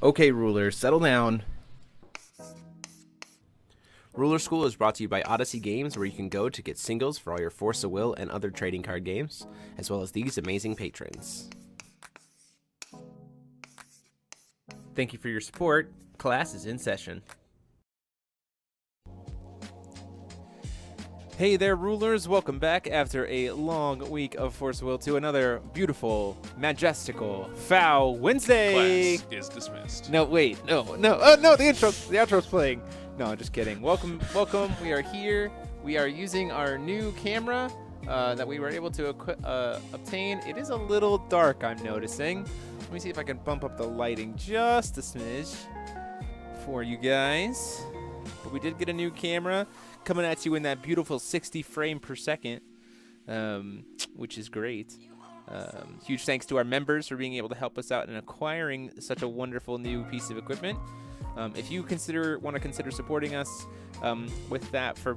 Okay, rulers, settle down. Ruler School is brought to you by Odyssey Games, where you can go to get singles for all your Force of Will and other trading card games, as well as these amazing patrons. Thank you for your support. Class is in session. Hey there, rulers. Welcome back after a long week of Force of Will to another beautiful, majestical, FoWednesday. Class is dismissed. No, wait, no. Oh, no, the outro's playing. No, I'm just kidding. Welcome. We are here. We are using our new camera that we were able to obtain. It is a little dark, I'm noticing. Let me see if I can bump up the lighting just a smidge for you guys. But we did get a new camera coming at you in that beautiful 60 frame per second, which is great. Huge thanks to our members for being able to help us out in acquiring such a wonderful new piece of equipment. If you want to consider supporting us with that for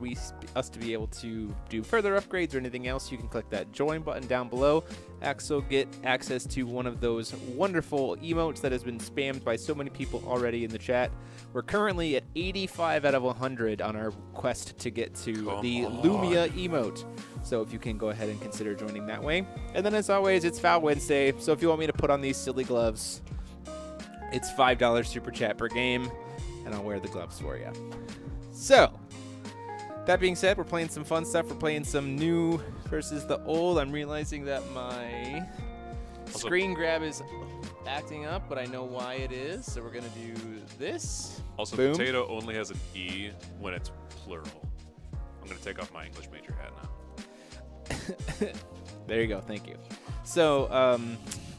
us to be able to do further upgrades or anything else, you can click that join button down below. Also get access to one of those wonderful emotes that has been spammed by so many people already in the chat. We're currently at 85 out of 100 on our quest to get to the Lumia emote. So if you can go ahead and consider joining that way. And then as always, it's FoWednesday. So if you want me to put on these silly gloves, it's $5 super chat per game, and I'll wear the gloves for you. So, that being said, we're playing some fun stuff. We're playing some new versus the old. I'm realizing that my screen grab is acting up, but I know why it is. So we're going to do this. Also, Boom. potato only has an E when it's plural. I'm going to take off my English major hat now. There you go. Thank you. So,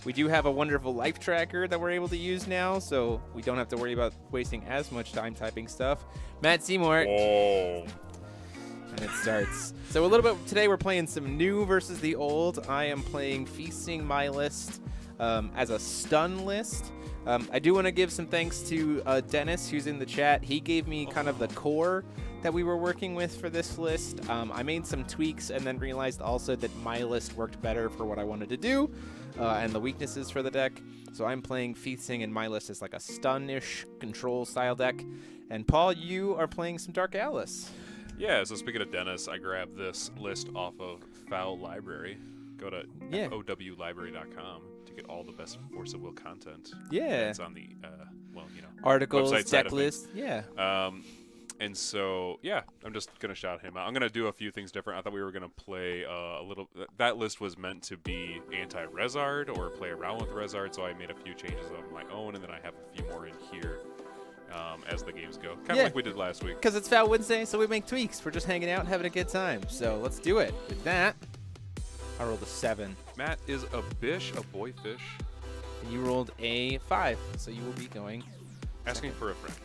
we do have a wonderful life tracker that we're able to use now, so we don't have to worry about wasting as much time typing stuff. Matt Seymour. Whoa. And it starts. So a little bit today we're playing some new versus the old. I am playing Feasting My List as a stun list. I do want to give some thanks to Dennis, who's in the chat. He gave me kind of the core that we were working with for this list. I made some tweaks and then realized also that my list worked better for what I wanted to do and the weaknesses for the deck. So I'm playing Feasting, and my list is like a stun-ish control style deck. And Paul, you are playing some Dark Alice. Yeah, so speaking of Dennis, I grabbed this list off of Foul Library. Go to FOWlibrary.com to get all the best Force of Will content. Yeah. It's on the, articles, website deck list. Yeah. And so, yeah, I'm just going to shout him out. I'm going to do a few things different. I thought we were going to play a little. That list was meant to be anti-Rezard or play around with Rezard, so I made a few changes of my own, and then I have a few more in here as the games go. Kind of like we did last week. Because it's FoWednesday, so we make tweaks. We're just hanging out and having a good time. So let's do it. With that, I rolled a 7. Matt is a bish, a boy fish. And you rolled a 5, so you will be going Asking for a friend.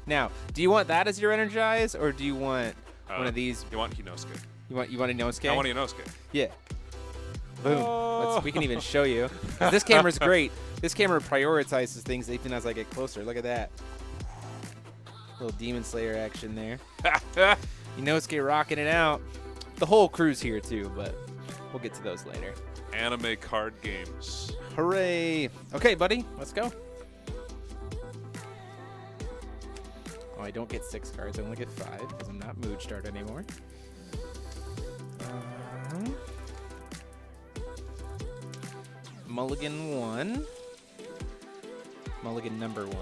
Now, do you want that as your energize, or do you want one of these? You want Hinosuke. You want Inosuke? I want Hinosuke. Yeah. Boom. Oh. We can even show you. This camera's great. This camera prioritizes things even as I get closer. Look at that. Little Demon Slayer action there. Inosuke rocking it out. The whole crew's here too, but we'll get to those later. Anime card games. Hooray. Okay, buddy, let's go. Oh, I don't get 6 cards. I only get 5 because I'm not Mood Start anymore. Mulligan 1. Mulligan number 1.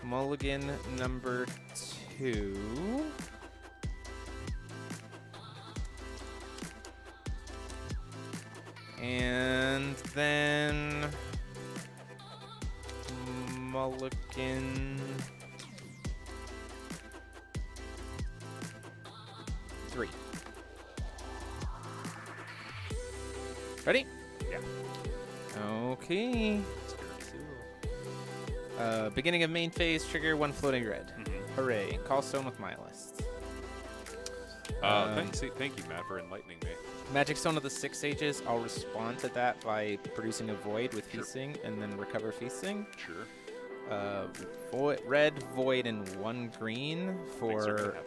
Mulligan number 2. And then Mulligan 3. Ready? Yeah. Okay. Beginning of main phase, trigger 1 floating red. Hooray. Call stone with my list. Thank you, Matt, for enlightening me. Magic Stone of the 6 Sages, I'll respond to that by producing a Void with Feasting and then recover Feasting. Sure. Red, Void, and 1 green for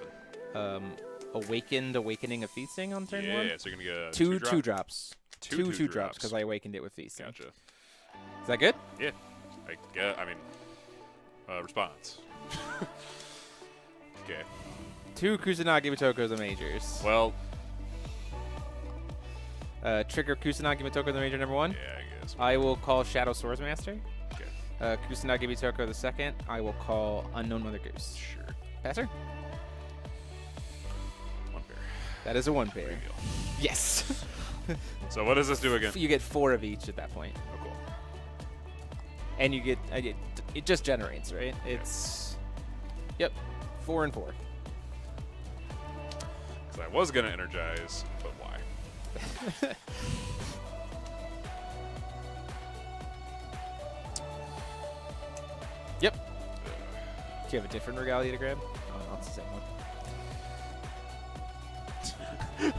Awakening of Feasting on turn 1? Yeah, so you're going to get a Two 2-drop. 2-drops. Two 2-drops because I awakened it with Feasting. Gotcha. Is that good? Yeah. I mean, response. Okay. 2 Kusanagi Mitoko the majors. Well. Trigger Kusanagi Mitoko the major number 1. Yeah, I guess. I will call Shadow Swordsmaster. Okay. Kusanagi Mitoko the 2nd. I will call Unknown Mother Goose. Sure. Passer? 1 pair. That is a 1 pair. Reveal. Yes. So what does this do again? You get 4 of each at that point. Oh, cool. And you get, it just generates, right? It's, yep, 4 and 4. Because I was going to energize, but why? Yep. Do you have a different Regalia to grab? Oh, no, it's the same one.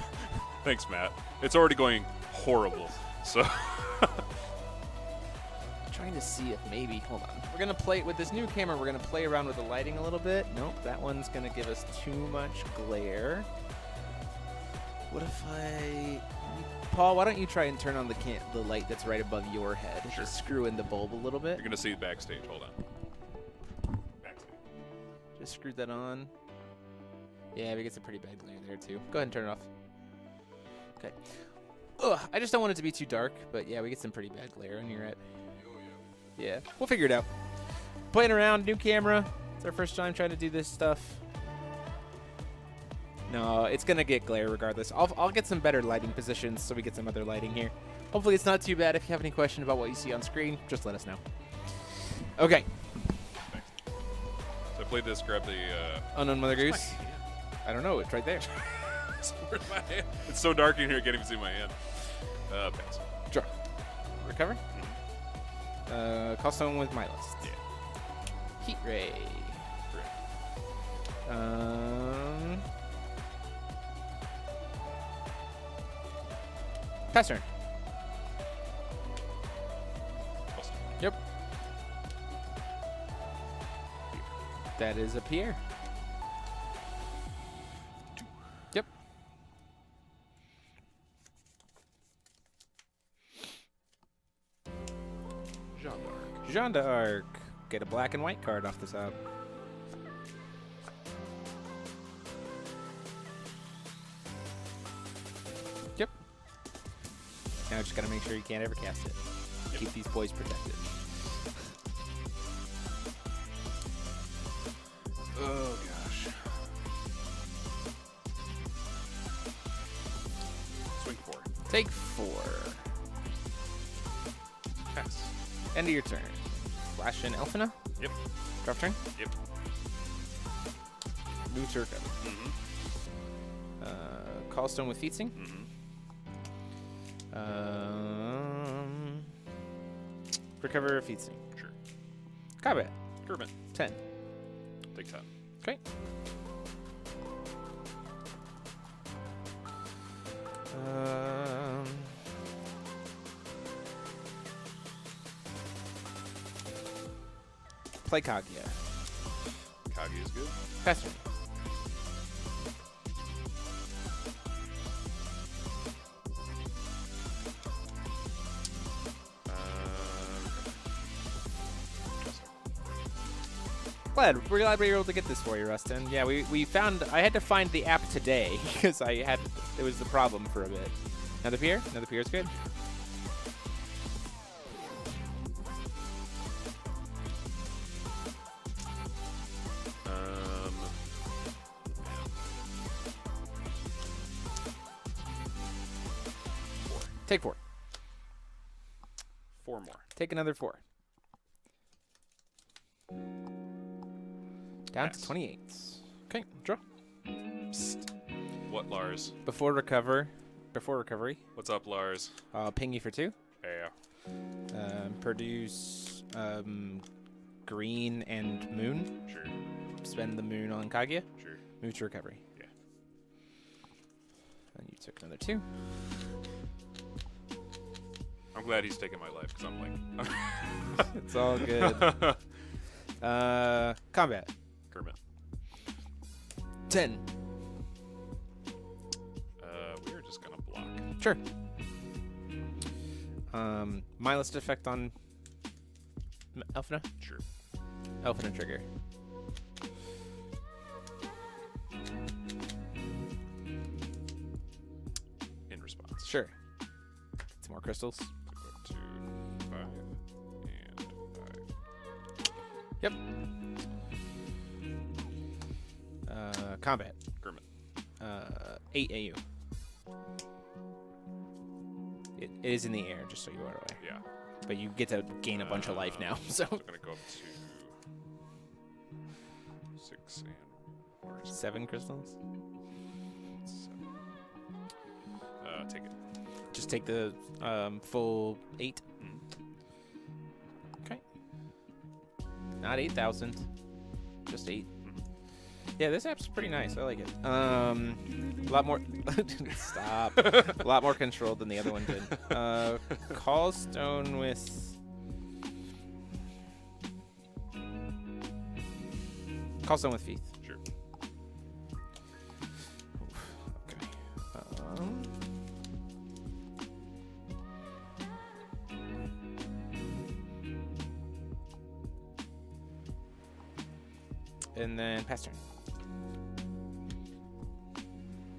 Thanks, Matt. It's already going horrible. So Trying to see if maybe, hold on. We're going to play, with this new camera, we're going to play around with the lighting a little bit. Nope, that one's going to give us too much glare. What if Paul, why don't you try and turn on the light that's right above your head? Sure. Just screw in the bulb a little bit. you're going to see backstage. Hold on. Backstage. Just screw that on. Yeah, we get some pretty bad glare there too. Go ahead and turn it off. Okay. Ugh, I just don't want it to be too dark, but yeah, we get some pretty bad glare on your head. Yeah, we'll figure it out. Playing around, new camera. It's our first time trying to do this stuff. No, it's gonna get glare regardless. I'll get some better lighting positions so we get some other lighting here. Hopefully it's not too bad. If you have any question about what you see on screen, just let us know. Okay. So I played this, grab the Unknown Mother where's my Goose. hand? I don't know. It's right there. Where's my hand? It's so dark in here, I can't even see my hand. Pass. Draw. Recover. Mm-hmm. Call someone with my list. Yeah. Heat Ray. Correct. Pass turn. Awesome. Yep. That is a Pierre. Yep. Jean d'Arc. Jean d'Arc. Get a black and white card off the top. Yep. Now just gotta make sure you can't ever cast it. Yep. Keep these boys protected. Oh gosh. Swing 4. Take 4. Pass. End of your turn. Flash in Elfina. Yep. Drop turn. Yep. Move to recover. Mm-hmm. Callstone with Feasting. Mm-hmm. Recover Feasting. Sure. Combat. Kermit. 10. Take 10. Okay. Play Kaguya. Kagi is good. Pass turn. We're glad we were able to get this for you, Rustin. Yeah, we found, I had to find the app today because it was the problem for a bit. Another Pierre? Another Pierre is good. Take 4. 4 more. Take another 4. Down Pass. to 28. Okay, draw. Psst. What, Lars? Before recovery, What's up, Lars? I'll ping you for 2. Yeah. Produce green and moon. Sure. Spend the moon on Kaguya. Sure. Move to recovery. Yeah. And you took another 2. I'm glad he's taking my life because I'm like. It's all good. Combat. Kermit. 10. Sure. Mindless effect on Elfina? Sure. Elfina trigger. In response. Sure. Some more crystals. So go to 5 and 5. Yep. Combat. Kermit. 8 AU. It is in the air, just so you are aware. Yeah. But you get to gain a bunch of life now, so. I'm gonna go up to 6 and 7 crystals. 7. Take it. Just take the full 8. Okay. Not 8,000. Just 8. Yeah, this app's pretty nice. I like it. A lot more. Stop. A lot more controlled than the other one did. Call Stone with. Call Stone with Feith. Sure. Okay. And then pass turn.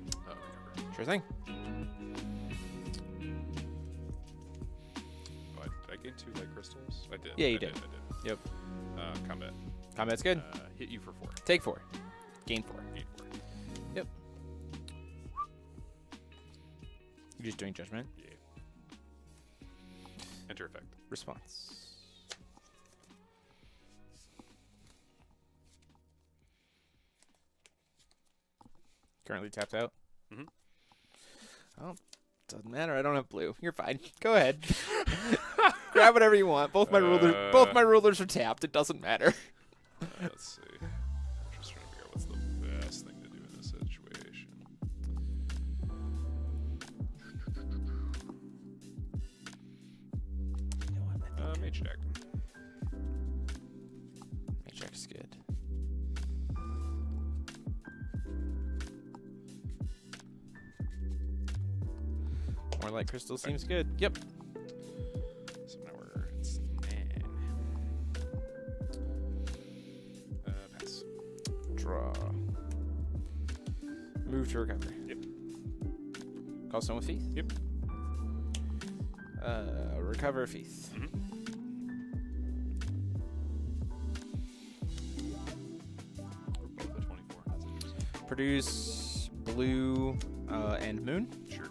Recover. Sure thing. Oh, did I gain 2 light crystals? I did. Yeah, you I did. I did. Yep. Combat. Combat's good. Hit you for 4. Take 4. Gain 4. Gain 4. Yep. You're just doing judgment. Yeah. Enter effect. Response. Currently tapped out. Mhm. Oh, doesn't matter. I don't have blue. You're fine. Go ahead. Grab whatever you want. Both my rulers are tapped. It doesn't matter. Let's see. I'm just trying to figure out what's the best thing to do in this situation. You know what? Mage deck. Mage deck is good. More light crystal seems good. Yep. So now it's 9. Pass. Draw. Move to recover. Yep. Call Stone with Feith. Yep. Recover Feith. Both at 24. That's interesting. Produce blue and moon. Sure.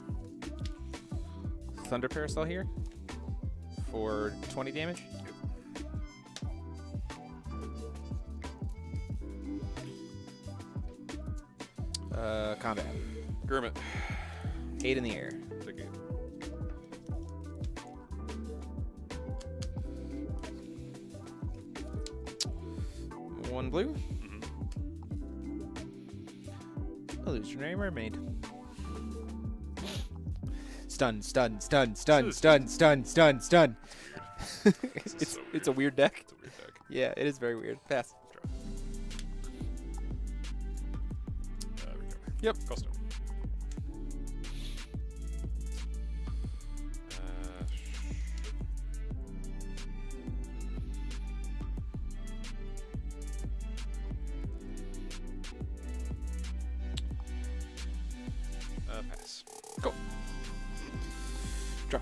Thunder Parasol here for 20 damage. Combat. Kermit. 8 in the air. Take it. One blue. Illusionary Mermaid. Stun, stun, stun, stun, stun, stun, stun, stun. It's a weird deck. It's a weird deck. Yeah, it is very weird. Pass. Recover. Yep. Call Stone. Pass. Go. Draw.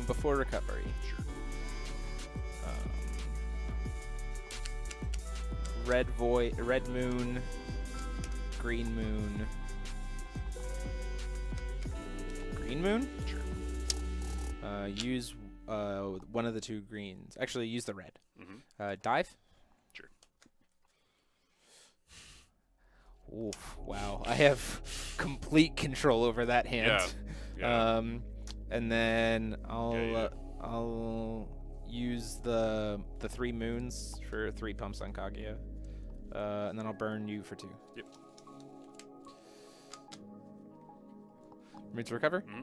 Before recovery. Sure. Red moon, green moon, green moon. Sure. Use one of the 2 greens. Actually, use the red. Mm-hmm. Dive. Sure. Oof! Wow, I have complete control over that hand. Yeah. And then Yeah. I'll use the 3 moons for 3 pumps on Kaguya, and then I'll burn you for 2. Yep. Moon to recover. Mm-hmm.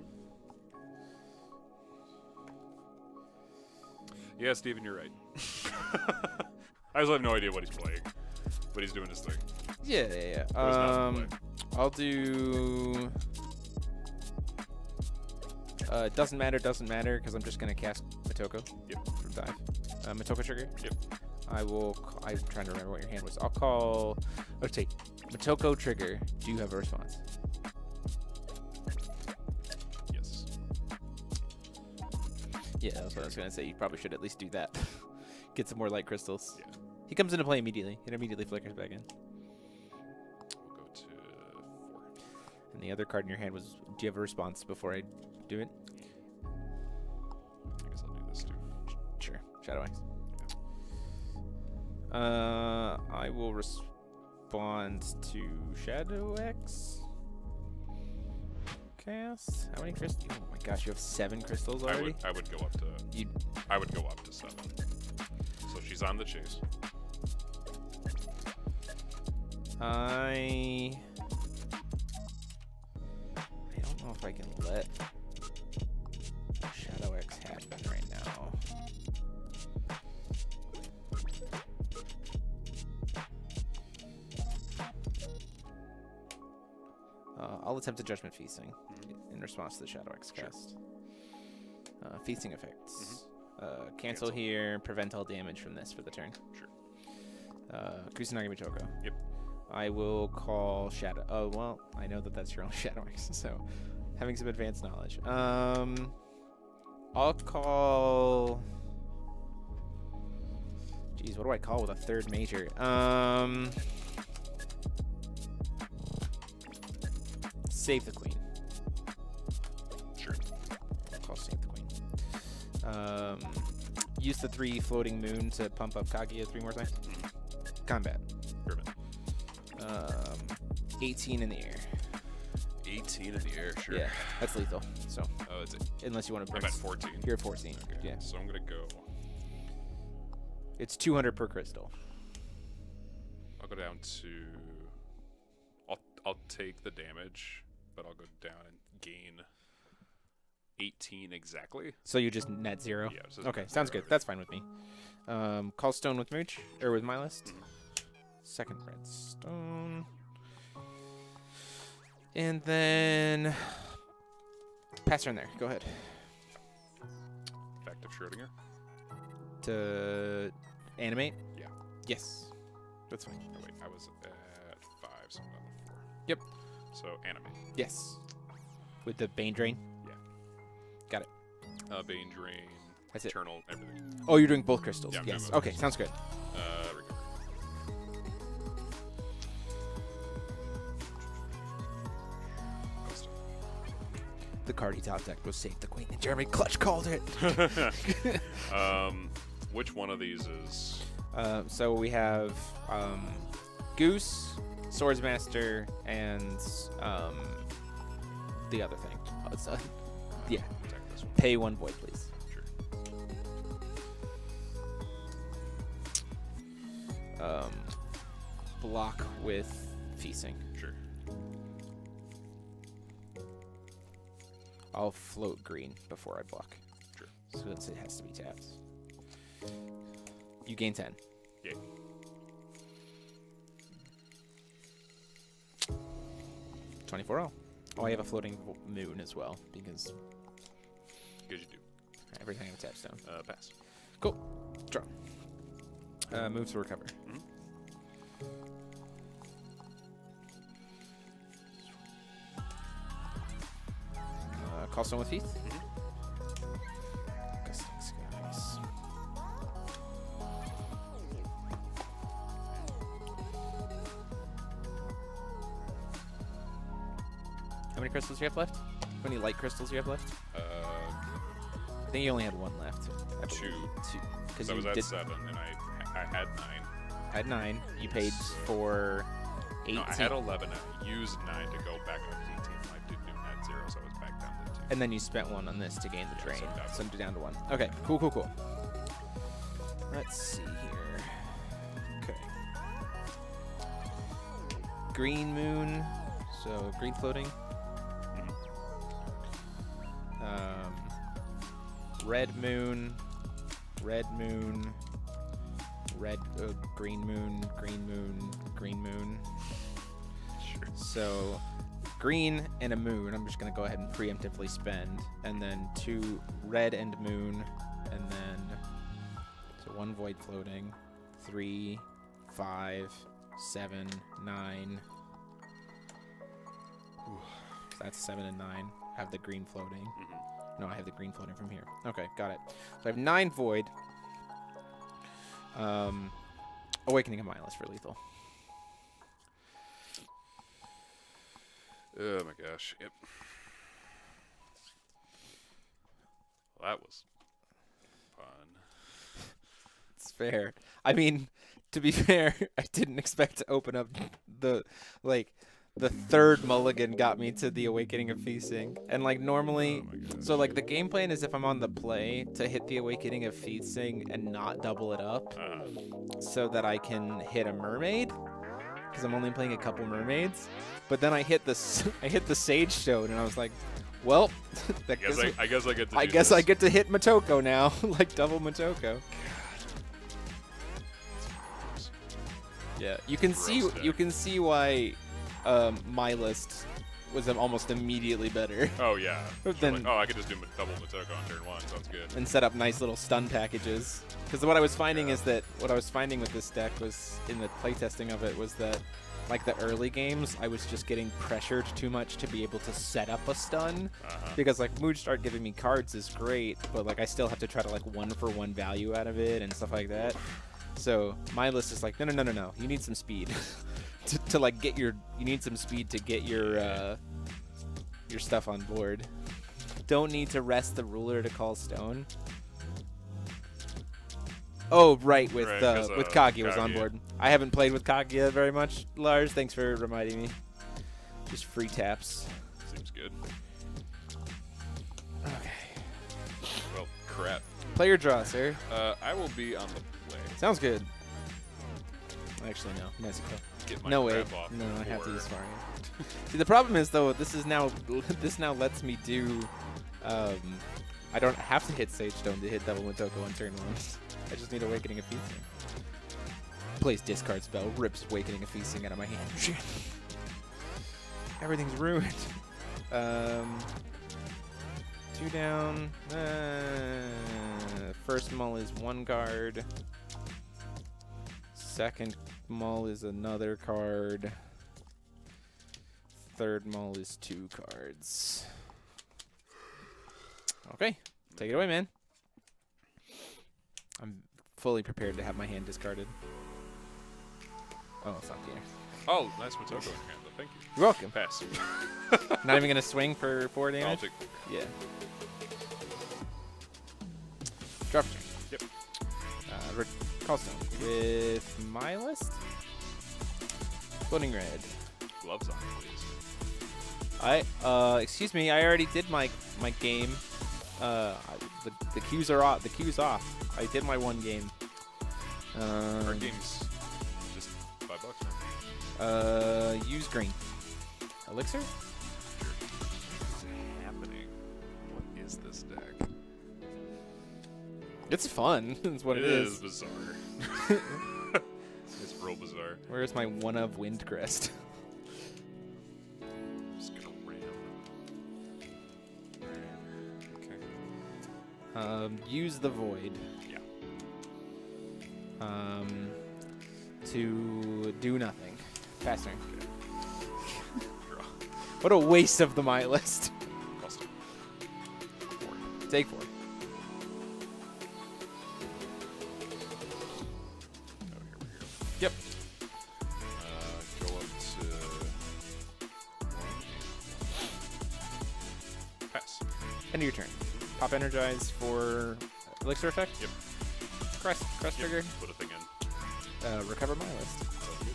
Yeah, Steven, you're right. I also have no idea what he's playing, but he's doing his thing. Yeah. What does Nelson play? I'll do Doesn't matter, because I'm just going to cast Motoko from dive. Motoko trigger? Yep. I'm trying to remember what your hand was. I'll call... Let's take Motoko trigger. Do you have a response? Yes. Yeah, that's what I was going to say. You probably should at least do that. Get some more light crystals. Yeah. He comes into play immediately. It immediately flickers back in. We'll go to 4. And the other card in your hand was... Do you have a response before I do it? I guess I'll do this too. Sure. Shadow X. I will respond to Shadow X. Cast. How many crystals? Oh my gosh, you have 7 crystals already. I would go up to. I would go up to 7. So she's on the chase. I don't know if I can let Shadow X happen right now. I'll attempt a Judgment Feasting in response to the Shadow X cast. Feasting effects. Cancel here, prevent all damage from this for the turn. Sure. Kusanagi Motoko. Yep. I will call Shadow. Oh, well, I know that that's your own Shadow X, so having some advanced knowledge. I'll call... Jeez, what do I call with a 3rd major? Save the Queen. Sure. I'll call Save the Queen. Use the 3 floating moon to pump up Kaguya 3 more times. Combat. Perfect. 18 in the air. 18 in the air, sure. Yeah, that's lethal. So Oh, it's unless you want to I'm bring... at 14. You're at 14. Okay. Yeah. So I'm gonna go. It's 200 per crystal. I'll go down to. I'll take the damage, but I'll go down and gain 18 exactly. So you just net 0? Yeah. So Okay, sounds good. That's fine with me. Call Stone with Mooch, or with my list. Second red stone. And then pass turn there. Go ahead. Effective Schrodinger. To animate? Yeah. Yes. That's fine. Oh, wait, I was at 5, so I'm down to 4. Yep. So animate. Yes. With the Bane Drain? Yeah. Got it. Bane Drain. That's it. Eternal, everything. Oh, you're doing both crystals. Yeah, I'm doing yes. both Okay, crystals. sounds good. Recover. The card he top decked was Save the Queen, and Jeremy Clutch called it. Which one of these is? So we have Goose, Swordsmaster, and the other thing. Yeah. Attack this one. Pay 1 void, please. Sure. Block with Feasting. Sure. I'll float green before I block. Sure. So it has to be tapped. You gain 10. Yay. 24-0. Oh, I have a floating moon as well, because Good, you do. everything I have a tap stone. Pass. Cool. Draw. Move to recover. Mhm. Call Stone with Heath. Mhm. Gusting Skies. How many crystals do you have left? How many light crystals do you have left? I think you only had 1 left. I believe. 2. 2. Because So I you was at did 7, and I had 9. had 9. You paid So- for 18. No, I had 11. I used 9 to go back up to 18. I did do at 0, so I was back down to 2. And then you spent 1 on this to gain the Yeah, drain. so I'm down So to I'm down to 1. Okay, cool, cool, cool. Let's see here. Okay. Green moon. So green floating. Mhm. Red moon. Red moon. Red, green moon, green moon, green moon. Sure. So green and a moon. I'm just going to go ahead and preemptively spend. And then 2 red and moon. And then, so 1 void floating. 3, 5, 7, 9. Ooh, so that's 7 and 9. I have the green floating. No, I have the green floating from here. Okay, got it. So I have 9 void. Awakening a Mindless for lethal. Oh my gosh. Yep. Well, that was fun. It's fair. I mean, to be fair, I didn't expect to open up the third mulligan got me to the Awakening of Feasting. And like normally, so like the game plan is if I'm on the play to hit the Awakening of Feasting and not double it up so that I can hit a mermaid because I'm only playing a couple mermaids. But then I hit the Sage Stone and I was like, well, I guess I get to I guess I get to hit Motoko now, like double Motoko. Yeah, you can see why my list was almost immediately better. Oh yeah. Then, like, I could just do double Motoko on turn 1. Sounds good. And set up nice little stun packages. Because what I was finding is that what I was finding with this deck was in the playtesting of it was that like the early games, I was just getting pressured too much to be able to set up a stun. Because like Mood Start giving me cards is great, but like I still have to try to like 1-for-1 value out of it and stuff like that. So my list is like, no. You need some speed to like get you need some speed to get your stuff on board. Don't need to rest the ruler to call stone. Oh, right, with Kaguya was on board. I haven't played with Kaguya very much, Lars. Thanks for reminding me. Just free taps. Seems good. Okay. Well, crap. Player draw, sir. I will be on the play. Sounds good. Actually, no. Mexico. No way. No, I have to use Far Hand. See, the problem is though, this now lets me do. I don't have to hit Sage Stone to hit double Motoko on turn 1. I just need Awakening of Feasting. Plays discard spell, rips Awakening of Feasting out of my hand. Everything's ruined. 2 down. First mull is 1 card. Second mull is another card. Third mull is 2 cards. Okay, take it away, man. I'm fully prepared to have my hand discarded. Oh, it's not here. Oh, nice Motoko in your hand, though. Thank you. You're welcome. Pass. Not even gonna swing for 4 damage. I'll take 4. Yeah. Drop turn. Yep. Call stone with my list. Floating red. Gloves on, please. Excuse me. I already did my game. The queues are off. The queue's off. I did my 1 game. Our game's just $5, man. Use green. Elixir? Sure. What's happening? What is this deck? It's fun. That's what it is. It is bizarre. It's real bizarre. Where's my 1 of Windcrest? Just gonna ram. Okay. Use the void. Yeah. To do nothing. Pass turn. Okay. Draw. What a waste of the my list. Custom. 4. Take 4. Oh, here we go. Yep. Go up to 1. Pass. End of your turn. Pop Energize for Elixir effect. Yep. Crest Yep. trigger. Put a thing in. Recover my list. Sounds good.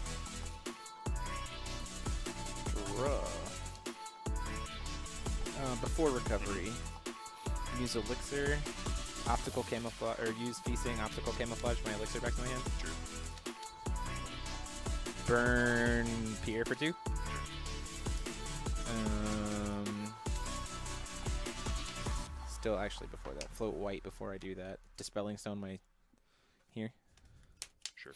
Draw. Before recovery, use Elixir, Optical Camouflage, or use Feasting, Optical Camouflage my Elixir back to my hand. Sure. Burn Pierre for 2. Still, actually, before that, float white before I do that. Dispelling Stone my here. Sure.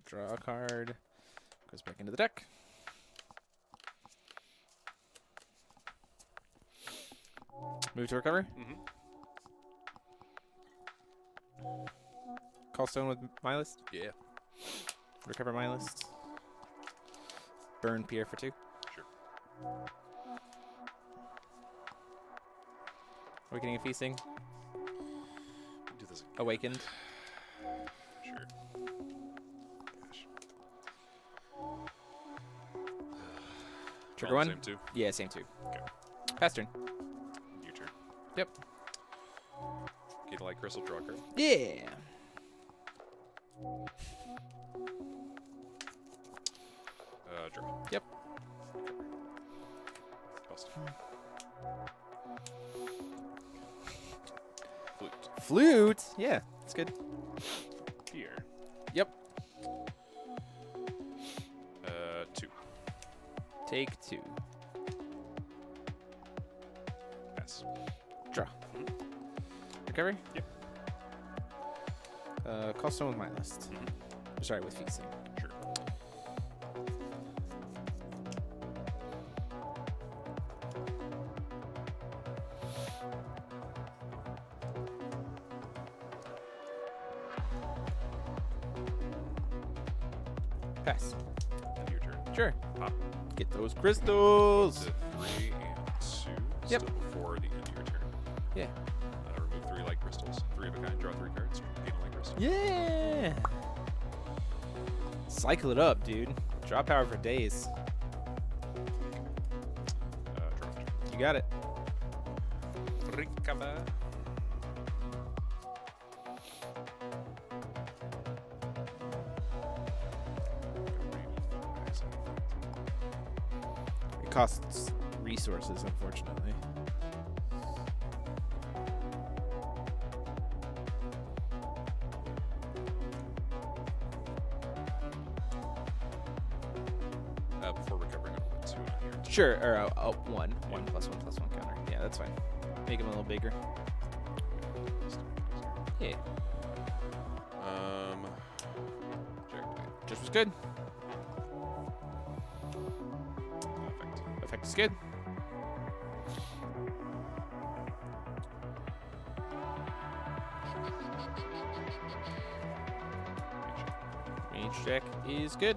Draw a card. Goes back into the deck. Move to recover. Mm-hmm. Call stone with my list. Yeah. Recover my list. Burn Pierre for 2. Sure. Awakening and Feasting. Do this again. Awakened. Sure. Gosh. Trigger All 1. Same 2. Yeah, same 2. Okay. Pass turn. Your turn. Yep. Get a light crystal, draw a card. Yeah. Draw. Yep. Cost. Flute. Flute. Yeah, it's good. Here. Yep. 2. Take 2. Pass. Draw. Recover. Yep. Call stone with my list. Sorry, with Feasting. Sure. Pass. And your turn. Sure. Pop. Get those crystals. To 3 and 2. Yep. Still before the end of your turn. Yeah. Remove 3 light crystals. 3 of a kind. Draw 3 cards. Gain a light crystal. Yeah. Cycle it up, dude. Draw power for days. Draw. You got it. Recover. It costs resources, unfortunately. Before recovering, I'll put 2 on here. Sure, or 1. 1 plus 1 plus 1 counter. Yeah, that's fine. Make him a little bigger. Yeah. Check. Just was good. Perfect. Effect is good. Range check is good.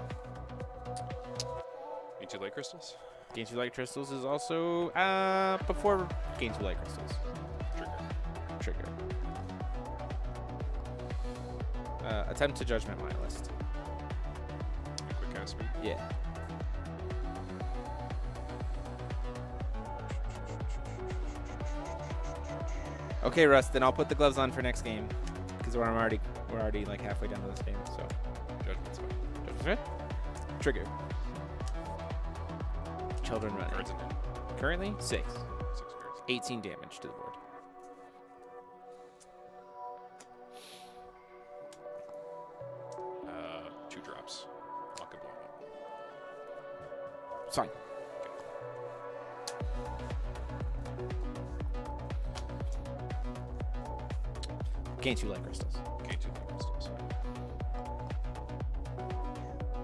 Need 2 light crystals. Gain 2 light crystals is also before gain 2 light crystals. Trigger. Trigger. Attempt to judgment my list. A quick cast speed. Yeah. Okay, Russ. Then I'll put the gloves on for next game, because we're already like halfway down to this game. So. Judgment's fine. Judgment's good. Trigger. Children running. Cards in hand. Currently 6. 6 cards. 18 damage to the board. Uh, 2 drops. Lock and blow up. It's fine. Gain 2 light crystals. Gain 2 light crystals.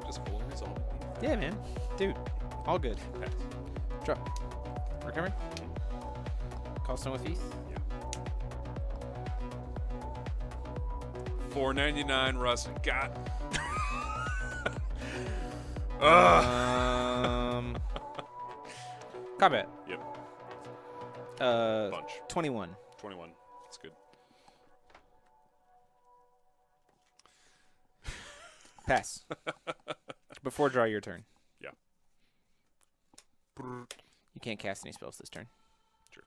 Just fully resolve. Yeah, man. Dude, all good. Pass. Drop. Recover. Call stone with Feast. Yeah. $4.99, Russ. Got. Combat. Yep. Bunch. 21. 21. That's good. Pass. Before draw your turn. Yeah. You can't cast any spells this turn. Sure.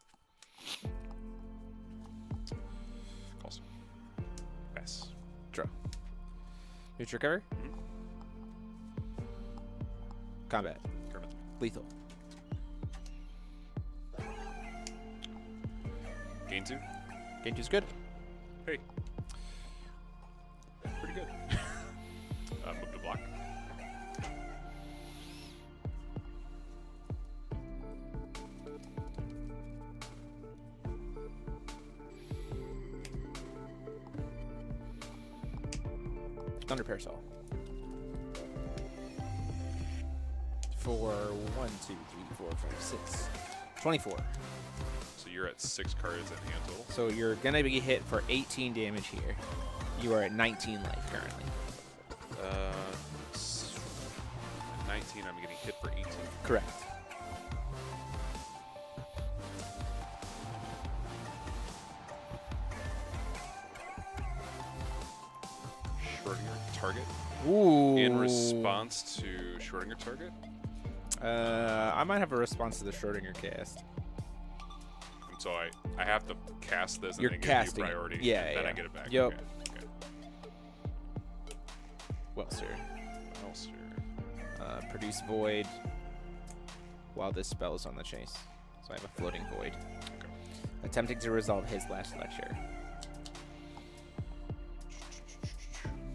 Calls. Pass. Draw. Move to recover. Combat. Kermit. Lethal. Gain 2. Gain 2 is good. Hey. Pretty good. Move to block. Thunder Parasol. For 1, 2, 3, 4, 5, 6. 24. So you're at 6 cards in hand total. So you're gonna be hit for 18 damage here. You are at 19 life currently. 19. I'm getting hit for 18. Correct. Shorting your target. Ooh. In response to shorting your target. I might have a response to the Schrodinger cast. And so I have to cast this and You're then casting give it. you priority. Yeah, and then yeah. I get it back. Yep. Okay. Well, sir. Well, sir. Produce void while this spell is on the chase. So I have a floating void. Okay. Attempting to resolve his last lecture.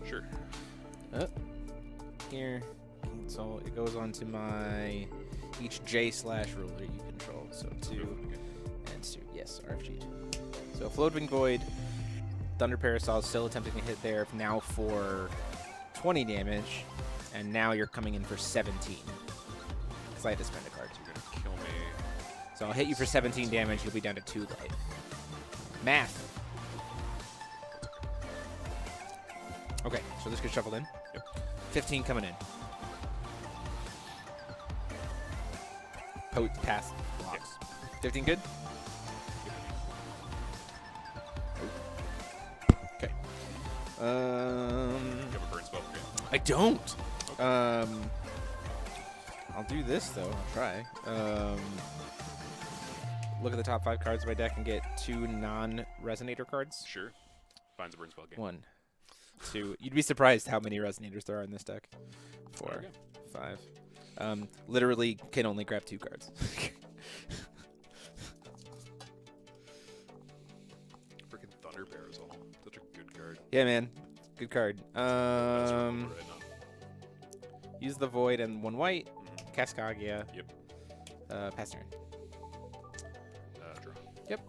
Sure. Here. So it goes on to my each J/ruler you control. So 2 and 2. Yes, RFG. So floating void. Thunder Parasol is still attempting to hit there now for 20 damage. And now you're coming in for 17. Because I had to spend a card. You're going to kill me. So I'll hit you for 17 damage. You'll be down to 2 life. Math. Okay, so this gets shuffled in. Yep. 15 coming in. Pass. Blocks. 15 good? Okay. You have a burn spell for me. I don't. I'll do this though. I'll try. Look at the top 5 cards of my deck and get 2 non-resonator cards. Sure. Finds a burn spell game. 1, 2. You'd be surprised how many resonators there are in this deck. 4, Okay. 5. Literally can only grab 2 cards. Freaking Thunder Parasol. Such a good card. Yeah, man. Good card. That's what I'm right now. Use the void and 1 white. Mhm. Cascadia. Yep. Pass turn. Draw. Yep.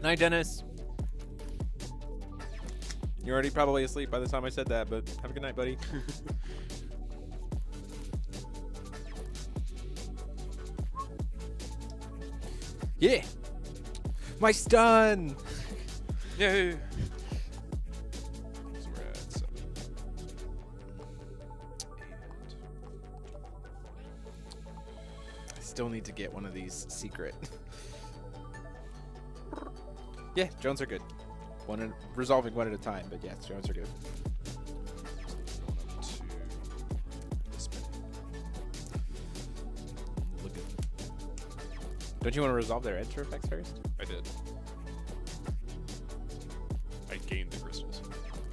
Night, Dennis. You're already probably asleep by the time I said that, but have a good night, buddy. Yeah. My stun. Yay! So we're at 7. I still need to get one of these secret. Yeah, drones are good. Resolving one at a time, but yes, drones are good. Going up to this bit. Look at. Don't you want to resolve their enter effects first? I did. I gained the crystals.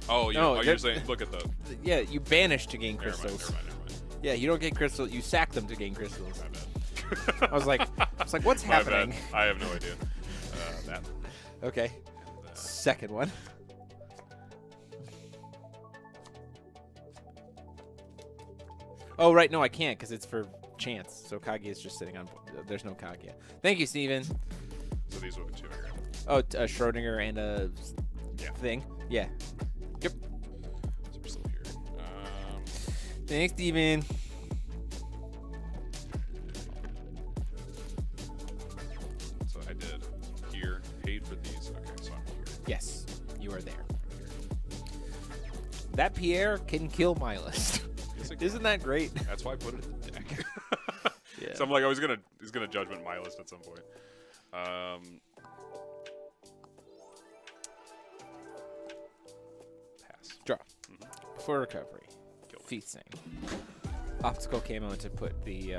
Oh, No, you're saying look at the. Yeah, you banish to gain Never mind, crystals. never mind. Yeah, you don't get crystals. You sack them to gain crystals. My bad. I was like, what's My happening? bad. I have no idea. That. Okay, And, second one. Oh right, no, I can't because it's for chance. So Kaguya is just sitting on. There's no Kaguya. Thank you, Steven. so these will be 2 here. Oh, a Schrodinger and a Yeah. thing. Yeah. So we're still here. Thanks, Steven. So I did here, paid for these. Okay, so I'm here. Yes, you are there. That Pierre can kill my list. Yes, it Isn't that great? That's why I put it in the deck. Yeah. So I'm like, he's gonna judgment my list at some point. Pass. Draw. Mhm. For recovery. Kill me. Feasting. Optical camo to put the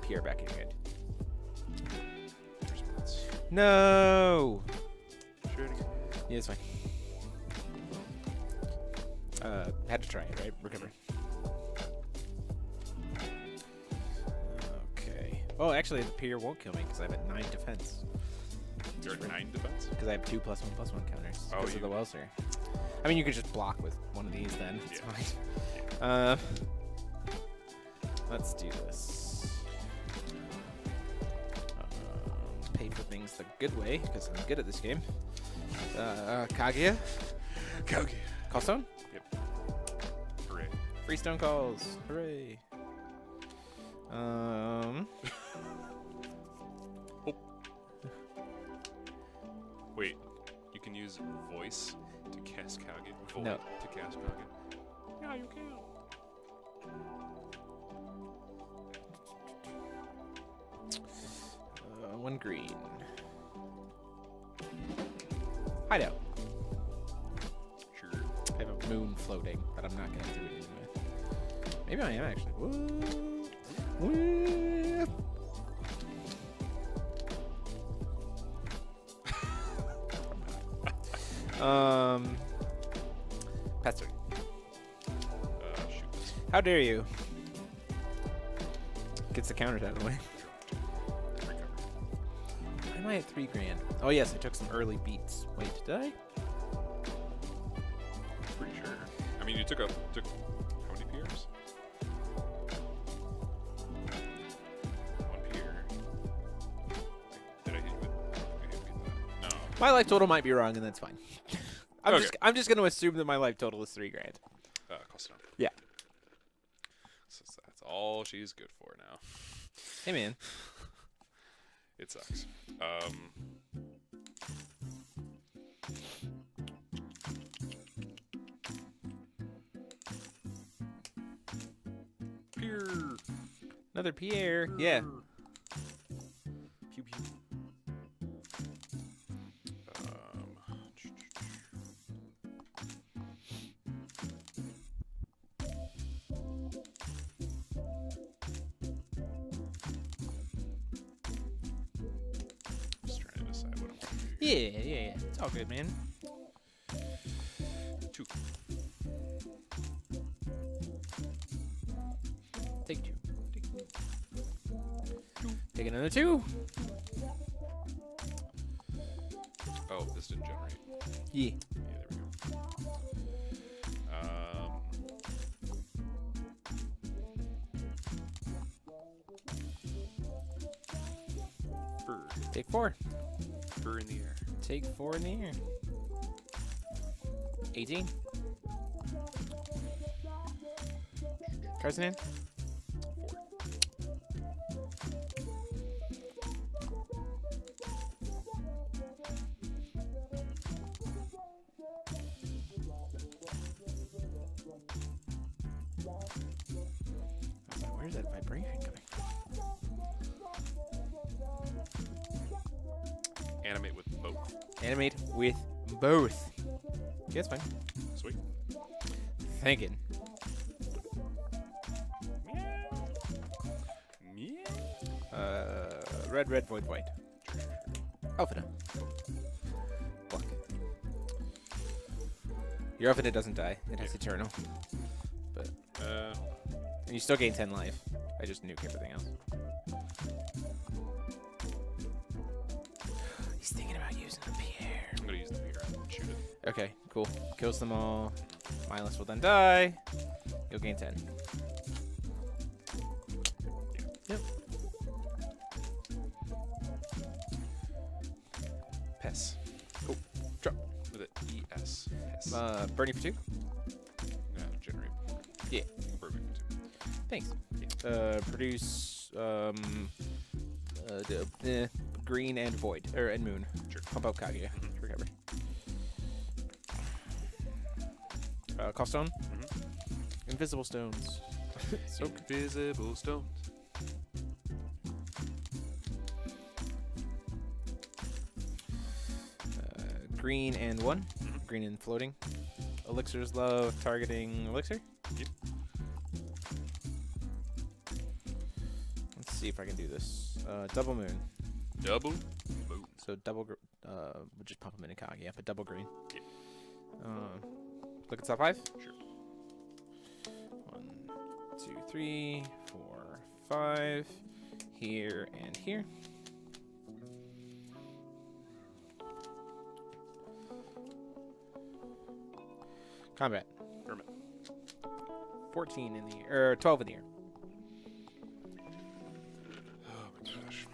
Pierre back in your hand. Response. No! Shooting. Yeah, it's fine. Had to try it, right? Recover. Okay. Oh, actually, the Pierre won't kill me because I have a 9 defense. You're at 9 defense. Because I have 2+1/+1 counters Oh, because of the Welser. I mean, you could just block with one of these then. It's Yeah. fine. Let's do this. Pay for things the good way because I'm good at this game. Kaguya. Kaguya. Callstone? Yep. Free stone calls. Hooray. Wait, you can use voice to cast Kage? Void No. to cast Kage? Yeah, you can. One green. Hideout. Sure. I have a moon floating, but I'm not gonna do it anyway. Maybe I am actually. Woo. Pass turn. Shoot this. How dare you? Gets the counters out of the way. Recover. Why am I at $3 grand? Oh yes, I took some early beats. Wait, did I? Pretty sure. I mean, you took how many peers? One peer. Did I hit you with? I hit you with that. No. My life total might be wrong, and that's fine. Okay. I'm just gonna assume that my life total is $3 grand. Cost down. Yeah. So that's all she's good for now. Hey man. It sucks. Peer. Another Pierre. Yeah. Pew pew. Just trying to decide what I want to do. Yeah. It's all good, man. 2. Take 2. Take another 2. Oh, this didn't generate. Yeah. Yeah, there we go. Fur. Take 4. Fur in the air. Take 4 in the air. 18. Cards in hand. 4. Where's that vibration coming from? Animate with both. Animate with both. Yeah, it's fine. Sweet. Thinking. Red, void, white. Alpha. Block. Your Alpha doesn't die. It has Eternal. But and you still gain 10 life. I just nuke everything else. He's thinking about using the Pierre. I'm gonna use the beer and shoot it. Okay, cool. Kills them all. Mindless will then die. You'll gain 10. Yep. Pess. Oh, drop. With it. ES. Yes. Bernie for 2. Yeah, generate. Yeah. Perfect. Thanks. Yeah. Produce green and void and moon. Sure. Pump out Kaguya. Mhm. Recover. Cost stone. Invisible stones. So Invisible stones. green and 1. Green and floating. Elixir's love targeting elixir. Yep. Let's see if I can do this. Double moon. Double moon. So double. We'll just pump them in a Kaguya, but double green. Yep. Look at top 5. Sure. 1, 2, 3, 4, 5. Here and here. Combat. Hermit. 14 in the air, or 12 in the air. Oh my gosh.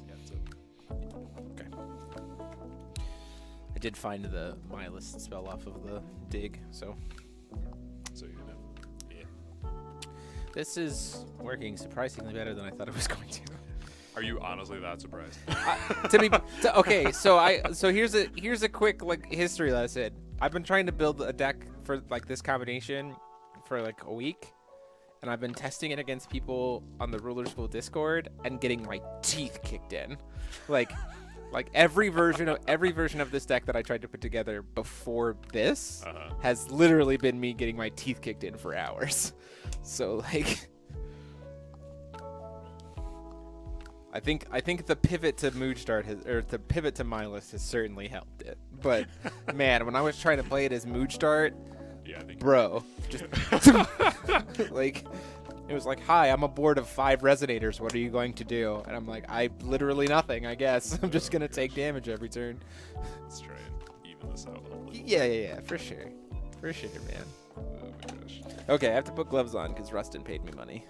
Yeah, that's it. Okay. did find the My List spell off of the dig, so. So you know. Yeah. This is working surprisingly better than I thought it was going to. Are you honestly that surprised? Okay, so here's a quick like history lesson. I've been trying to build a deck for like this combination for like a week, and I've been testing it against people on the Ruler School Discord and getting my teeth kicked in. Like every version of this deck that I tried to put together before this has literally been me getting my teeth kicked in for hours. So like I think the pivot to Mood Start the pivot to My List has certainly helped it. But man, when I was trying to play it as Mood Start, yeah, I think bro, just like it was like, "Hi, I'm a board of 5 Resonators. What are you going to do?" And I'm like, "I literally nothing. I guess I'm just gonna take damage every turn." Let's try and even this out a little bit. Yeah, for sure, man. Oh my gosh. Okay, I have to put gloves on because Rustin paid me money.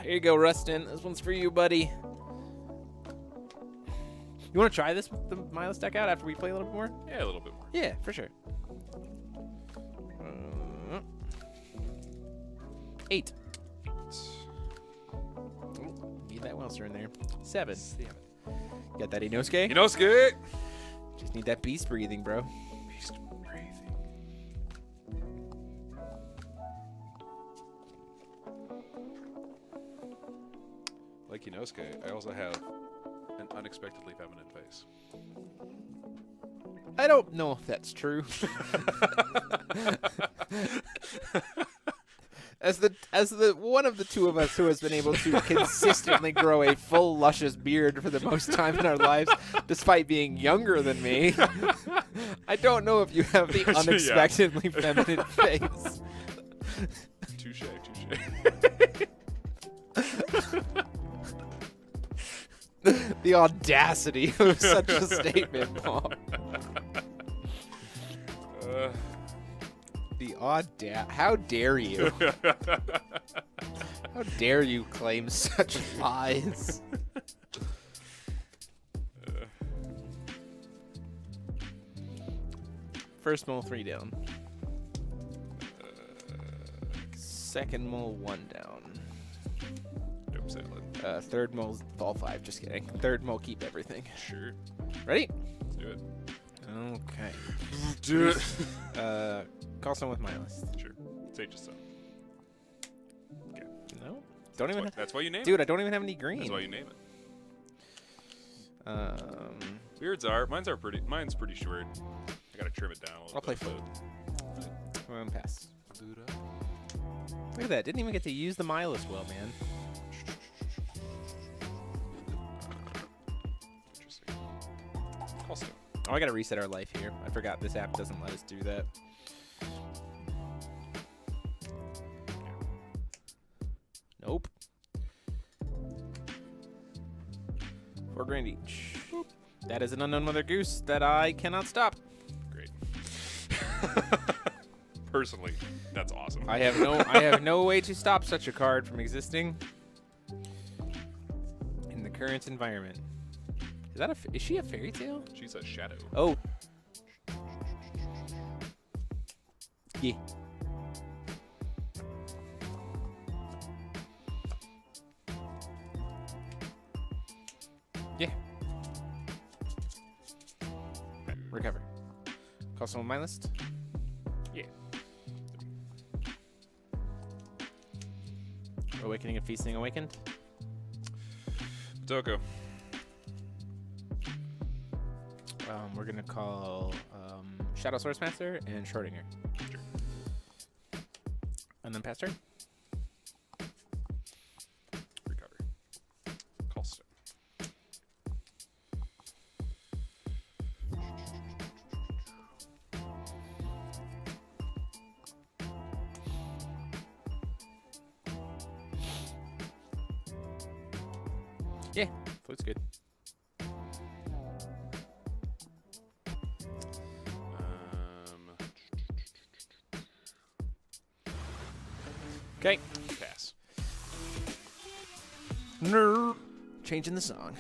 Here you go, Rustin. This one's for you, buddy. You want to try the My List deck out after we play a little bit more? Yeah, a little bit more. Yeah, for sure. 8. Need that Welser in there. 7. Got that Inosuke? Inosuke! Just need that beast breathing, bro. Beast breathing. Like Inosuke, I also have an unexpectedly feminine face. I don't know if that's true. As the one of the two of us who has been able to consistently grow a full luscious beard for the most time in our lives, despite being younger than me, I don't know if you have the unexpectedly feminine face. Touche. The audacity of such a statement, Paul. How dare you? How dare you claim such lies? First mole 3 down. Second mole 1 down. Dope salad. Third mole fall 5. Just kidding. Third mole keep everything. Sure. Ready? Let's do it. Okay. Do it. Call someone with My List. Sure. Say just so. Okay. No. Don't even. That's why you name it. Dude, I don't even have any green. That's why you name it. Beards are. Mine's pretty short. I gotta trim it down a little I'll play bit. food. Pass. Look at that. Didn't even get to use the My List well, man. Interesting. Also. Oh, I gotta reset our life here. I forgot this app doesn't let us do that. Nope. 4 grand each. Boop. That is an unknown mother goose that I cannot stop. Great. Personally, that's awesome. I have no way to stop such a card from existing in the current environment. Is she a fairy tale? She's a shadow. Oh. Yeah. Yeah. Recover. Call someone My List. Yeah. Awakening and Feasting Awakened. Toko. We're gonna call Shadow Source Master and Schrodinger. Sure. And then pass turn. Recover. Call stone. Yeah, looks good. Okay. Pass. Changing the song.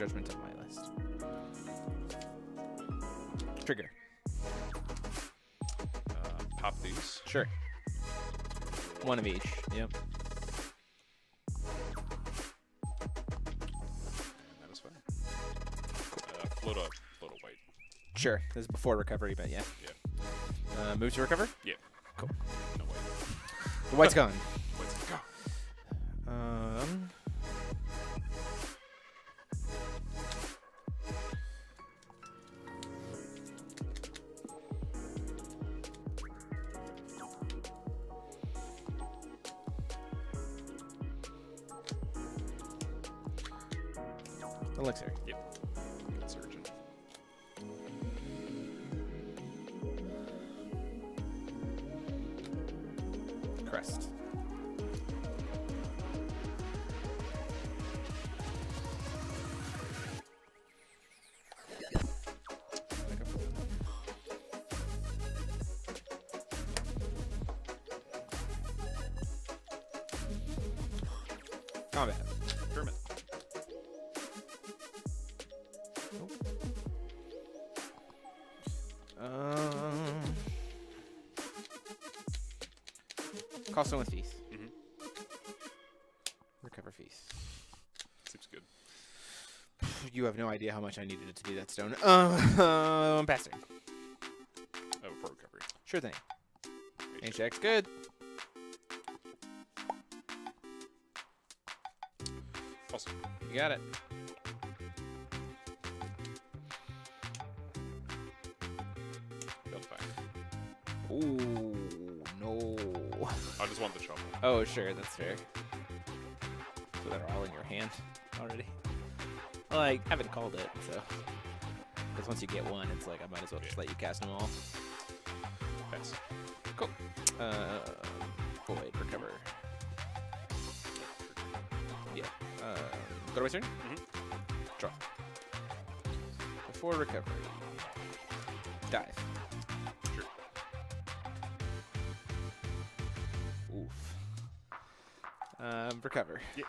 judgment of my list. Trigger. Pop these. Sure. One of each. Yep. That is fine. Float a white. Sure. This is before recovery, but yeah. Yeah. Move to recover? Yeah. Cool. No white. The white's gone. Let's go. Elixir. Yep. Good surgeon. Crest. Combat. Kermit. Cost one with fees. Mm-hmm. Recover fees. Seems good. You have no idea how much I needed it to do that stone. Passing. Oh, for recovery. Sure thing. H-X good. Awesome. You got it. That's fine. Ooh, no. I just want the shuffle. Oh, sure, that's fair. So they're all in your hand already. Well, I haven't called it, so. Because once you get one, it's like I might as well just let you cast them all. Pass. Cool. Void, recover. Yeah. Go to my turn? Mm-hmm. Draw. Before recovery. Dive. Sure. Oof. Recover. Yeah.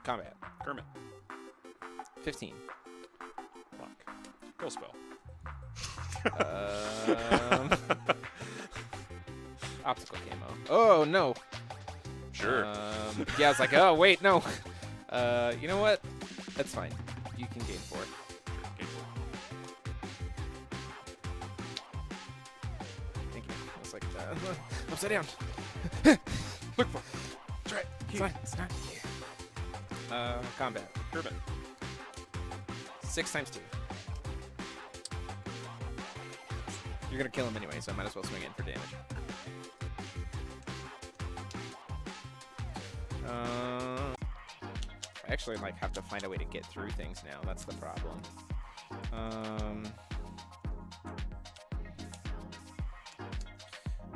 Combat. Kermit. 15. Block. Go spell. Optical camo. Oh, no. Sure. Yeah, I was like, oh, wait, no. You know what? That's fine. You can gain 4. Game four. Thank you. I was like, upside down. Look for it. Try it. It's fine. It's not here. Combat. Kermit. 6 times 2. You're gonna kill him anyway, so I might as well swing in for damage. I actually like have to find a way to get through things now. That's the problem.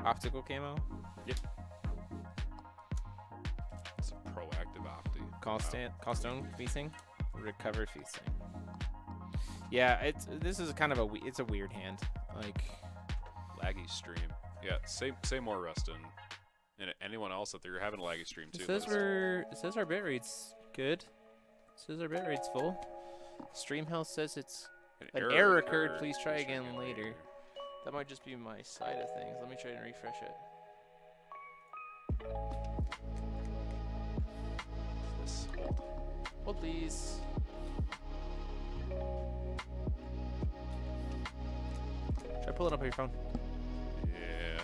Optical camo. Yep. It's a proactive opti. Call stone feasting. Recover feasting. Yeah, this is kind of it's a weird hand. Like Laggy stream. Yeah, say more, Rustin. And anyone else that they're having a laggy stream too. it says our bit rate's good. It says our bit rate's full. Stream health says it's an error occurred. Please try again later. That might just be my side of things. Let me try and refresh it. This Hold please. Try pulling up on your phone. Yeah.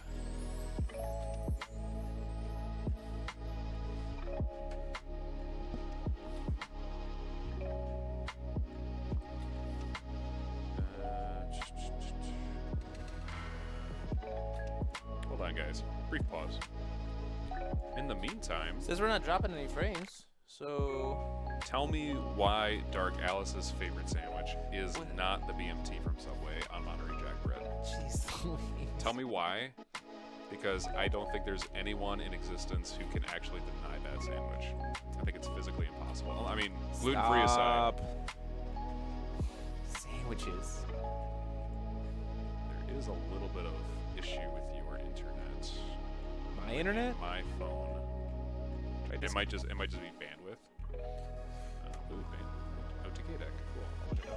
Hold on, guys. Brief pause. In the meantime, Says we're not dropping any frames, so tell me why Dark Alice's favorite sandwich is not the BMT from Subway on Monterey Jack bread. jeez Louise. Tell me why, because I don't think there's anyone in existence who can actually deny that sandwich. I think it's physically impossible. I mean, gluten-free aside, Stop. Sandwiches. there is a little bit of issue with your internet. My internet? My phone. Try It might just be bandwidth. Ooh, bandwidth. OTK deck. Cool.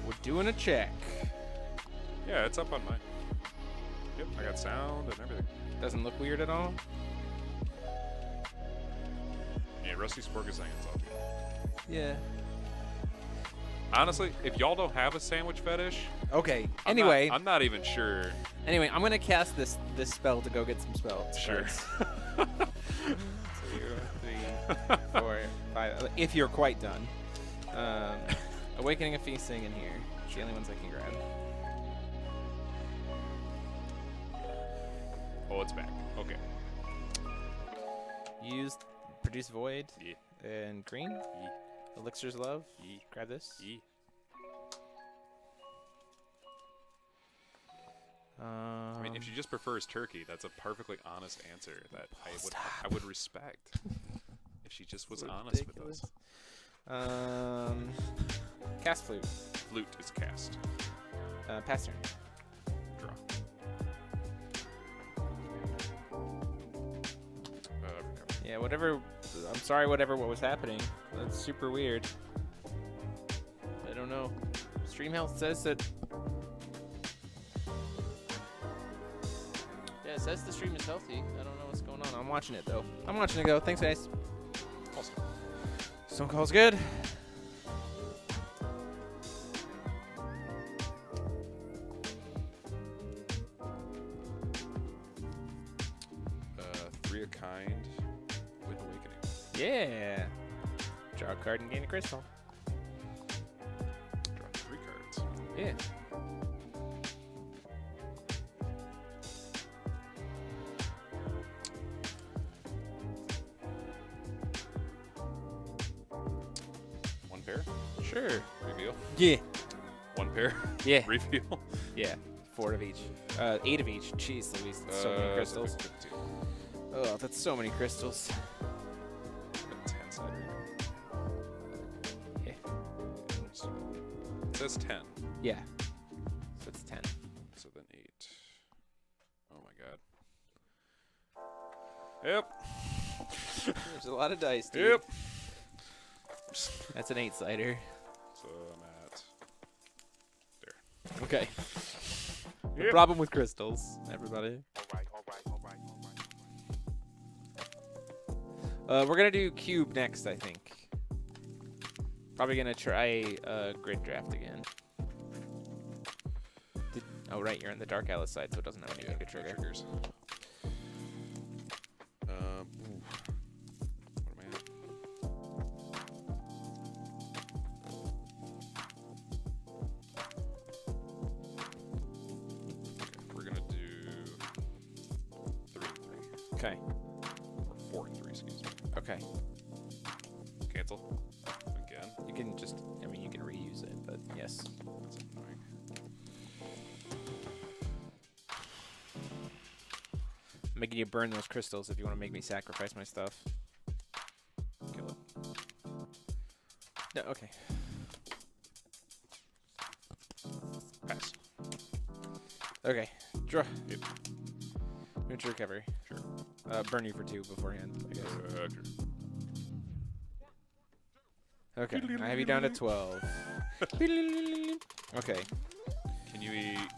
We're doing a check. Yeah, it's up on mine. Yep, I got sound and everything. Doesn't look weird at all. Yeah, Rusty Spork is saying it's all good. Yeah. Honestly, if y'all don't have a sandwich fetish, Okay. I'm not even sure. Anyway, I'm gonna cast this spell to go get some spells. Sure. 2, 3, 4, 5. If you're quite done. Awakening of Feasting in here. It's the only ones I can grab. Oh, it's back. Okay. Used Produce Void Yeah. and green. Yeah. Elixir's Love. Yeah. Grab this. Yeah. I mean, if she just prefers turkey, that's a perfectly honest answer that I would respect. If she just was honest with us. Cast Flute. Flute is cast. Pass turn. Draw. Recover. Yeah, whatever. I'm sorry, what was happening. That's super weird. I don't know. Stream Health says that. Yeah, it says the stream is healthy. I don't know what's going on. I'm watching it though. I'm watching it go. Thanks, guys. Awesome. Stone Call's good. Three of kind with awakening. Yeah. Draw a card and gain a crystal. Draw 3 cards. Yeah. One pair. Sure. Reveal. Yeah. One pair. Yeah. Reveal. Yeah. 4 of each. 8 of each. Jeez Louise. That's so many crystals. 15. Oh, that's so many crystals. A 10 side. Yeah. It says 10. Yeah. So it's 10. So then 8. Oh my god. Yep. There's a lot of dice, dude. Yep. That's an 8-sider. So I'm at there. Okay. The Yep. problem with crystals, everybody. We're gonna do cube next, I think. Probably gonna try grid draft again. Oh right, you're on the Dark Atlas side, so it doesn't have anything to trigger. Triggers. Ooh. What am I at? Okay, we're gonna do 3 and 3. Okay. Or 4 and 3, excuse me. Okay. Cancel. Again. You can just, I mean, you can reuse it, but yes. That's annoying. I'm making you burn those crystals if you want to make me sacrifice my stuff. Kill it. No, okay. Pass. Okay. Draw. Yep. Miniature recovery. Sure. Burn you for 2 beforehand, I guess. Sure. Okay. I have you down to 12. Okay.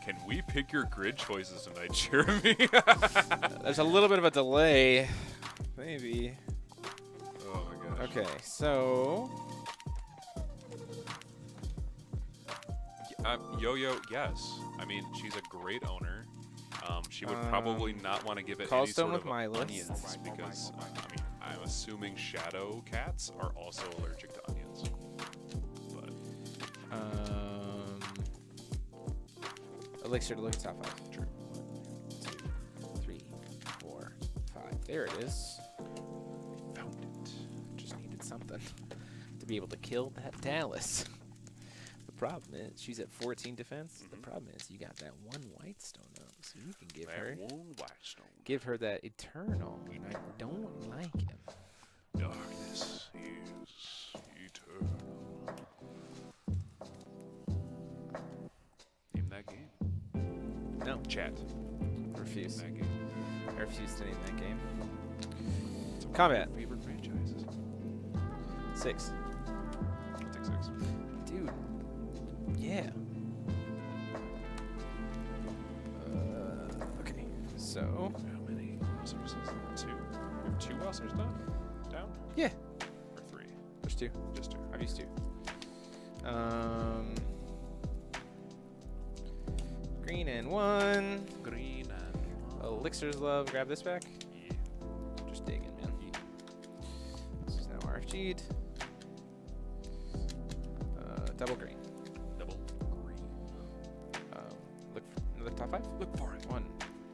Can we pick your grid choices tonight, Jeremy? There's a little bit of a delay. Maybe. Oh my gosh. Okay, so Yo-Yo, yes. I mean, she's a great owner. She would probably not want to give it any Callstone sort with of my list. onions because, I mean, I'm assuming shadow cats are also allergic to onions. But Elixir to look at top 5. True. 1, 2, 3, 4, 5. There it is. Found it. Just needed something to be able to kill that Dallas. The problem is she's at 14 defense. The problem is you got that 1 white stone up, so you can give her one white stone. give her that eternal, and I don't like it. Darkness is eternal. Name that game. No, Chat. refuse. Name that game. I refuse to name that game. Combat. Favorite franchises. 6. I'll take 6. Dude. Yeah. Okay. So. How many Wowzers is that? 2. We have 2 Wowzers down? Yeah. Or 3? There's 2. Just 2. I've used 2. Green and 1. Green and 1. Elixir's love. Grab this back. Yeah. Just digging, man. This is now RFG'd. Double green. Double green. Look for another top 5. Look for it. 1,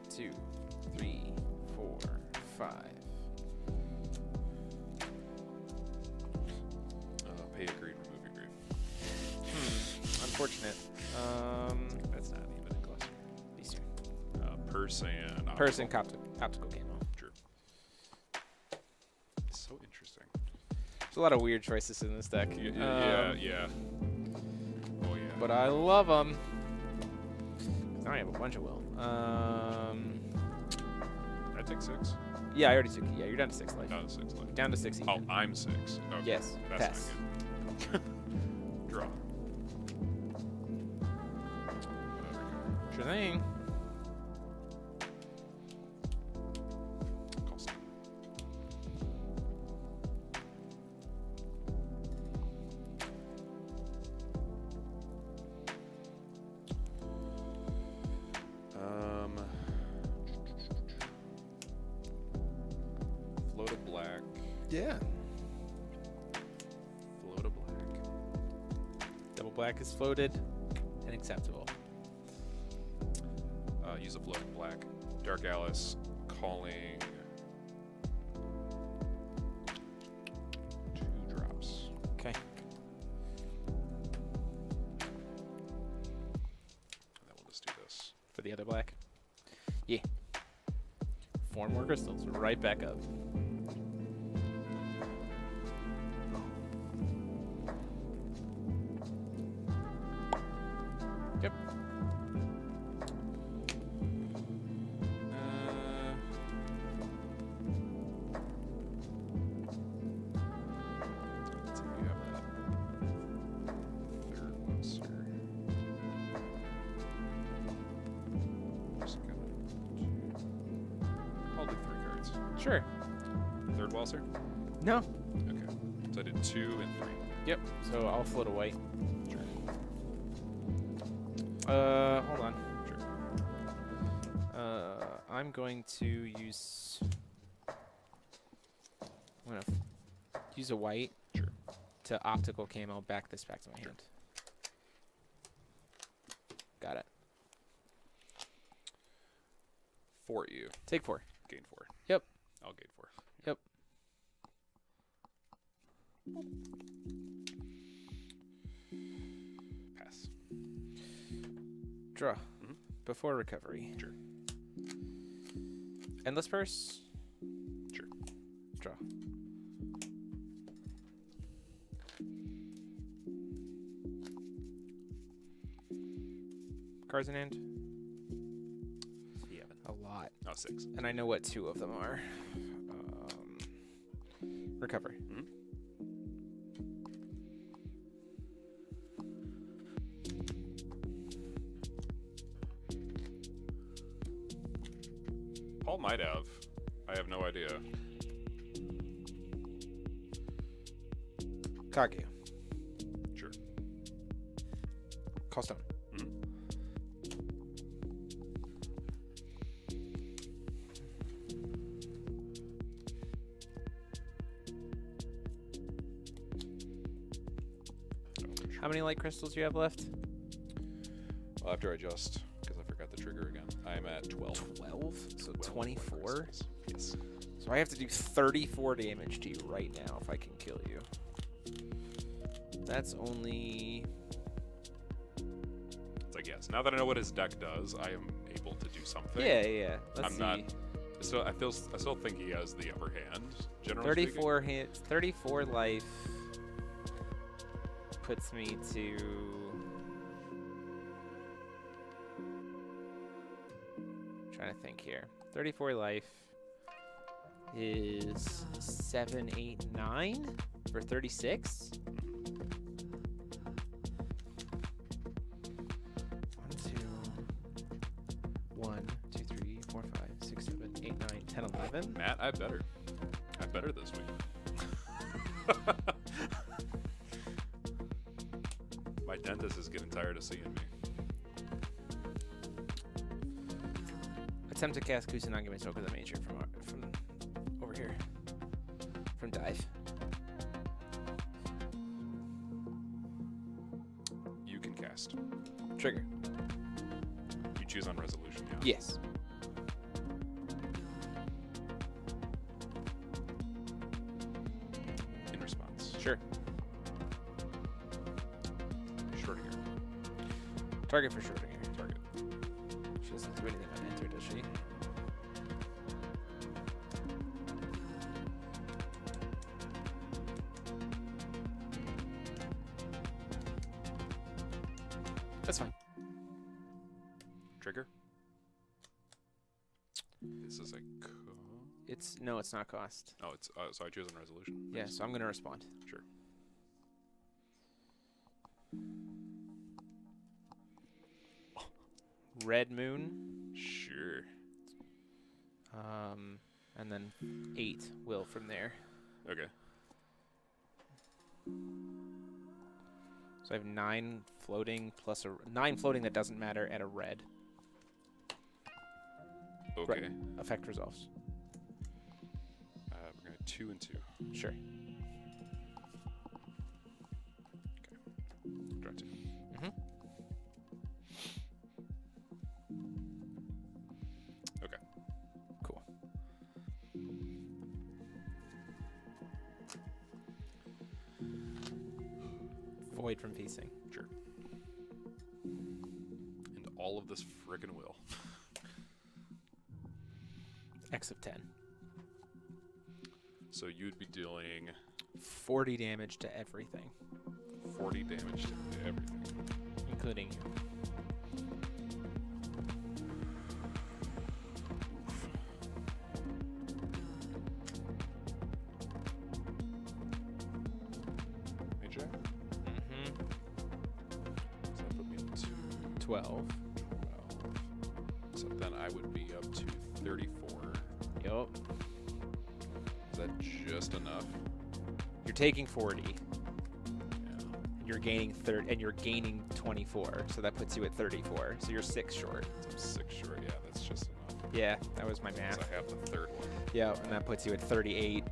2, 3, 4, 5. Pay a green, remove your green. Unfortunate. That's not even a cluster. These two. Purse and Person optical. optical camo. True. So interesting. There's a lot of weird choices in this deck. Yeah. Oh yeah. But I love them. Now I have a bunch of will. I take 6. Yeah, I already took. Yeah, you're down to 6 life. Down to 6 left. Down to 6 Oh, even. I'm 6. Okay. Yes. That's Pass. not good. Draw. Sure thing. Cost. Float of black. Yeah. Float of black. Double black is floated and acceptable. Use a float of black. Dark Alice calling 2 drops. Okay. And then we'll just do this. For the other black. Yeah. 4 more crystals. Right back up. Yep. Let's see if you have that third monster. Just gonna I'll do 3 cards. Sure. Third Walser? No. Okay. So I did 2 and 3. Yep. So I'll float a white. Sure. Hold on. Sure. I'm going to use. I'm gonna use a white. Sure. To optical camo. Back this back to my hand. Got it. For you. Take 4. Gain 4. Yep. I'll gain 4. Yep. Pass. Draw. Mhm. Before recovery. Sure. Endless purse. Sure. Draw. Cards in hand. 7. A lot. Oh, 6. And I know what 2 of them are. Recover. Mhm. Paul might have. I have no idea. Kagu. Sure. Call stone. Mhm. How many light crystals do you have left? Well, after I adjust, because I forgot the trigger again, I'm at 12. 12? So 12 24? crystals. Yes. So I have to do 34 damage to you right now if I can kill you. That's only... It's like, yes. Now that I know what his deck does, I am able to do something. Yeah. Let's I'm see. not. I still think he has the upper hand. Generally 34 hits, 34 life puts me to... trying to think. think here. 34 life is 7, 8, 9 for 36. 1, 2, 3, 4, 5, 6, 7, 8, 9, 10, 11. Matt, I better this week. My dentist is getting tired of seeing me. Attempt to cast Kusanagi Misoka the Major from over here. From dive. You can cast. Trigger. You choose on resolution, yeah? Yes. In response. Sure. Schrodinger. Target for Schrodinger. Target. She doesn't do anything on enter, does she? That's fine. Trigger. This is a No, it's not cost. Oh, it's so I choose on resolution. Yeah, so I'm gonna respond. Sure. Red Moon. Sure. And then 8 will from there. Okay. So I have 9 floating plus 9 floating that doesn't matter at a red. Okay. Right. Effect resolves. We're gonna 2 and 2. Sure. Draw 2. Mm-hmm. Okay. Cool. Void from piecing. Sure. And all of this frickin' will. X of 10. So you'd be dealing 40 damage to everything, 40 damage to everything. including you. Major? Mm-hmm. So that put me up to 12. 12. So then I would be up to 34. Yup. Is that just enough? You're taking 40. Yeah. You're gaining 30, and you're gaining 24. So that puts you at 34. So you're 6 short. So I'm 6 short. Yeah, that's just enough. Yeah, that was my 'Cause math. I have the third one. Yeah, and that puts you at 38.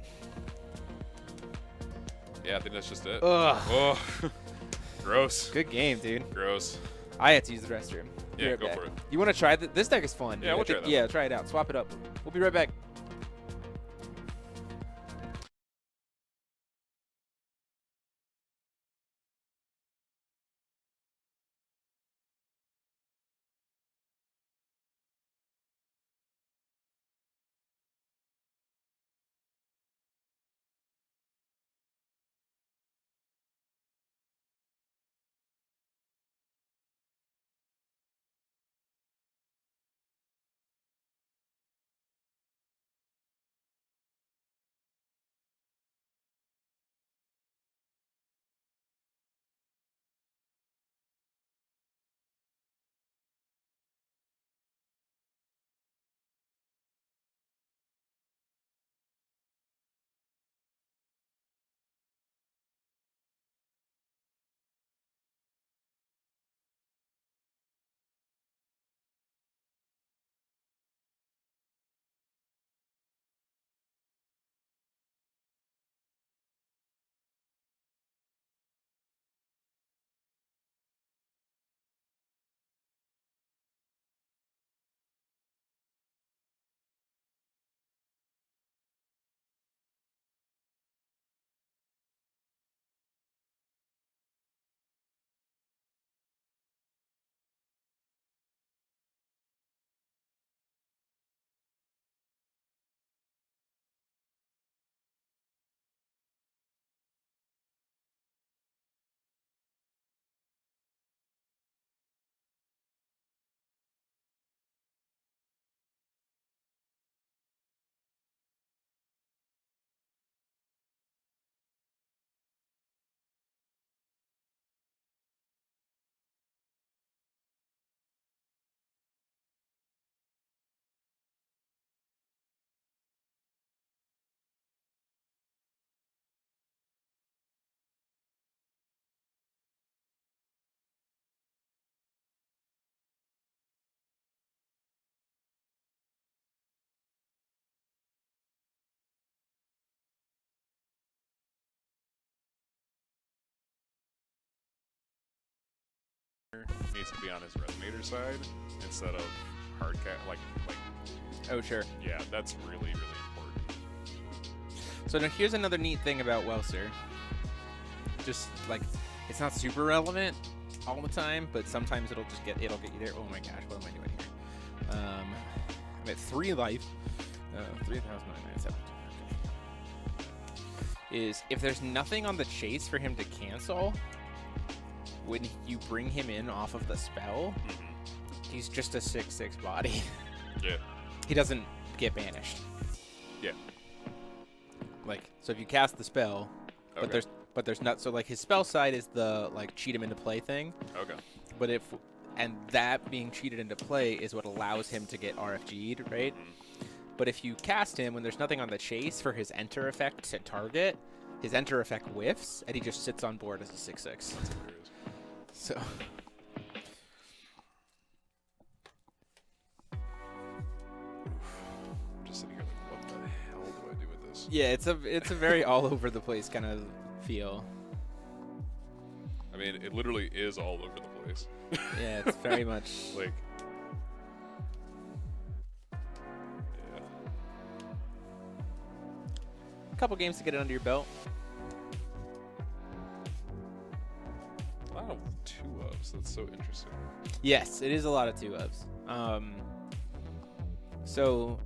Yeah, I think that's just it. Ugh. Oh, gross. Good game, dude. Gross. I had to use the restroom. Be Yeah, right go back. for it. You want to try this deck is fun. Yeah, dude. we'll I try think- that. Yeah, try it out. Swap it up. We'll be right back. needs to be on his resonator side instead of hard cat. Like. Oh, sure. Yeah, that's really, really important. So now here's another neat thing about Welser. Just like, it's not super relevant all the time, but sometimes it'll get you there. Oh my gosh, what am I doing here? I'm at 3 life. 3,997. Is if there's nothing on the chase for him to cancel, when you bring him in off of the spell, he's just a 6/6 body. Yeah. He doesn't get banished. Yeah. Like, so if you cast the spell, Okay. but there's not, so like his spell side is the like cheat him into play thing. Okay. But and that being cheated into play is what allows him to get RFG'd, right? But if you cast him when there's nothing on the chase for his enter effect to target, his enter effect whiffs and he just sits on board as a 6/6. That's hilarious. So. Sitting here like, what the hell do I do with this? Yeah, it's a very all over the place kind of feel. I mean, it literally is all over the place. Yeah, it's very much like. Yeah. a couple games to get it under your belt. A lot of 2-ups. That's so interesting. Yes, it is a lot of 2-ups. So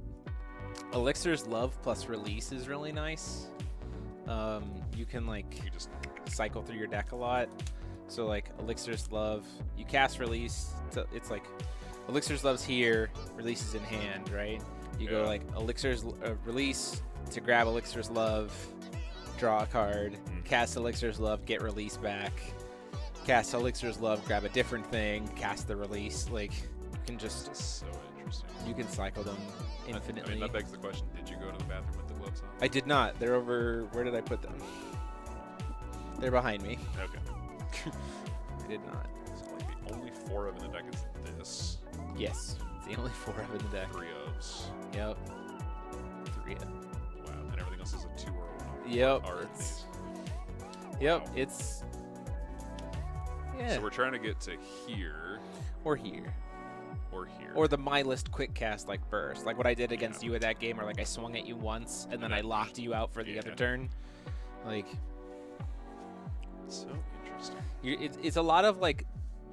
Elixir's Love plus Release is really nice. You can like You just cycle through your deck a lot. So like Elixir's Love, you cast Release. It's like Elixir's Love's here, Release is in hand, right? You go like Elixir's Release to grab Elixir's Love, draw a card, cast Elixir's Love, get Release back, cast Elixir's Love, grab a different thing, cast the Release. Like you can just That's so interesting. you can cycle them infinitely. I mean, that begs the question: did you go to the bathroom with the gloves on? I did not. They're over. Where did I put them? They're behind me. Okay. I did not. So like the only 4 of in the deck is this. Yes, it's the only 4 of in the deck. 3 ofs. Yep. 3 of. Wow. And everything else is a 2 or a 1. Yep. Or It's, wow. yep. It's. Yeah. So we're trying to get to here Or here. or here. Or the My List quick cast like burst. Like what I did against you at that game where like I swung at you once and then I locked you out for the other turn. Like. So interesting. It's a lot of like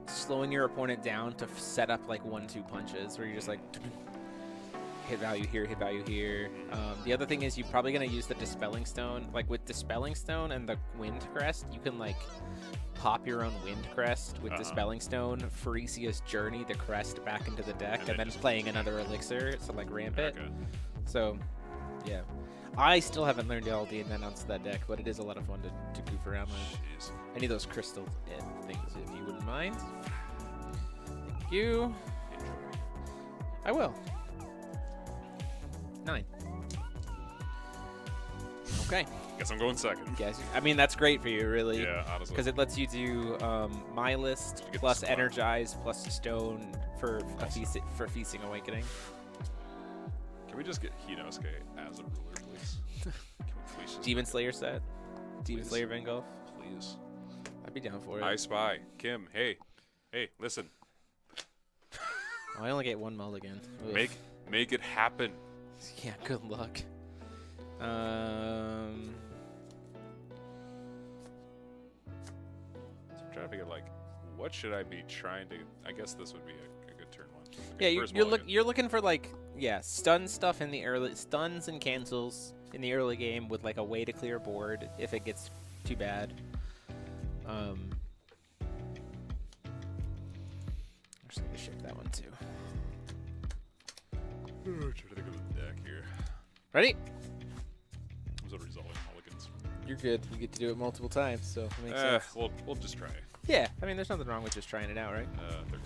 slowing your opponent down to set up like 1-2 punches where you're just like hit value here, hit value here. The other thing is you're probably going to use the Dispelling Stone. Like with Dispelling Stone and the Wind Crest, you can like pop your own Wind Crest with Dispelling Stone, Farisia's Journey the crest back into the deck, and then playing another Elixir, so like ramp it. Okay. So, yeah. I still haven't learned all the ins and outs of that deck, but it is a lot of fun to goof around with. Jeez. I need those crystal things, if you wouldn't mind. Thank you. I will. 9. Okay. Guess I'm going second. Guys, I mean, that's great for you, really. Yeah, honestly. Because it lets you do My List You get plus the spot. Energize plus Stone for Feasting Awakening. Can we just get Hinosuke as a ruler, please? Can we please just Demon Slayer set. Demon Please. Slayer Vengolf. please? I'd be down for it. I Spy. Kim, hey, listen. Oh, I only get 1 mulligan. Ugh. Make it happen. Yeah, good luck. So I'm trying to figure like, what should I be trying to? I guess this would be a good turn 1. Yeah, First you're mulligan. looking for like stun stuff in the early stuns and cancels in the early game with like a way to clear board if it gets too bad. I'm just gonna ship that one too. I'm trying to think of the deck here. Ready? Was it resolving mulligans? You're good. You get to do it multiple times, so it makes sense. We'll just try. Yeah, I mean, there's nothing wrong with just trying it out, right? They're good.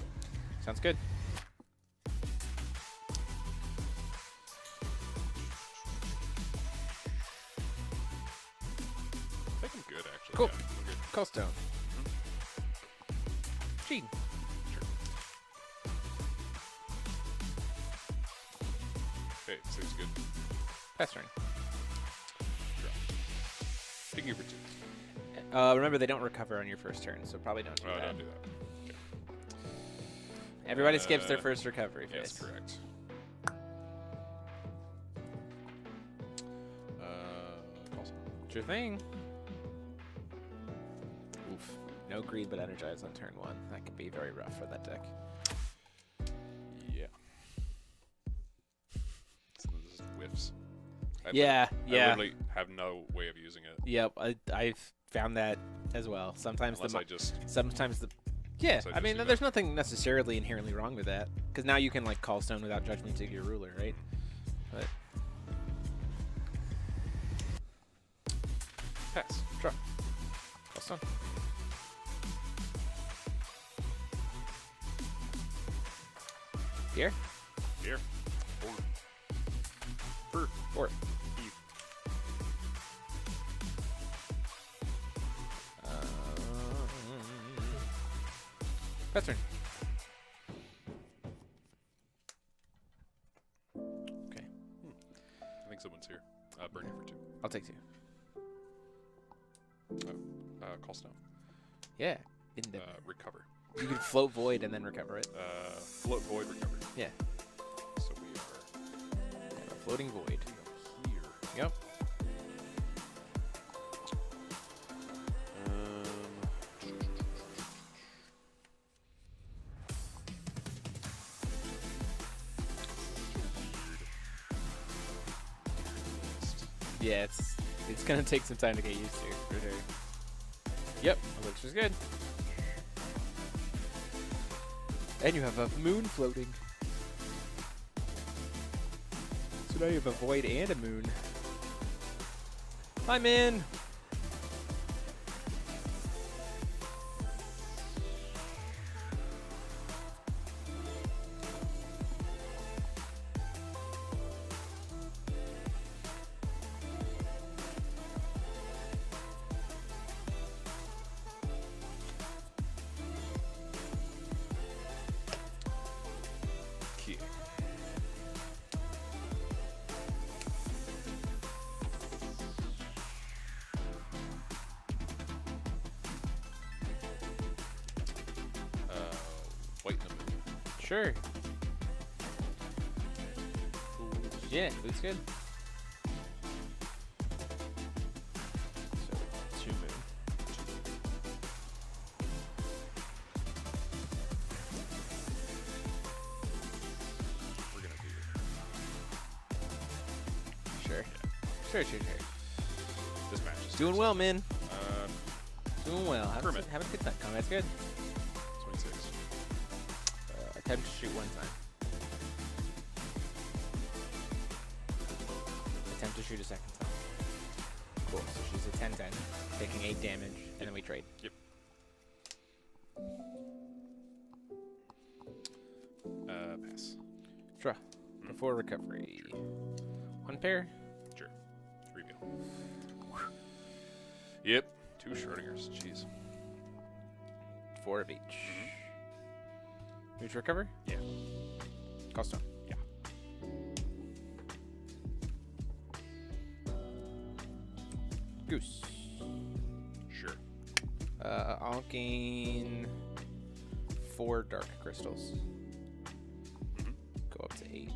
Sounds good. I think I'm good actually. Cool. Yeah, I'm good. Call Stone. Gene. Sure. Hey, seems good. Pass turn. Drop. Ping you for 2. Remember, they don't recover on your first turn, so probably don't do Oh, that. don't do that. Okay. Everybody skips their first recovery phase. Yes, correct. Sure thing. Oof. No greed but energize on turn 1. That could be very rough for that deck. Yeah. Some of this whiffs. I literally have no way of using it. Yep, I've found that as well. Sometimes yeah, I mean, there's nothing necessarily inherently wrong with that, because now you can like call stone without judgment to your ruler, right? But pass. draw. Call stone. Here. Here. Four. Eve. Pass turn. Okay. I think someone's here. Burn here for 2. I'll take 2. Call stone. Yeah. Recover. You can float void and then recover it. Float void, recover. Yeah. So we are floating void. here. Yep. Yeah, it's gonna take some time to get used to, for sure. Yep, that looks just good. And you have a moon floating. So now you have a void and a moon. I'm in. Sure. Yeah, looks good. So, 2 moon. We're gonna do Sure. Sure. this match. Is Doing well, man. Doing well. Having a good time. Combat's good. 26. Attempt to shoot 1 time. Attempt to shoot a 2nd time. Cool. So she's a 10-10, taking 8 damage, and then we trade. Yep. Pass. Draw. Before recovery. 1 pair. Sure. Reveal. Yep. 2 Schrodinger's. Jeez. 4 of each. Need to recover? Yeah. Call stone. Yeah. Goose. Sure. Onking 4 dark crystals. Go up to 8.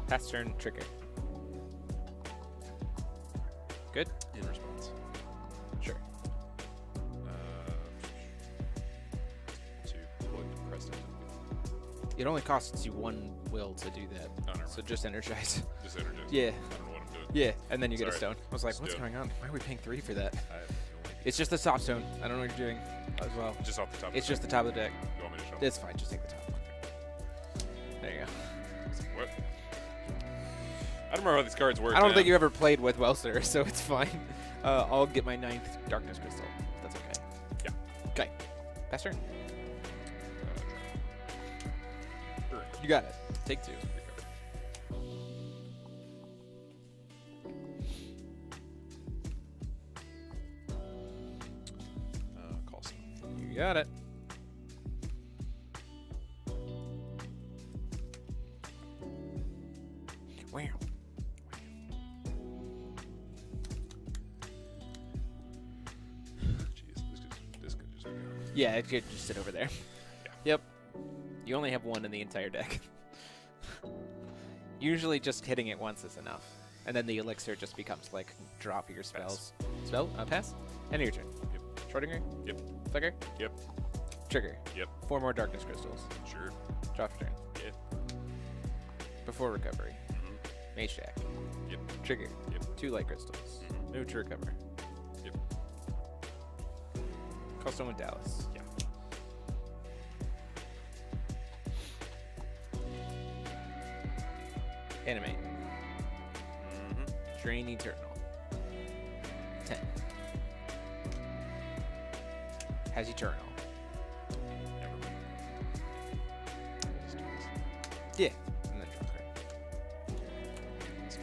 Pass turn, trigger. Good? In response. Sure. 2. Put pressed into the It only costs you 1 will to do that. Oh, never So mind. just energize. Just energize. Yeah. I don't know what I'm doing. Yeah, and then you get a Sorry. stone. I was like, Let's what's do it. going on? Why are we paying 3 for that? I have no idea. It's just the top stone. I don't know what you're doing as well. Just off the top. It's just the top of the deck. You want me to show? It's fine. Just take the top one. There you go. What? I don't remember how these cards work. I don't man. think you ever played with Welser, so it's fine. I'll get my 9th Darkness Crystal. If that's okay. Yeah. Okay. Pass turn. Burn. You got it. Take 2. Call stone. You got it. Wow. Jeez, this could just be gone. Yeah, it could just sit over there. Yeah. Yep. You only have one in the entire deck. Usually just hitting it once is enough. And then the elixir just becomes like drop your spells. Spell? Pass? End of your turn. Yep. Schrodinger? Yep. Flicker? Yep. Trigger. Yep. 4 more darkness crystals. Sure. Drop your turn. Yep. Before recovery. Mm-hmm. Mage Jack. Yep. Trigger. Yep. 2 light crystals. Mm-hmm. Move to recover. Yep. Custom with Dallas. Yeah. Animate. Mm-hmm. Drain Eternal. 10. Has Eternal. Never mind. Just do this. Yeah. And then drop card. Let's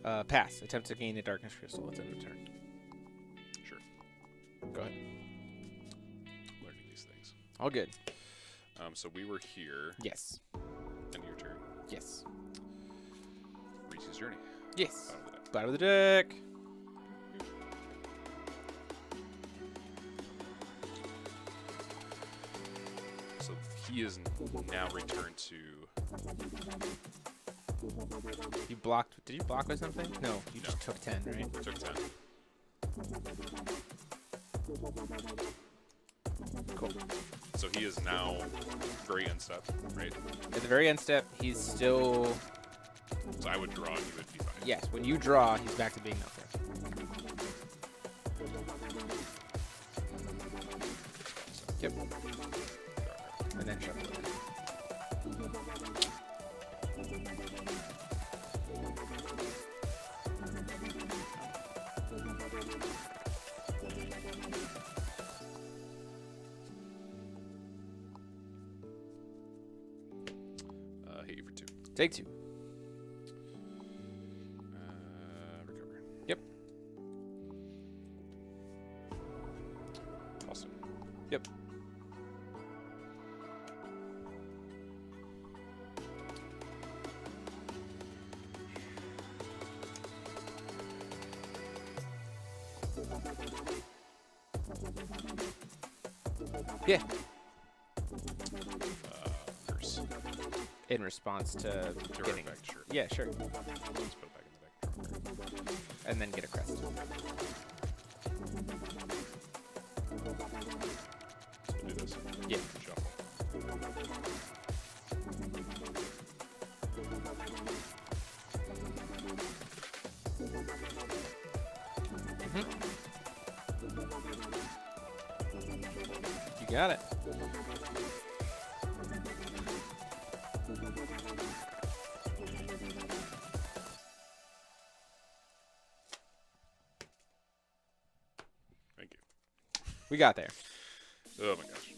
go. Pass. Attempt to gain a darkness crystal within the turn. Sure. Go ahead. Learning these things. All good. So we were here. Yes. End of your turn. Yes. Reese's Journey. Yes. Out of the deck. Bottom of the deck. So he is now returned to. You blocked. Did you block with something? No. You just took 10, right? Took 10. Cool. So he is now very end step, right? At the very end step, he's still. So I would draw and he would be fine. Yes. When you draw, he's back to being nothing. Yep. And then shuffle it. Hit you for 2. Take 2. Recover. Yep. Awesome. Yep. Yeah. Curse. In response to Direct getting. effect, sure. Yeah, sure. Let's put it back in the deck. And then get a crest. So we'll do this. Yeah. Shuffle. You got it. Thank you. We got there. Oh my gosh.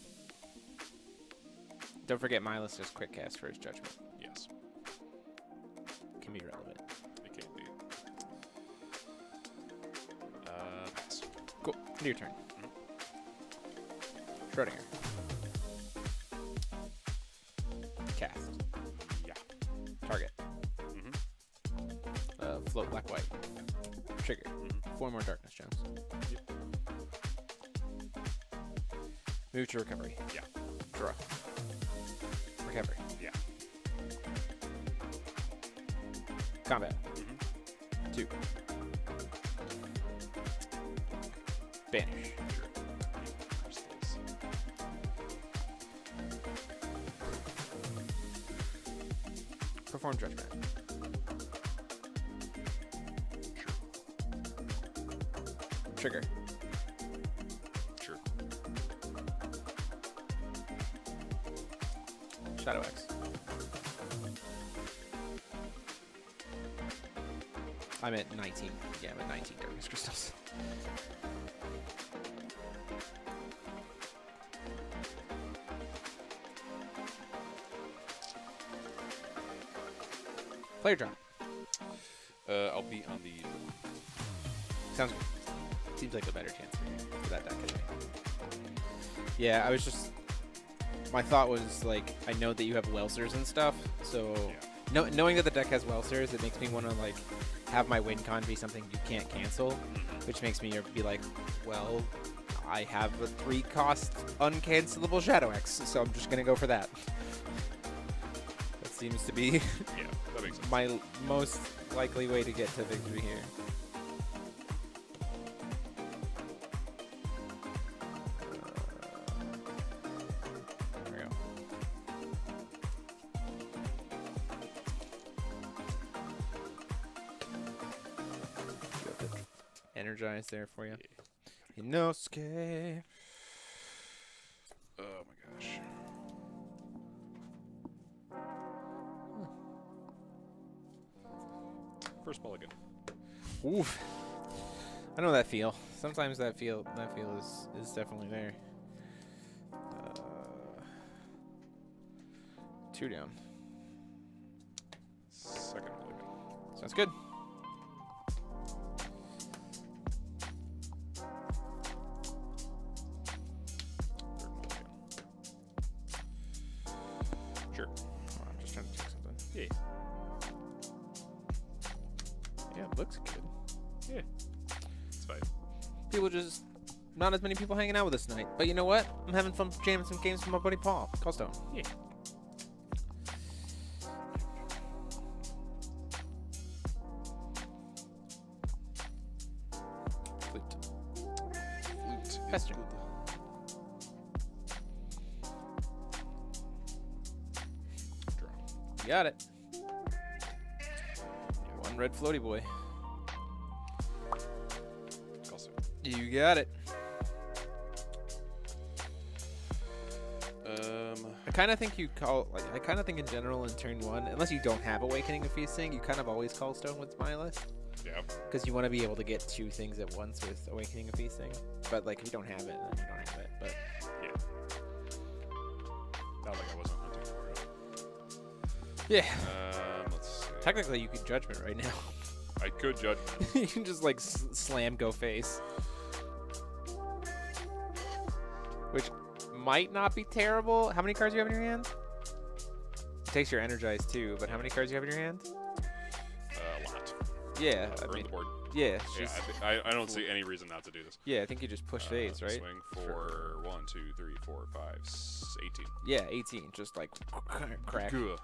Don't forget Milas just quick cast for his judgment. Yes. Can be relevant. It can be. Pass. Cool. Your turn. Schrodinger. Cast. Yeah. Target. Mm-hmm. Float black white. Trigger. Mm-hmm. 4 more darkness gems. Yep. Move to recovery. Yeah. Draw. Recovery. Yeah. Combat. Mm-hmm. 2. Banish. Sure. Crystals. Perform judgment. Sure. Trigger. Sure. Shadow X. I'm at 19. Yeah, I'm at 19 darkness crystals. Player draw. I'll be on the Sounds good. Seems like a better chance for that deck anyway. Yeah, I was just... My thought was, like, I know that you have Welsers and stuff, so... Yeah. Knowing that the deck has Welsers, it makes me want to, like, have my win con be something you can't cancel, which makes me be like, well, I have a 3-cost uncancelable Shadow X, so I'm just going to go for that. That seems to be Yeah, that makes sense. my most likely way to get to victory here. There we go. Energize there for you. Inosuke. Oh my gosh. First mulligan. Oof. I know that feel. Sometimes that feel is definitely there. 2 down. Second mulligan. Sounds good. Third mulligan. Sure. Oh, I'm just trying to check something. Yeah. Yeah, it looks good. Yeah. It's fine. People just... Not as many people hanging out with us tonight. But you know what? I'm having fun jamming some games with my buddy Paul. Callstone. Yeah. Flute. Flute. Pester. Draw. You got it. One red floaty boy. Also. You got it. I kind of think you call, like, I kind of think in general in turn 1, unless you don't have Awakening of Feasting, you kind of always call Stone with my list. Yeah. Because you want to be able to get 2 things at once with Awakening of Feasting. But, like, if you don't have it, then you don't have it. But Yeah. Not like I wasn't hunting for it. yeah. Let's see. Technically, you could Judgment right now. I could judge. You can just, like, slam go face. Which might not be terrible. How many cards do you have in your hand? It takes your Energize too, but how many cards do you have in your hand? A lot. Yeah, I Burn mean, the board. yeah, Yeah, just, I don't see any reason not to do this. yeah, I think you just push phase, right? Swing for 1, 2, 3, 4, 5, 18. Yeah, 18, just like crack. Good.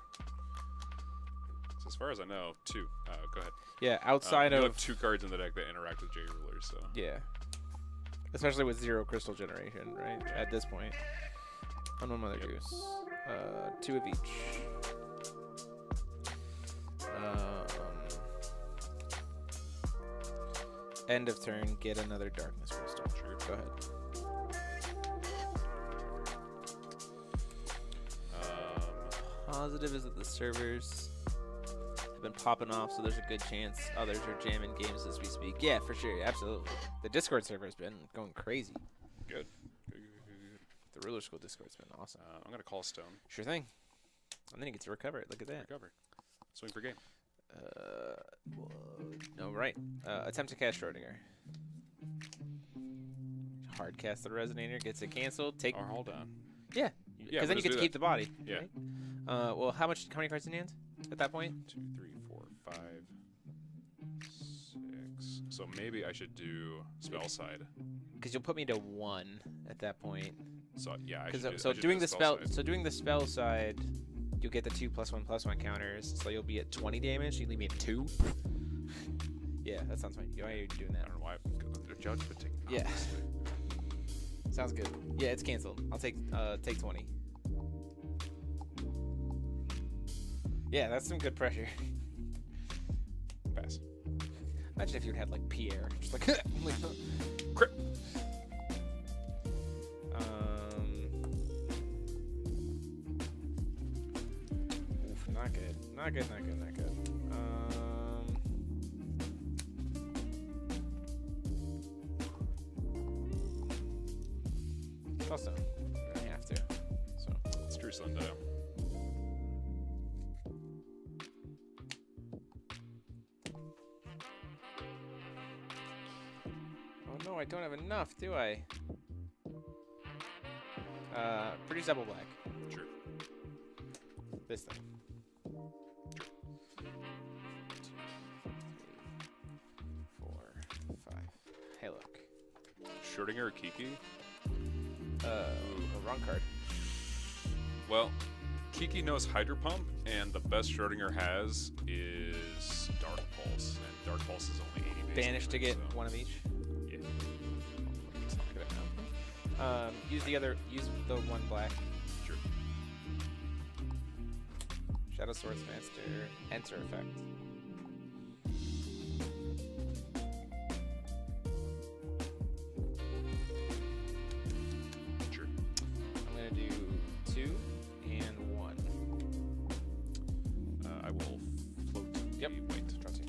So as far as I know, 2. Go ahead. Yeah, outside you of have 2 cards in the deck that interact with J Rulers, so. yeah, especially with 0 crystal generation, right? Yeah. At this point, on Mother Yep. Goose, 2 of each. End of turn, get another darkness crystal. Sure. Go ahead. Positive is that the servers have been popping off, so there's a good chance others are jamming games as we speak. Yeah, for sure, absolutely. The Discord server has been going crazy. Good. The Ruler School Discord's been awesome. I'm going to call Stone. Sure thing. And then you get to recover it. Look at that. Recover. Swing for game. No, right. Attempt to cast Schrodinger. Hard cast the Resonator, gets it canceled. Take. Or hold on. Yeah. Yeah, Because then you get to keep the body. Yeah. Right? Well, how many cards in hand at that point? 2, 3, 4, 5, 6. So maybe I should do spell side. Because you'll put me to 1 at that point. So yeah, I should do, So I should doing do the spell, side. so doing the spell side, you'll get the 2+1/+1 counters. So you'll be at 20 damage. You leave me at 2. Yeah, that sounds fine. Why are you doing I that? don't know why. The judge would take. Yeah. Obviously. Sounds good. Yeah, it's canceled. I'll take 20. Yeah, that's some good pressure. Pass. Imagine if you had like Pierre, just like, Crit. Oof, not good. Not good. Not good. Not good. Also, I have to. So. It's true, Sundial. no, I don't have enough, do I? Produce double black. Sure. This thing. 4, 5. Hey, look. Schrodinger or Kiki? Wrong card. Well, Kiki knows Hydro Pump, and the best Schrodinger has is Dark Pulse, and Dark Pulse is only 80 base. Banish to get one of each. Yeah. Use the one black. Sure. Shadow Swords Master. Enter effect. Sure. I'm gonna do 2 and 1. I will float Yep. the white. Draw 2.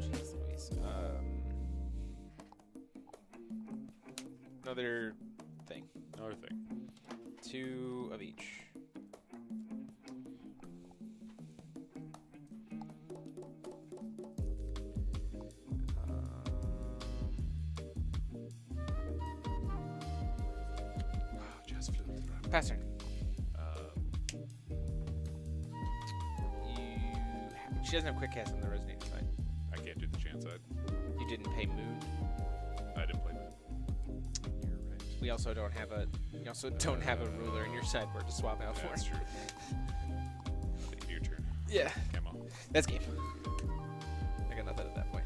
Jeez Louise. Another thing. Another thing. 2 of each. Jazz flute. Pass turn. She doesn't have quick cast on the resonating side. I can't do the chance side. You didn't pay moon. I didn't play that. You're right. We also don't have a. You also don't have a ruler in your sideboard to swap out for. That's true. Your turn. Yeah. Camo. That's game. I got nothing at that point.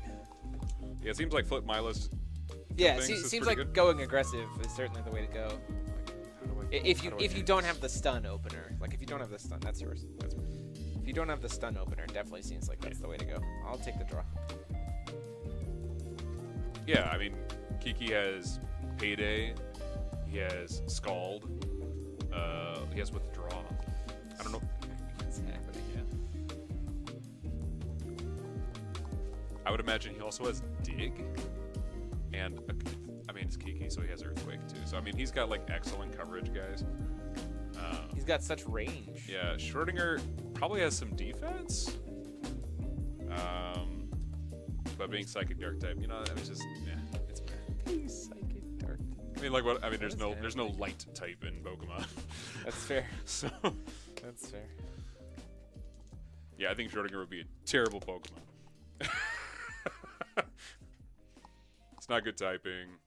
Yeah, it seems like Flip my list. Yeah, things is seems pretty like good. going aggressive is certainly the way to go. If you how do I do don't this? have the stun opener, like if you don't have the stun, that's yours. That's if you don't have the stun opener, it definitely seems like that's the way to go. I'll take the draw. Yeah, I mean, Kiki has Payday. He has Scald. He has Withdraw. I don't know. What's happening? Yeah. I would imagine he also has Dig. And, I mean, it's Kiki, so he has Earthquake, too. So, I mean, he's got, like, excellent coverage, guys. He's got such range. Yeah, Schrodinger probably has some defense. But being Psychic Dark type, you know, I mean, it's just, yeah, it's bad. Psychic dark. I mean, like, what? I mean, there's What is no light type in Pokemon. That's fair. So, That's fair. yeah, I think Schrodinger would be a terrible Pokemon. It's not good typing.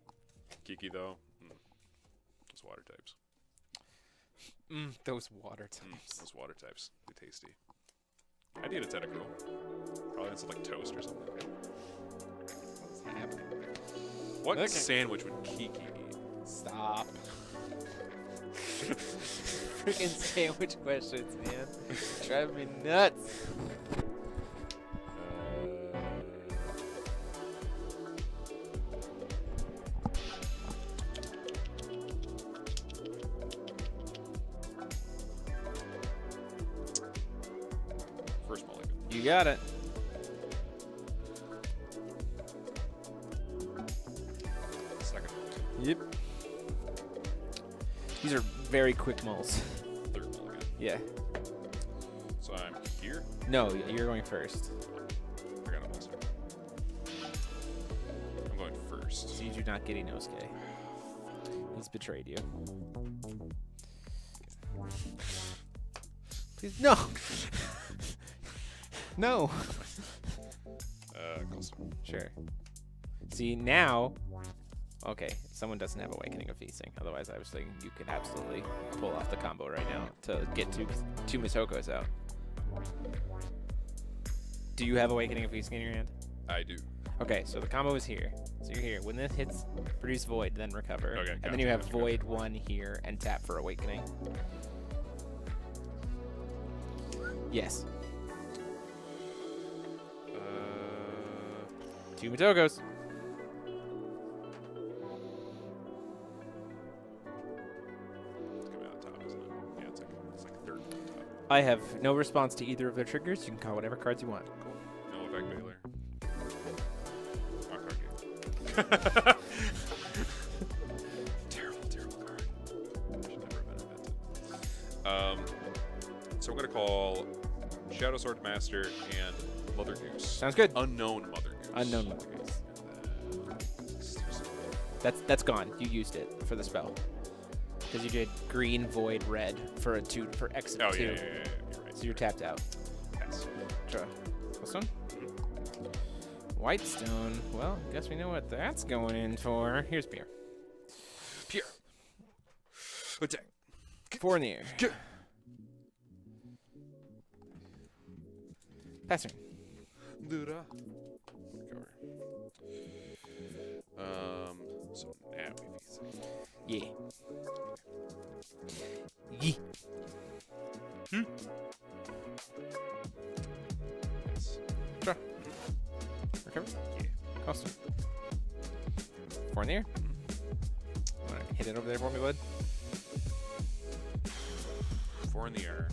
Kiki, though, those water types. Those water types. Those water types. They're tasty. I need a Tentacruel. Probably it's like toast or something. What's happening? What Okay. sandwich would Kiki eat? Stop. Freaking sandwich questions, man. Driving me nuts. First mulligan. You got it. Second. Yep. These are very quick mulls. Third mulligan. Yeah. So I'm here. No, you're going first. I forgot about this. I'm going first. So you do not get Inosuke. He's betrayed you. Please, no! No! Cluster. Sure. See, now... Okay, someone doesn't have Awakening of Feasting. Otherwise, I was thinking you could absolutely pull off the combo right now to get two Misokos out. Do you have Awakening of Feasting in your hand? I do. Okay, so the combo is here. So you're here. When this hits, produce Void, then recover. Okay, and then gotcha, you have gotcha, Void 1 here and tap for Awakening. Yes. 2 Mitokos. It's coming out top, isn't it? Yeah, it's like third from the top. I have no response to either of their triggers. You can call whatever cards you want. Cool. No effect Baylor. Card game. Terrible card. Should never have been invented. So I'm gonna call Shadow Sword Master, and Mother Goose. Sounds good. Unknown Mother Goose. Unknown Mother Goose. That's gone. You used it for the spell. Because you did green, void, red for a 2 for X of 2. Yeah. You're right. So you're tapped out. Pass. Draw. Whitestone? Whitestone. Well, guess we know what that's going in for. Here's Pierre. Pierre. Attack. 4 in the air. Pass turn. Cover. So now Yeah. Yee. Yes. Draw. Recover. Yeah. Cost 4 in the air. Wanna hit it over there for me, bud? 4 in the air.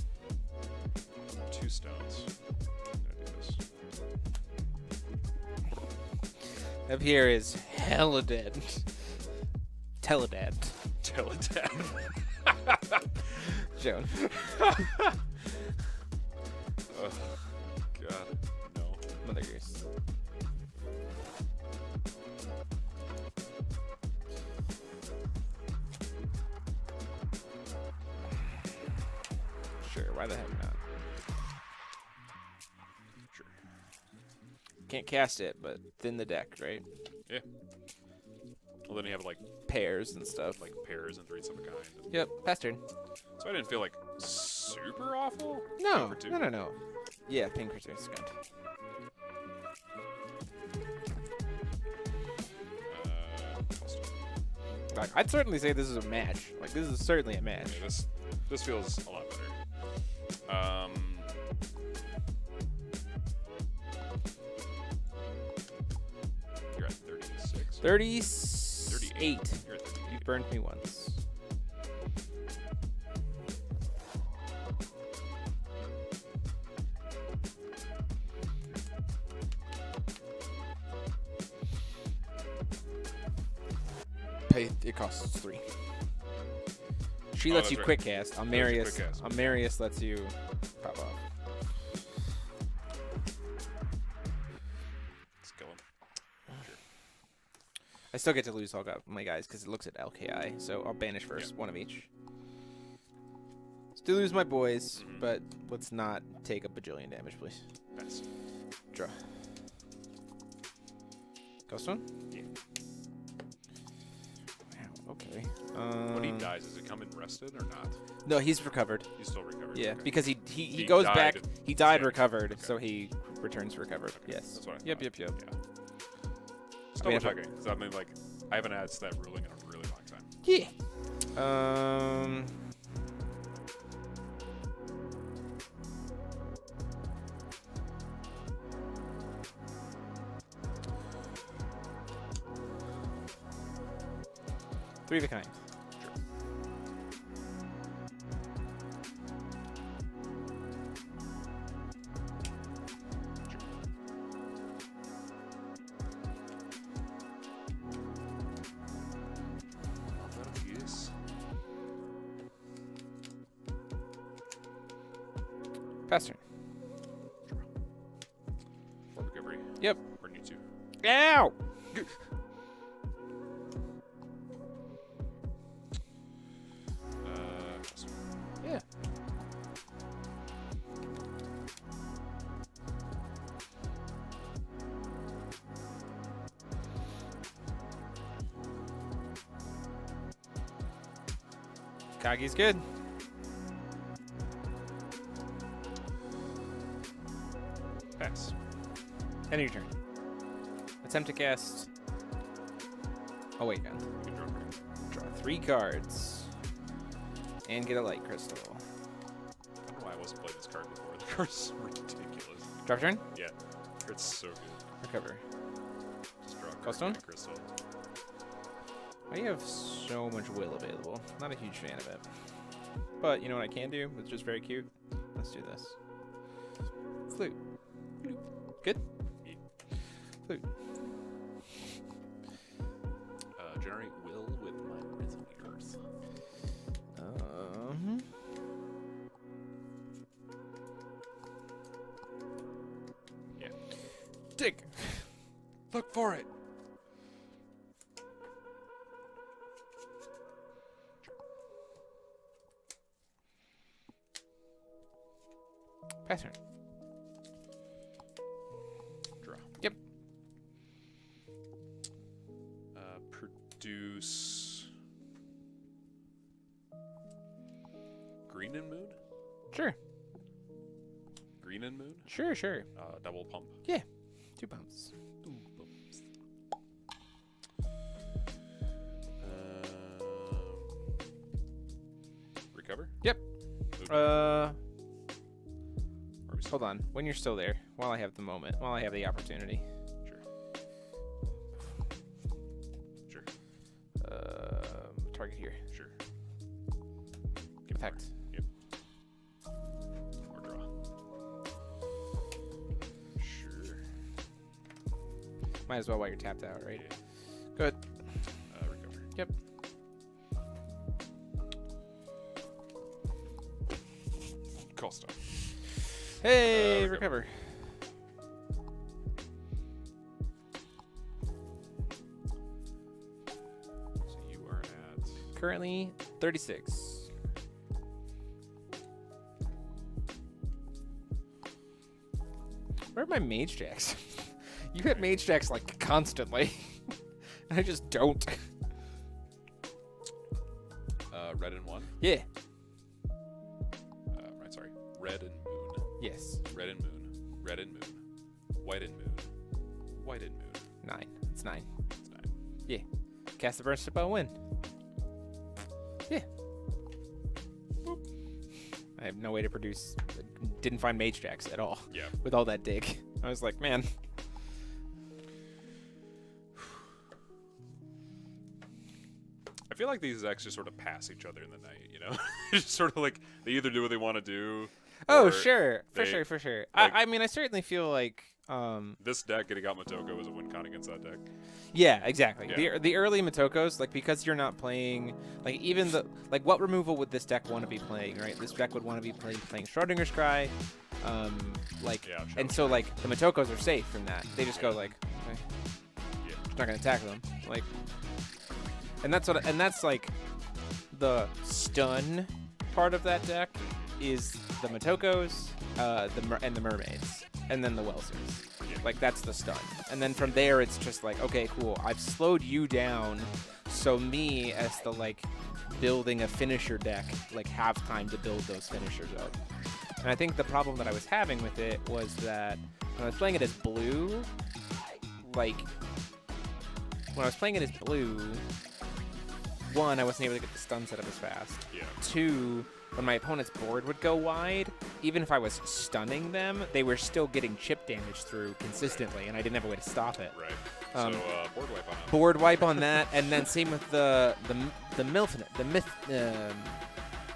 2 stones. I'm gonna do this. Up here is hella dead. Teledad. Teletap. Joan. Oh, God. No. Mother Goose. Sure, why the heck not? Sure. Can't cast it, but thin the deck, right? Yeah. Well, then you have like Pairs and stuff. pairs and 3s of a kind. Yep, pass turn. So I didn't feel like super awful. No, Pink for 2. no. Yeah, pink for 2 is good. Like, I'd certainly say this is a match. Like, this is certainly a match. Okay, this feels a lot better. You're at 36. 38. You're at 38. You burned me once. It costs 3. She lets you that's quick right. cast. That was a Amarius, quick cast. Amarius lets you pop off. Let's kill him. Sure. I still get to lose all my guys because it looks at LKI, so I'll banish first, one of each. Still lose my boys, but let's not take a bajillion damage, please. Pass. Draw. Ghost one? Yeah. Wow, okay. When he dies, does it come in rested or not? No, he's recovered. He's still recovered. Yeah, Okay. because he He goes died, back. He died yeah, recovered, okay. so he returns recovered. Okay, Yes. That's what I Yep. thought. Yeah. Just I mean, double checking, because I mean, like, I haven't had stat ruling in a really long time. Yeah. 3 of a kind. Sure. Yes. Pass turn. For recovery. Yep. Burn you 2. Ow! Yeah. Kagi's good. Pass. End of your turn. Attempt to cast. Oh wait, gun. You can draw a card. Draw 3 cards. And get a light crystal. I don't know why I wasn't playing this card before. The card's ridiculous. Drop turn. Yeah. It's so good. Recover. Just draw a card. Coldstone? Get a crystal. Why do you have so much will available? Not a huge fan of it. But you know what I can do? It's just very cute. Let's do this. Flute. Good? Yeah. Flute. Generate will with my Rhythm Earth. Look for it. Pass turn. Draw. Yep. Produce Green and Moon? Sure. Green and Moon? Sure, sure. Double pump. Yeah. 2 pumps. Recover? Yep. Are we still- Hold on. When you're still there, while I have the moment, while I have the opportunity. Sure. Sure. Target here. Sure. Effect. Yep. Or draw. Sure. Might as well while you're tapped out, right? Yeah. Good. Recover. Yep. Call stop. Hey, recover. recover. So you are at Currently 36. Where are my mage jacks? You hit mage jacks like constantly. I just don't. red and 1. Yeah. Right, sorry. Red and moon. Yes. Red and moon. Red and moon. White and moon. White and moon. 9. It's 9. It's 9. Yeah. Cast the burn spell, win. Yeah. Boop. I have no way to produce. Didn't find mage jacks at all. Yeah. With all that dig. I was like, man. I feel like these decks just sort of pass each other in the night, you know? It's just sort of like they either do what they want to do. Oh, or sure. For they- sure, for sure. like- I mean, I certainly feel like... This deck getting out Motoko was a win con against that deck. Yeah, exactly. Yeah. The early Motokos, like, because you're not playing, like, even the, like, what removal would this deck want to be playing, right? This deck would want to be playing Schrodinger's Cry, like, Yeah, and so, like, the Motokos are safe from that. They just go, like, okay, Yeah. just not going to attack them. Like, and that's, like, the stun part of that deck is the Motokos, and the Mermaids, and then the Welsers. Yeah. Like, that's the stun. And then from there, it's just like, okay, cool. I've slowed you down, so me, as the, like, building a finisher deck, like, have time to build those finishers up. And I think the problem that I was having with it was that when I was playing it as blue, like, when I was playing it as blue, 1, I wasn't able to get the stun set up as fast. Yeah. 2, when my opponent's board would go wide, even if I was stunning them, they were still getting chip damage through consistently, and I didn't have a way to stop it. Right. Um, So board wipe on that. Board wipe on that, and then same with the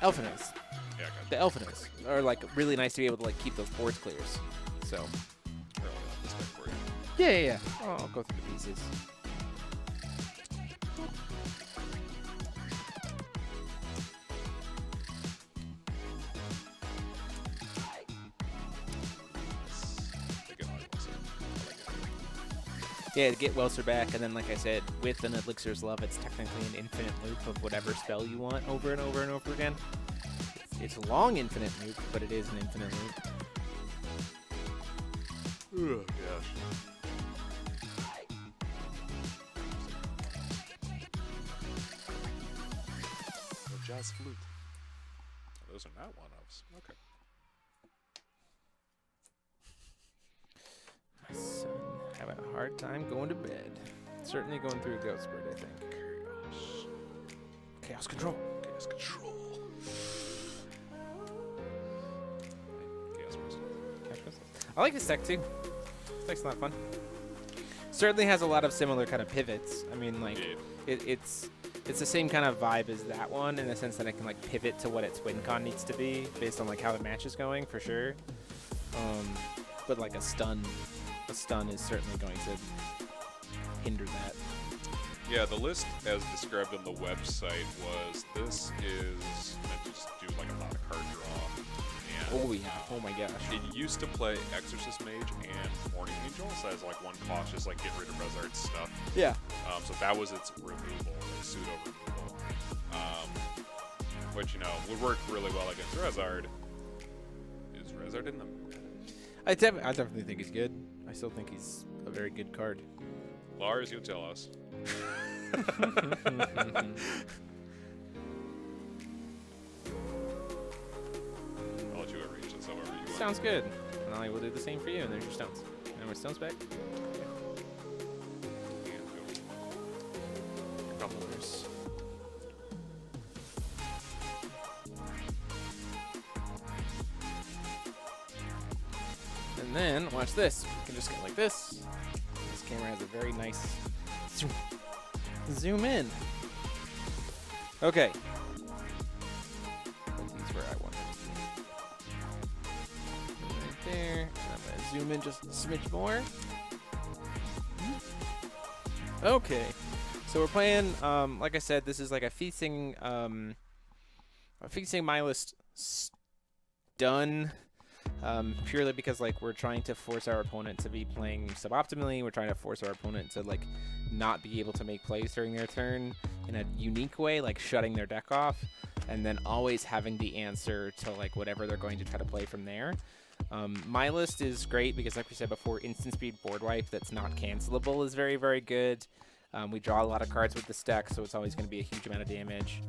Elfinos. Yeah, gotcha. The Elfinos are like really nice to be able to like keep those boards clears. So Here, I'll have this deck for you. yeah. Oh, I'll go through the pieces. They get hard also. I like it. Yeah, to get Welser back, and then like I said, with an Elixir's Love, it's technically an infinite loop of whatever spell you want over and over and over again. It's a long infinite loop, but it is an infinite loop. Oh, gosh. Oh, jazz flute. Oh, those are not one-offs. Okay. My son having a hard time going to bed. Certainly going through a growth spurt, I think. Chaos control. Chaos control. Chaos person. I like this deck too. This deck's a lot of fun. Certainly has a lot of similar kind of pivots. I mean, like Yeah. it's the same kind of vibe as that one in the sense that it can like pivot to what its win con needs to be based on like how the match is going for sure. But like a stun is certainly going to hinder that. Yeah, the list as described on the website was this is meant to just do like a lot of card draw. And Oh yeah. Oh my gosh. it used to play Exorcist Mage and Morning Angel, so as like one cautious, like get rid of Rezard's stuff. Yeah. So that was its removal, like pseudo removal, which would work really well against Rezard. Is Rezard in the meta? I definitely think he's good. I still think he's a very good card. Lars, you tell us. Mm-hmm. I'll let you arrange this however you want. Sounds good. And I will do the same for you. And there's your stones. And my stones back. Couplers. And then watch this. We can just go like this. This camera has a very nice zoom in. Okay. Put these where I want them. Right there. And I'm gonna zoom in just a smidge more. Okay. So we're playing, like I said, this is like a feasting my list stun. Purely because like we're trying to force our opponent to be playing suboptimally. We're trying to force our opponent to like not be able to make plays during their turn in a unique way, like shutting their deck off, and then always having the answer to like whatever they're going to try to play from there. My list is great because, like we said before, instant speed board wipe that's not cancelable is very, very good. We draw a lot of cards with this deck, so it's always going to be a huge amount of damage.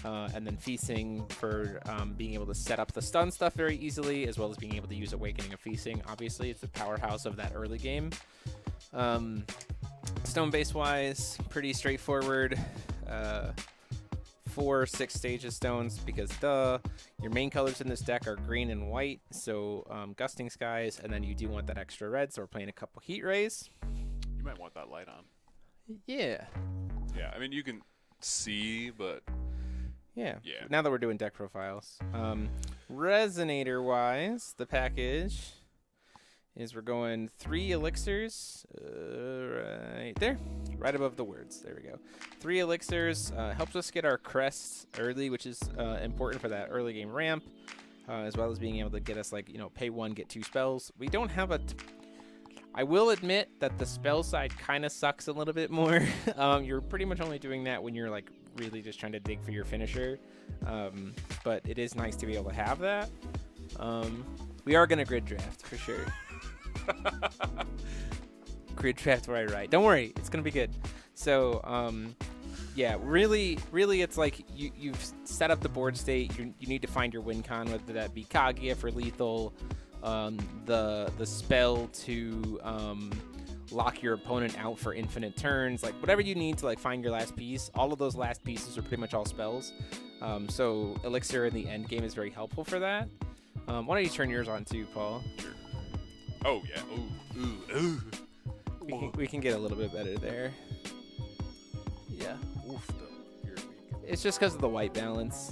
And then feasting for being able to set up the stun stuff very easily, as well as being able to use Awakening of Feasting. Obviously, it's the powerhouse of that early game. Stone base wise, pretty straightforward. 4-6 stages stones because duh. Your main colors in this deck are green and white, so Gusting Skies, and then you do want that extra red, so we're playing a couple Heat Rays. You might want that light on. Yeah. Yeah, I mean you can see, but Yeah. Yeah. Now that we're doing deck profiles. Resonator wise, the package is we're going 3 elixirs right there, right above the words. There we go. 3 elixirs helps us get our crests early, which is important for that early game ramp, as well as being able to get us like, pay 1, get 2 spells. We don't have a I will admit that the spell side kind of sucks a little bit more. You're pretty much only doing that when you're like really just trying to dig for your finisher. But it is nice to be able to have that. We are going to grid draft for sure. Grid draft where I write. Don't worry, it's going to be good. So, yeah, really it's like you've set up the board state. You need to find your win con, whether that be Kaguya for lethal, the spell to lock your opponent out for infinite turns, like whatever you need to like find your last piece. All of those last pieces are pretty much all spells. So Elixir in the end game is very helpful for that. Why don't you turn yours on too, Paul? Sure. Oh yeah. Ooh. We can get a little bit better there. Yeah. Oof, you're weak. It's just because of the white balance.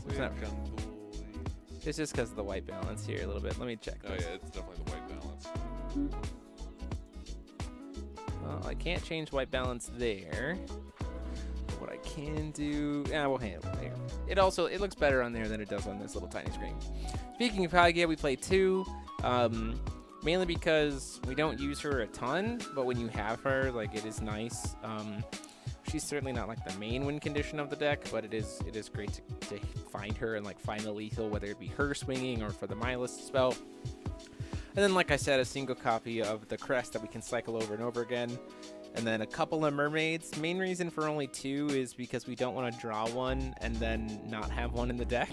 It's just because of the white balance here a little bit. Let me check this. Oh yeah, it's definitely the white balance. Well, I can't change white balance there. But what I can do, we'll handle it there. It looks better on there than it does on this little tiny screen. Speaking of Kaguya, we play 2, mainly because we don't use her a ton, but when you have her, like, it is nice. She's certainly not like the main win condition of the deck, but it is great to find her and like find the lethal, whether it be her swinging or for the Mylist spell. And then, like I said, a single copy of the crest that we can cycle over and over again. And then a couple of mermaids. Main reason for only 2 is because we don't want to draw one and then not have one in the deck.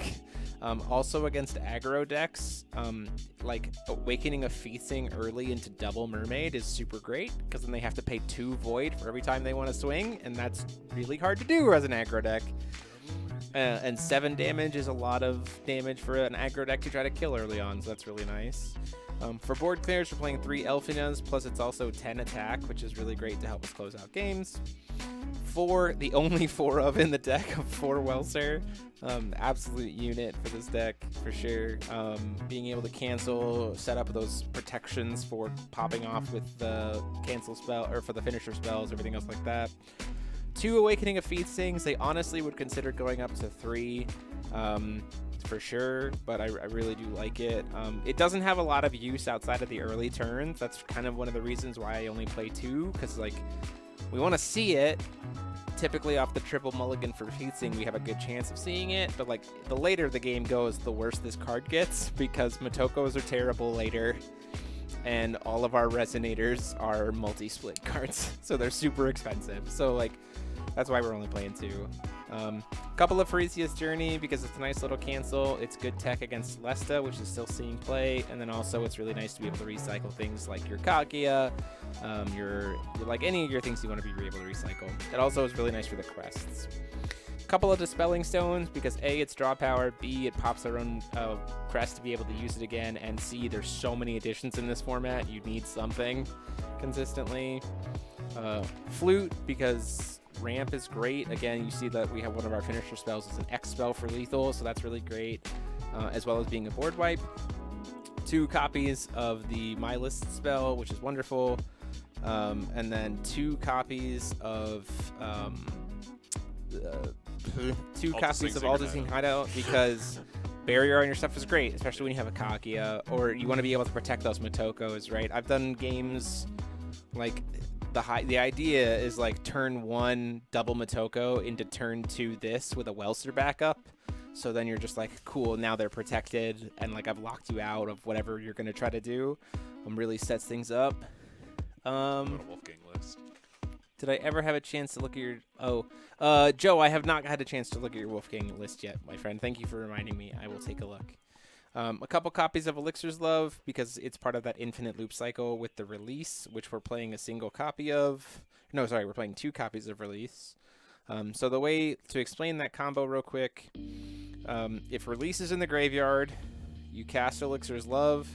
Also against aggro decks, like Awakening of Feasting early into double mermaid is super great, because then they have to pay 2 void for every time they want to swing, and that's really hard to do as an aggro deck. And 7 damage is a lot of damage for an aggro deck to try to kill early on, so that's really nice. For board clears, we're playing 3 Elfinas, plus it's also 10 attack, which is really great to help us close out games. 4, the only 4 of in the deck of 4 Welser. Absolute unit for this deck, for sure. Being able to cancel, set up those protections for popping off with the cancel spell, or for the finisher spells, everything else like that. 2 Awakening of Feastings. They honestly would consider going up to 3 for sure, but I really do like it. It doesn't have a lot of use outside of the early turns. That's kind of one of the reasons why I only play 2, because like we want to see it. Typically off the triple mulligan for feasting, we have a good chance of seeing it, but like the later the game goes, the worse this card gets, because Motokos are terrible later, and all of our resonators are multi-split cards, so they're super expensive. So like that's why we're only playing 2. Couple of Farisia's Journey, because it's a nice little cancel. It's good tech against Lesta, which is still seeing play, and then also it's really nice to be able to recycle things like your Kaguya, your like any of your things you want to be able to recycle. It also is really nice for the crests. Couple of Dispelling Stones, because A, it's draw power, B, it pops their own crest to be able to use it again, and C, there's so many additions in this format, you need something consistently. Flute, because ramp is great. Again, you see that we have one of our finisher spells is an X spell for lethal, so that's really great, as well as being a board wipe. 2 copies of the My List spell, which is wonderful, and then 2 copies of Altising Hideout, because barrier on your stuff is great, especially when you have a Kaguya, or you want to be able to protect those Motokos, right? I've done games like the idea is like turn 1 double Motoko into turn 2 this with a Welser backup. So then you're just like, cool, now they're protected, and like I've locked you out of whatever you're gonna try to do. Really sets things up. Wolfgang list. Did I ever have a chance to look at your Joe, I have not had a chance to look at your Wolfgang list yet, my friend. Thank you for reminding me. I will take a look. A couple copies of Elixir's Love, because it's part of that infinite loop cycle with the release, which we're playing a single copy of. No, sorry, we're playing 2 copies of release. So the way to explain that combo real quick, if release is in the graveyard, you cast Elixir's Love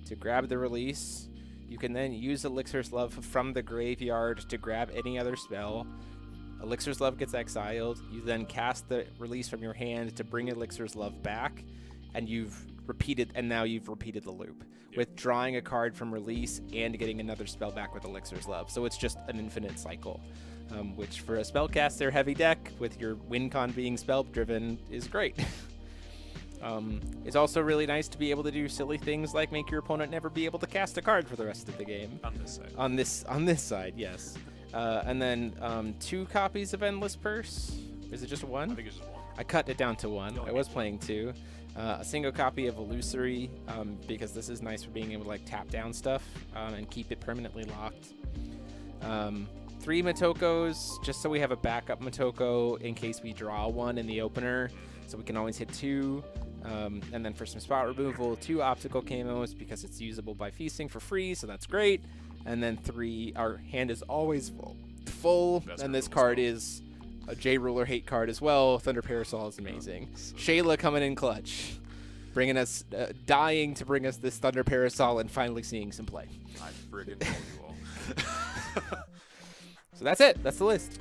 to grab the release. You can then use Elixir's Love from the graveyard to grab any other spell. Elixir's Love gets exiled. You then cast the release from your hand to bring Elixir's Love back, and now you've repeated the loop with drawing a card from release and getting another spell back with Elixir's Love. So it's just an infinite cycle, which for a spellcaster heavy deck with your win con being spell driven is great. It's also really nice to be able to do silly things like make your opponent never be able to cast a card for the rest of the game. On this side. On this side, yes. And then 2 copies of Endless Purse. Is it just 1? I think it's just 1. I cut it down to 1. I was playing 2. A single copy of Illusory, because this is nice for being able to like tap down stuff and keep it permanently locked. 3 Motokos, just so we have a backup Motoko in case we draw 1 in the opener, so we can always hit 2. And then for some spot removal, 2 Optical Camos, because it's usable by feasting for free, so that's great. And then 3, our hand is always full, and this card is a J-Ruler hate card as well. Thunder Parasol is amazing. Shayla coming in clutch, bringing us, dying to bring us this Thunder Parasol and finally seeing some play. I friggin' know you all. So that's it. That's the list.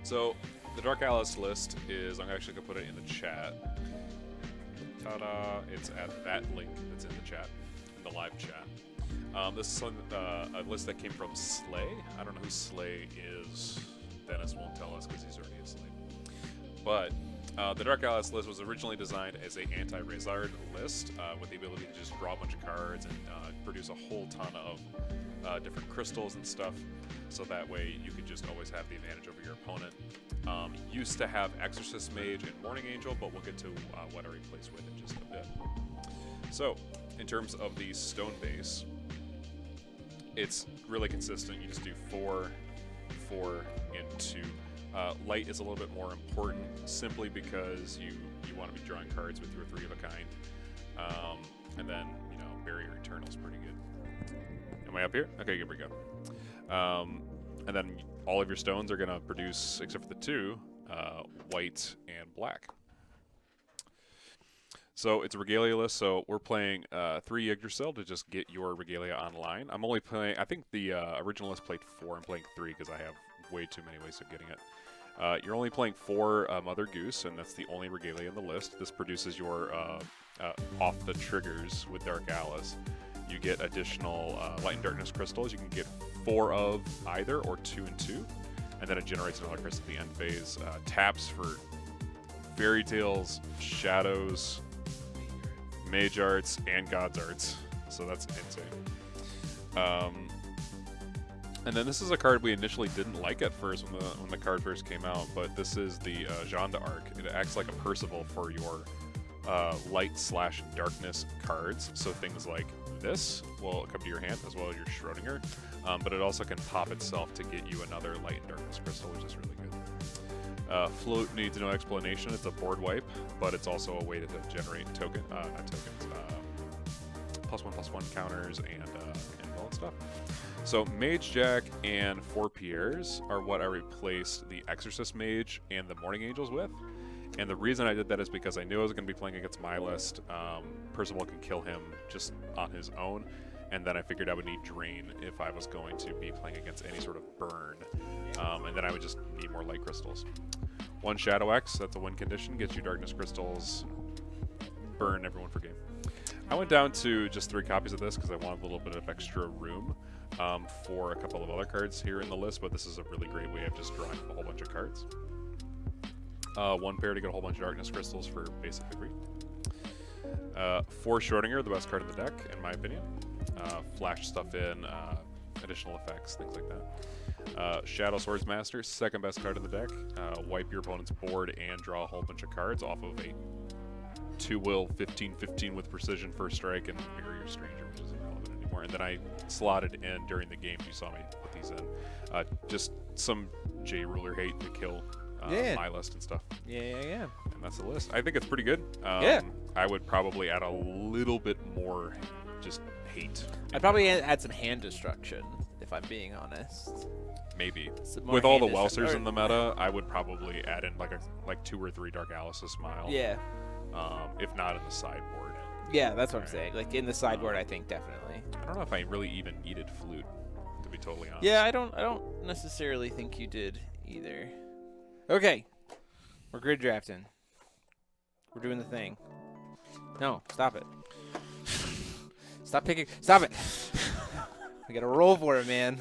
So the Dark Alice list is, I'm actually going to put it in the chat. Ta-da. It's at that link that's in the chat, in the live chat. This is a list that came from Slay. I don't know who Slay is. Dennis won't tell us because he's already asleep. But the Dark Alice list was originally designed as an anti-Rezard list with the ability to just draw a bunch of cards and produce a whole ton of different crystals and stuff, so that way you could just always have the advantage over your opponent. Used to have Exorcist Mage and Morning Angel, but we'll get to what I replace with in just a bit. So, in terms of the stone base, it's really consistent. You just do 4, 4, and 2. Light is a little bit more important, simply because you want to be drawing cards with your 3 of a kind. And then, Barrier Eternal is pretty good. Am I up here? Okay, here we go. And then all of your stones are going to produce, except for the 2, white and black. So it's a Regalia list, so we're playing 3 Yggdrasil to just get your Regalia online. I'm only playing, I think the original list played 4. I'm playing 3 because I have way too many ways of getting it. You're only playing 4 Mother Goose, and that's the only Regalia in the list. This produces your off the triggers with Dark Alice. You get additional Light and Darkness crystals. You can get 4 of either, or 2 and 2. and then it generates another crystal at the end phase. Taps for Fairy Tales, Shadows, Mage Arts, and God's Arts. So that's insane. And then this is a card we initially didn't like at first when the card first came out, but this is the Jeanne d'Arc. It acts like a Percival for your light/darkness cards. So things like this will come to your hand as well as your Schrodinger, but it also can pop itself to get you another light and darkness crystal, which is really good. Float needs no explanation. It's a board wipe, but it's also a way to generate +1/+1 counters and all that stuff. So Mage Jack and 4 Pierres are what I replaced the Exorcist Mage and the Morning Angels with. And the reason I did that is because I knew I was going to be playing against my list. Percival can kill him just on his own. And then I figured I would need Drain if I was going to be playing against any sort of burn. And then I would just need more light crystals. 1 Shadow X, that's a win condition, gets you darkness crystals, burn everyone for game. I went down to just 3 copies of this because I wanted a little bit of extra room for a couple of other cards here in the list, but this is a really great way of just drawing a whole bunch of cards. 1 pair to get a whole bunch of darkness crystals for basically free. 4 Schrodinger, the best card in the deck, in my opinion. Flash stuff in, additional effects, things like that. Shadow Swords Master, second best card in the deck. Wipe your opponent's board and draw a whole bunch of cards off of a 2-will 15/15 with precision first strike and Mirror Your Stranger, which isn't relevant anymore. And then I slotted in during the game, you saw me put these in. Just some J ruler hate to kill my list and stuff. Yeah. And that's the list. I think it's pretty good. Yeah. I would probably add a little bit more just hate. I'd probably add some hand destruction, if I'm being honest. Maybe. Some more With all the hand Welsers in the meta, I would probably add in like 2 or 3 Dark Alice's Smile. Yeah. If not in the sideboard. Yeah, that's what I'm saying. Like in the sideboard, I think definitely. I don't know if I really even needed Flute, to be totally honest. Yeah, I don't necessarily think you did either. Okay, we're grid drafting. We're doing the thing. No, stop it. Stop picking. Stop it. We gotta roll for it, man.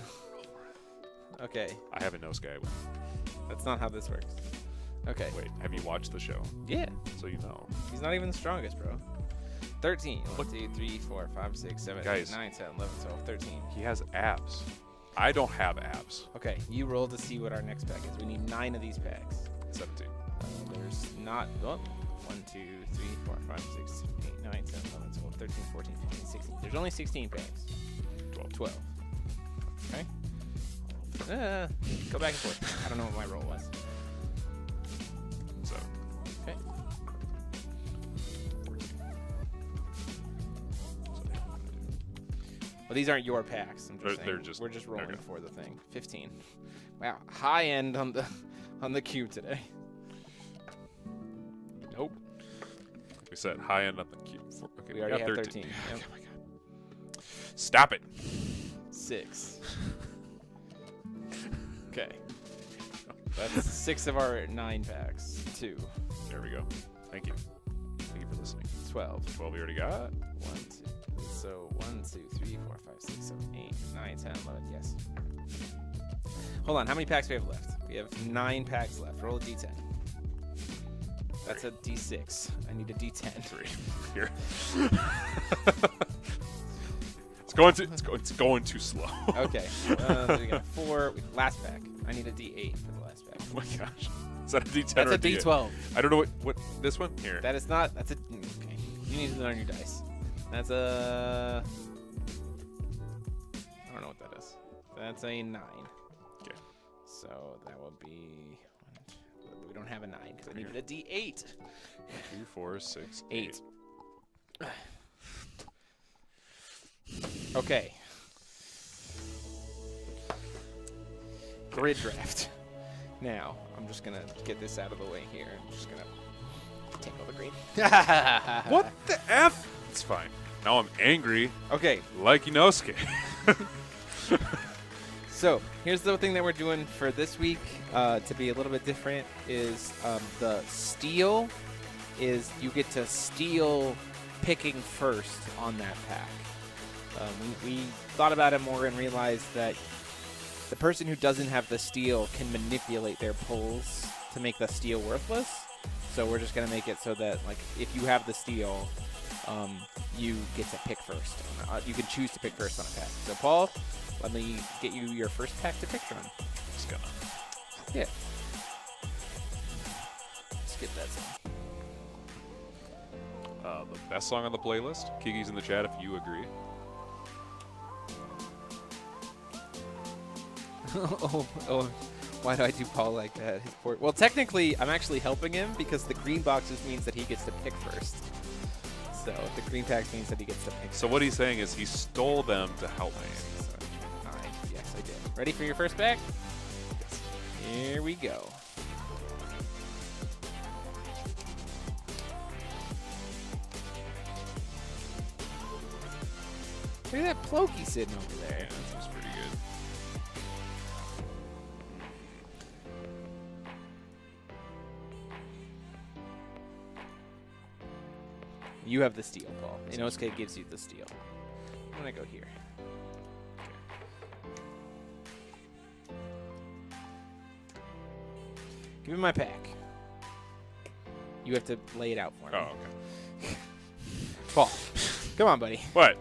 Okay. I have a no sky. That's not how this works. Okay. Wait, have you watched the show? Yeah. So you know. He's not even the strongest, bro. 13. 1, 2, 3, 4, 5, 6, 7, Guys. 8, 9, 10, 11, 12, 13. He has abs. I don't have abs. Okay, you roll to see what our next pack is. We need 9 of these packs. 17. There's not. Oh, 1, 2, 3, 4, 5, 6, 8, 9, 10, 11, 12, 13, 14, 15, 16. There's only 16 packs. 12. Okay. Go back and forth. I don't know what my roll was. 7. Okay. 14. Well, these aren't your packs. I'm just They're saying. just- We're just rolling okay. for the thing. 15. Wow, high end on the cube today. Nope. Like we said, high end on the cube. Okay, We already got have 13. Yep. Oh my god. Stop it. 6. Okay. That's 6 of our 9 packs. 2. There we go. Thank you. Thank you for listening. 12. 12 we already got. 1, 2. So 1, 2, 3, 4, 5, 6, 7, 8, 9, 10, 11. Yes. Hold on. How many packs do we have left? We have 9 packs left. Roll a d10. That's a d6. I need a d10. 3. Here. It's going too slow. Okay. So we got 4. Last pack. I need a d8 for the last pack. Oh my gosh. Is that a D10 That's or a d12. I don't know what this one? Here. That is not. That's a. Okay. You need to learn your dice. That's a. I don't know what that is. That's a 9. Okay. So that would be. We don't have a 9 because I needed a d8. 2, 4, 6, 8. Okay. Grid draft. Now, I'm just going to get this out of the way here. I'm just going to take all the green. What the F? It's fine. Now I'm angry Okay, like Inosuke. so here's the thing that we're doing for this week to be a little bit different is the steal is you get to steal picking first on that pack. We thought about it more and realized that the person who doesn't have the steal can manipulate their pulls to make the steal worthless. So we're just gonna make it so that like if you have the steal, you get to pick first. You can choose to pick first on a pack. So Paul, let me get you your first pack to pick from. Just gonna. Yeah. Let's get that song. The best song on the playlist. Kiki's in the chat if you agree. oh, why do I do Paul like that? Well, technically, I'm actually helping him because the green boxes means that he gets to pick first. So the green packs means that he gets to pick So what he's saying is he stole them to help me. Yes, I did. Ready for your first pack? Yes. Here we go. Look at that Ploki sitting over there. Yeah, that seems pretty good. You have the steal, Paul. Inosuke gives you the steal. I'm going to go here. Give me my pack. You have to lay it out for me. Oh, okay. Paul, come on, buddy. What?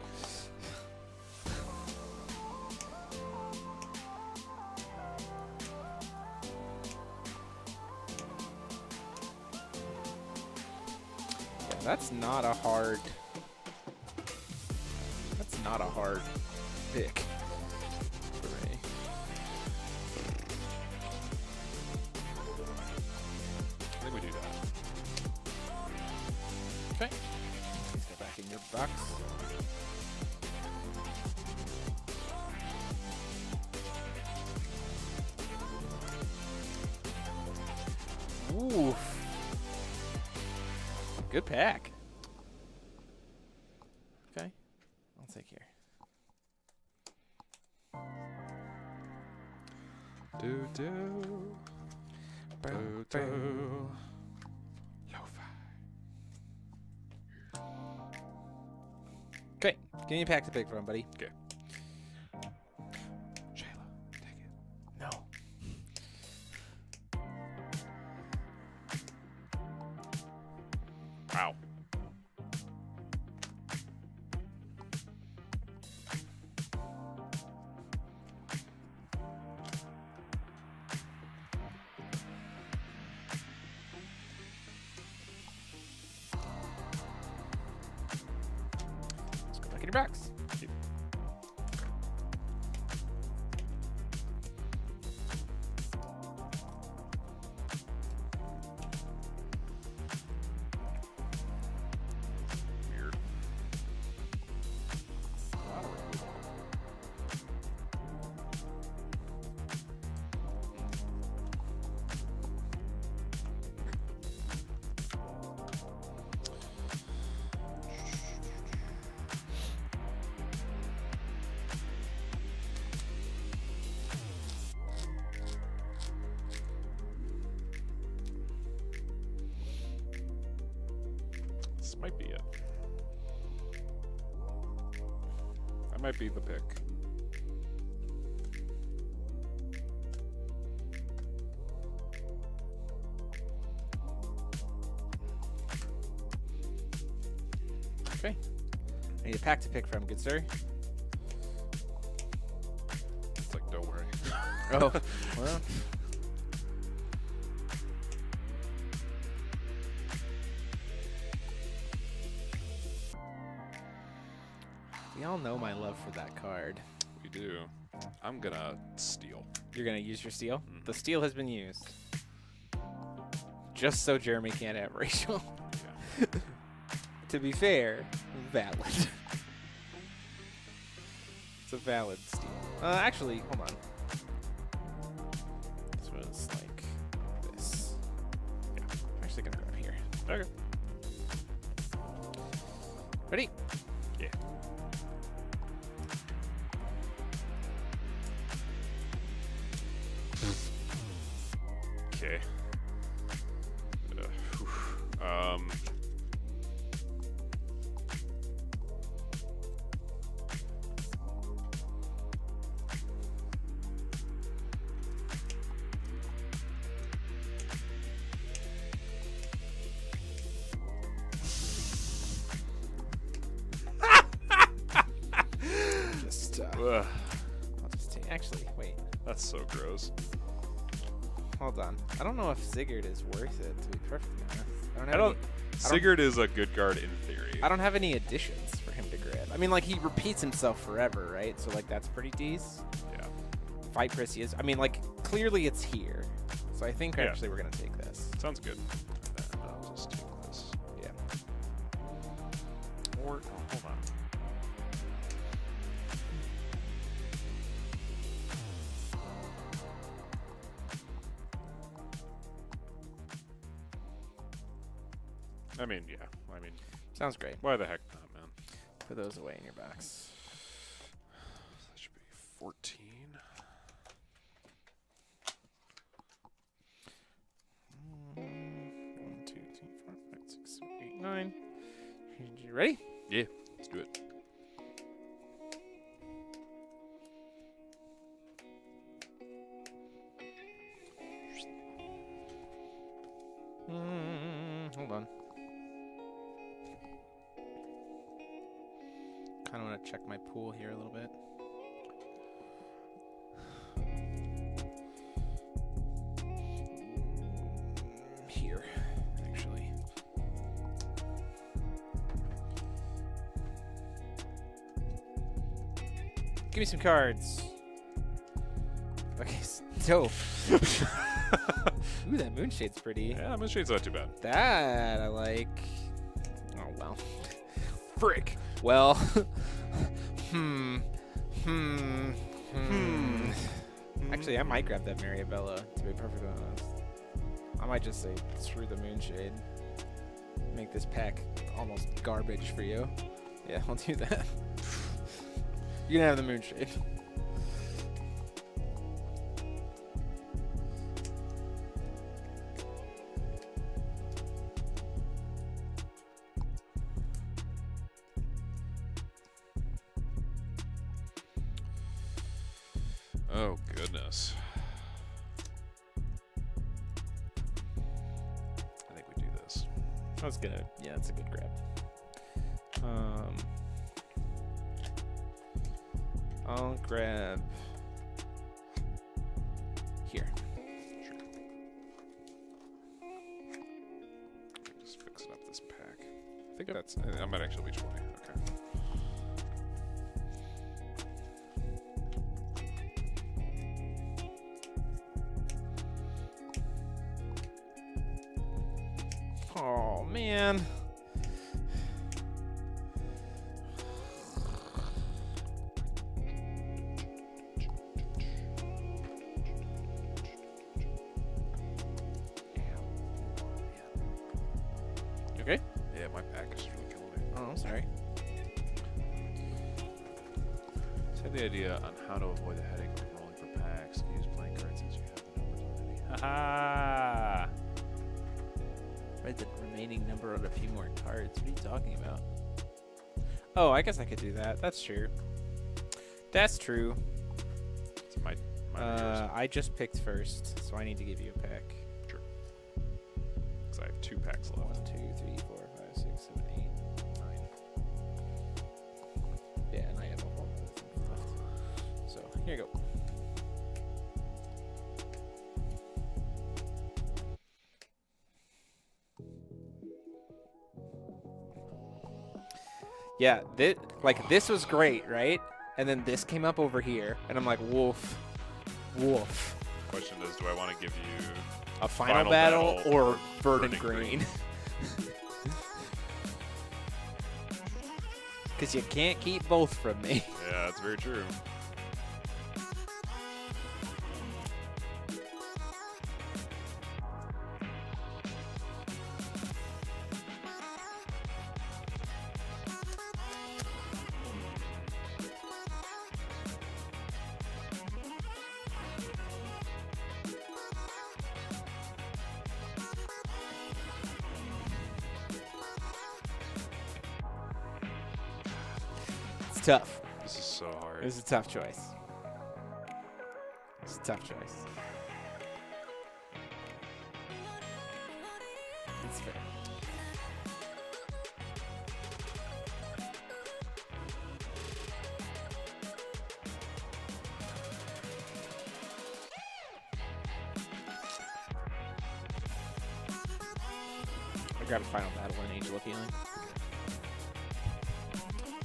That's not a hard pick for me. I think we do that. Okay. Let's go back in your box. Oof. Good pack. Okay. I'll take here. Do do. Do do. Lo-fi. Okay. Give me a pack to pick from, buddy. Okay. Shayla, take it. No. Wow. Let's go back in your box. Weird. This might be it. That might be the pick. Okay. I need a pack to pick from, good sir. It's like, don't worry. Oh, well. We all know my love for that card. We do. I'm gonna steal. You're going to use your steal? Mhm. The steal has been used. Just so Jeremy can't have Rachel. Yeah. To be fair, valid. It's a valid steal. Actually, hold on. This was like this. Yeah, I'm actually going to grab here. Okay. Ready? Yeah. Okay. Ugh, I'll just take. Actually, wait. that's so gross. Hold on. I don't know if Sigurd is worth it, to be perfectly honest. I don't. Sigurd is a good guard in theory. I don't have any additions for him to grab. I mean, like, he repeats himself forever, right? So, like, that's pretty decent. Yeah. Fight Perseus. I mean, like, clearly it's here. So I think actually we're going to take this. Sounds good. Then I'll just take this. Yeah. Or, oh, hold on. I mean, yeah. I mean, Sounds great. why the heck not, man? Put those away in your box. That should be 14. 1, 2, 3, 4, 5, 6, 7, 8, 9. You ready? Yeah, let's do it. Hold on. Kind of want to check my pool here a little bit. Here, actually. Give me some cards. Okay, so. Ooh, that Moonshade's pretty. Yeah, Moonshade's not too bad. That I like. Oh, well. Frick. Well. Actually, I might grab that Mariabella, to be perfectly honest. I might just say, screw the Moonshade. Make this pack almost garbage for you. Yeah, I'll do that. You can have the Moonshade. Oh, goodness. I think we do this. I was gonna, yeah, that's a good grab. I'll grab here. Sure. Just fixing up this pack. I think that's, I might actually be 20. Okay. Oh, man. You okay? Yeah, my pack is really killing me. Oh, I'm sorry. Just had the idea on how to avoid the headache of rolling for packs. Use playing cards since you have the numbers already. Haha! Write the remaining number on a few more cards. What are you talking about? Oh, I guess I could do that. That's true. That's true. It's my yours. I just picked first, so I need to give you a pack. Sure. Because I have 2 packs 1, left. 2, 3, 4, 5, 6, 7, 8, 9. Yeah, and I have a whole other thing left. So here you go. Yeah, this was great, right? And then this came up over here, and I'm like, woof, woof. Question is, do I want to give you A final battle or verdant green? Because you can't keep both from me. Yeah, that's very true. It's tough. This is so hard. It was a tough choice. It's a tough choice. It's fair. I grabbed Final Battle and Angel of Healing.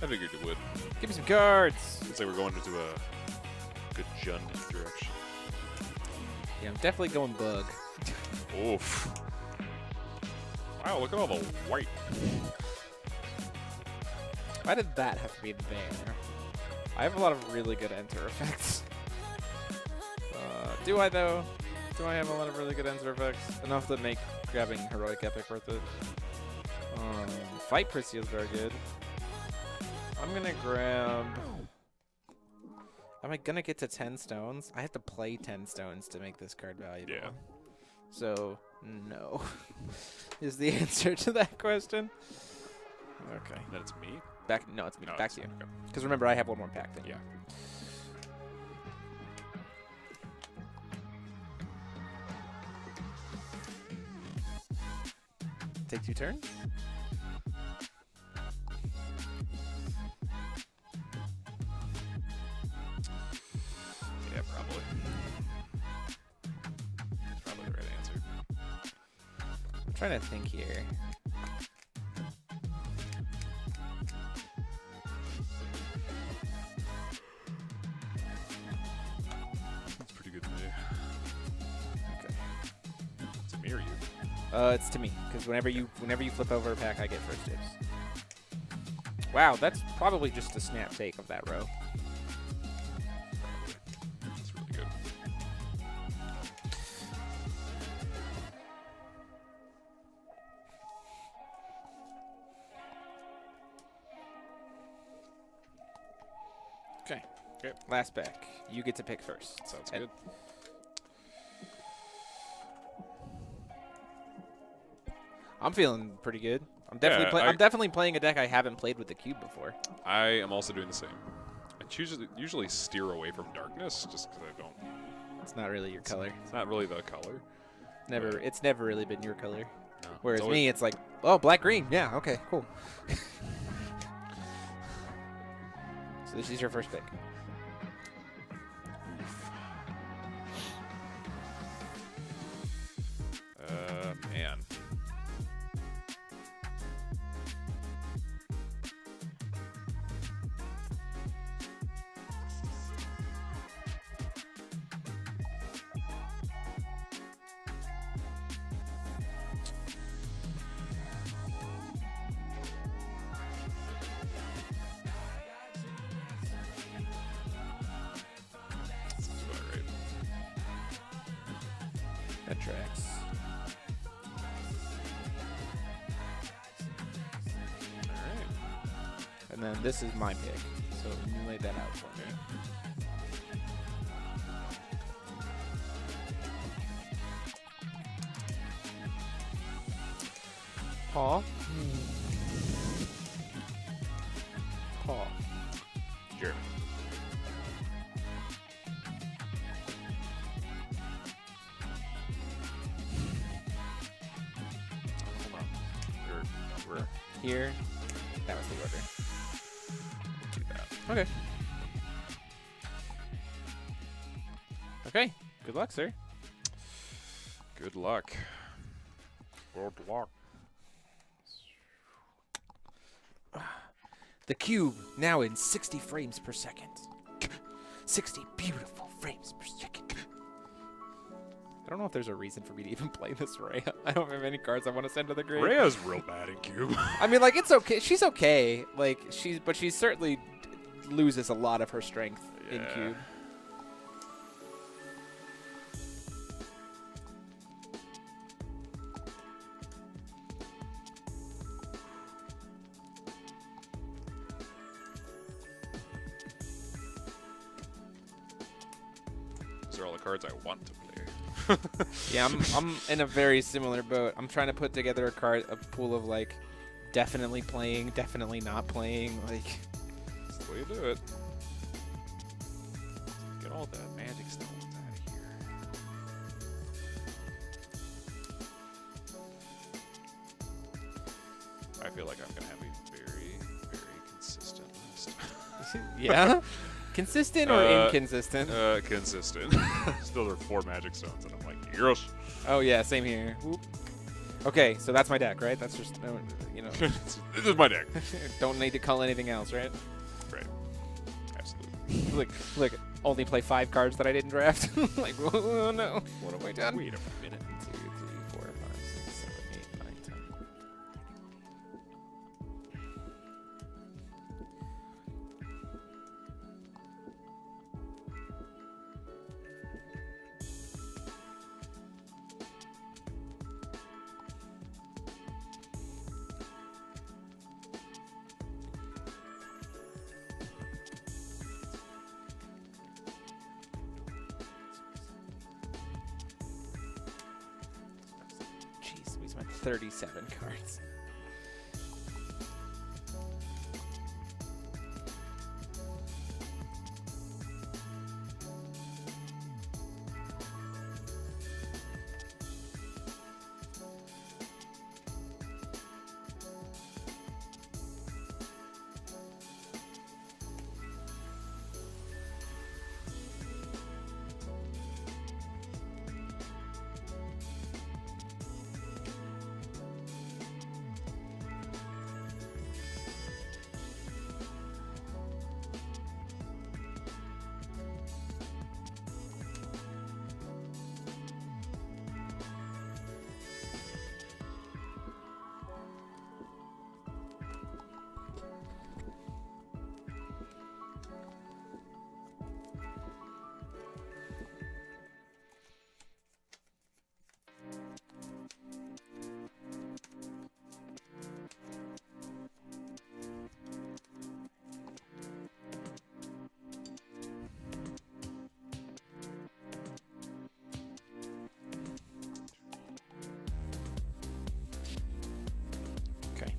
I figured you would. Give me some cards. Looks like we're going into a good Jund direction. Yeah, I'm definitely going bug. Oof. Wow, look at all the white. Why did that have to be there? I have a lot of really good enter effects. Do I, though? Do I have a lot of really good enter effects? Enough to make grabbing Heroic Epic worth it. Fight Priscilla is very good. I'm going to grab... Am I going to get to 10 stones? I have to play 10 stones to make this card valuable. Yeah. So, no. Is the answer to that question. Okay. Then it's me? No, it's me. No, Back to you. Because remember, I have one more pack than you. Yeah. Take 2 turns? Yeah, probably. That's probably the right answer. I'm trying to think here. That's pretty good to me. Okay. It's me or you? It's to me, because whenever you flip over a pack, I get first dibs. Wow, that's probably just a snap take of that row. That's really good. Okay. Okay. Last pack. You get to pick first. Sounds And- good. I'm feeling pretty good. I'm definitely Yeah, I'm definitely playing a deck I haven't played with the cube before. I am also doing the same. I usually steer away from darkness just because I don't. It's not really your color. It's not really the color. It's never really been your color. No. Whereas It's me, it's like, oh, black green. Yeah, okay, cool. So this is your first pick. Man. That's about right. That tracks. All And then this is my pick. So you laid that out for me. Paul. Paul. right. Jeremy. Hold on. We're Here. That was the order. do that. Okay. Okay. Good luck, sir. Good luck. Good luck. The cube now in 60 frames per second. 60 beautiful frames per second. I don't know if there's a reason for me to even play this Rhea. I don't have any cards I want to send to the grave. Rhea's real bad in cube. I mean, like, it's okay. She's okay. Like, but she certainly loses a lot of her strength in Yeah. cube. These are all the cards I want to play. Yeah, I'm in a very similar boat. I'm trying to put together a pool of, like, definitely playing, definitely not playing. Like, That's the way you do it. Get all the magic stones out of here. I feel like I'm gonna have a very, very consistent list. yeah? Consistent or inconsistent? Consistent. Still, there are 4 magic stones, and I'm like, yes. Oh, yeah, same here. Whoop. Okay, so that's my deck, right? That's just, you know, This is my deck. don't need to call anything else, right? Right. Absolutely. Look, only play 5 cards that I didn't draft. Like, oh no, what have I done? Wait a minute. 1, 2, 3, 4, 5, 6, 7, 8, 9, 10. Jeez, we spent 37 cards. Okay.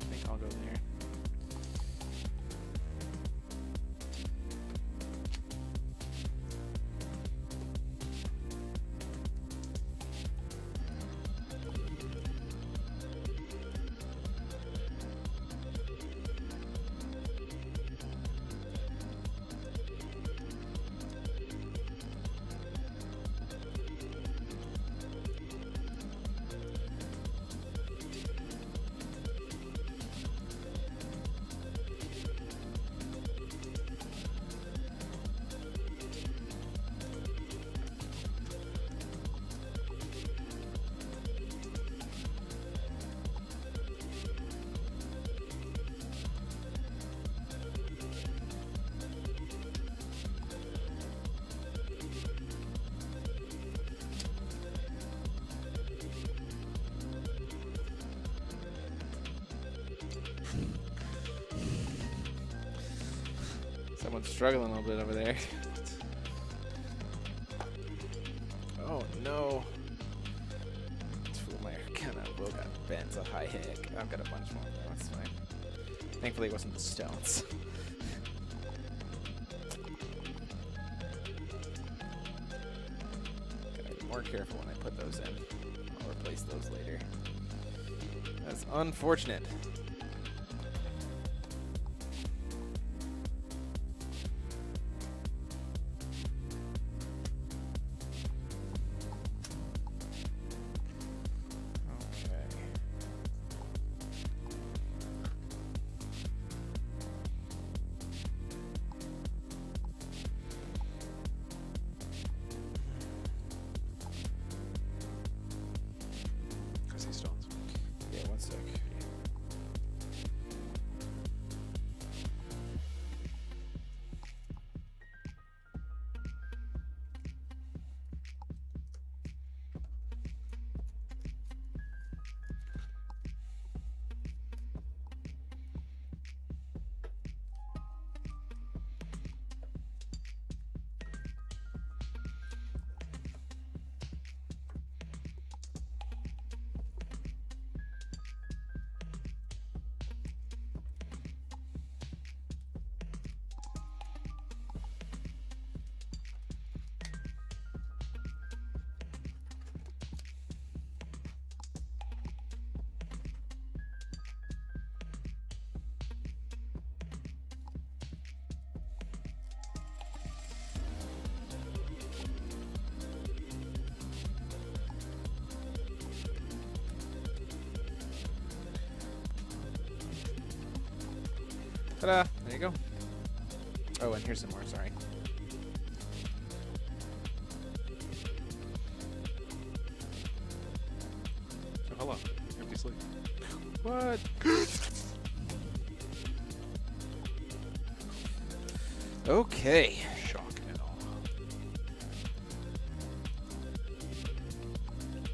I think I'll go there. Someone's struggling a little bit over there. Oh no. My Arcana will got bent a high hick. I've got a bunch more though, that's fine. Thankfully it wasn't the stones. Gotta be more careful when I put those in. I'll replace those later. That's unfortunate. Because he stones. Yeah, one sec. Ta-da! There you go. Oh, and here's some more. Sorry. Oh, hello. Empty sleep. What? Okay. Shock and awe.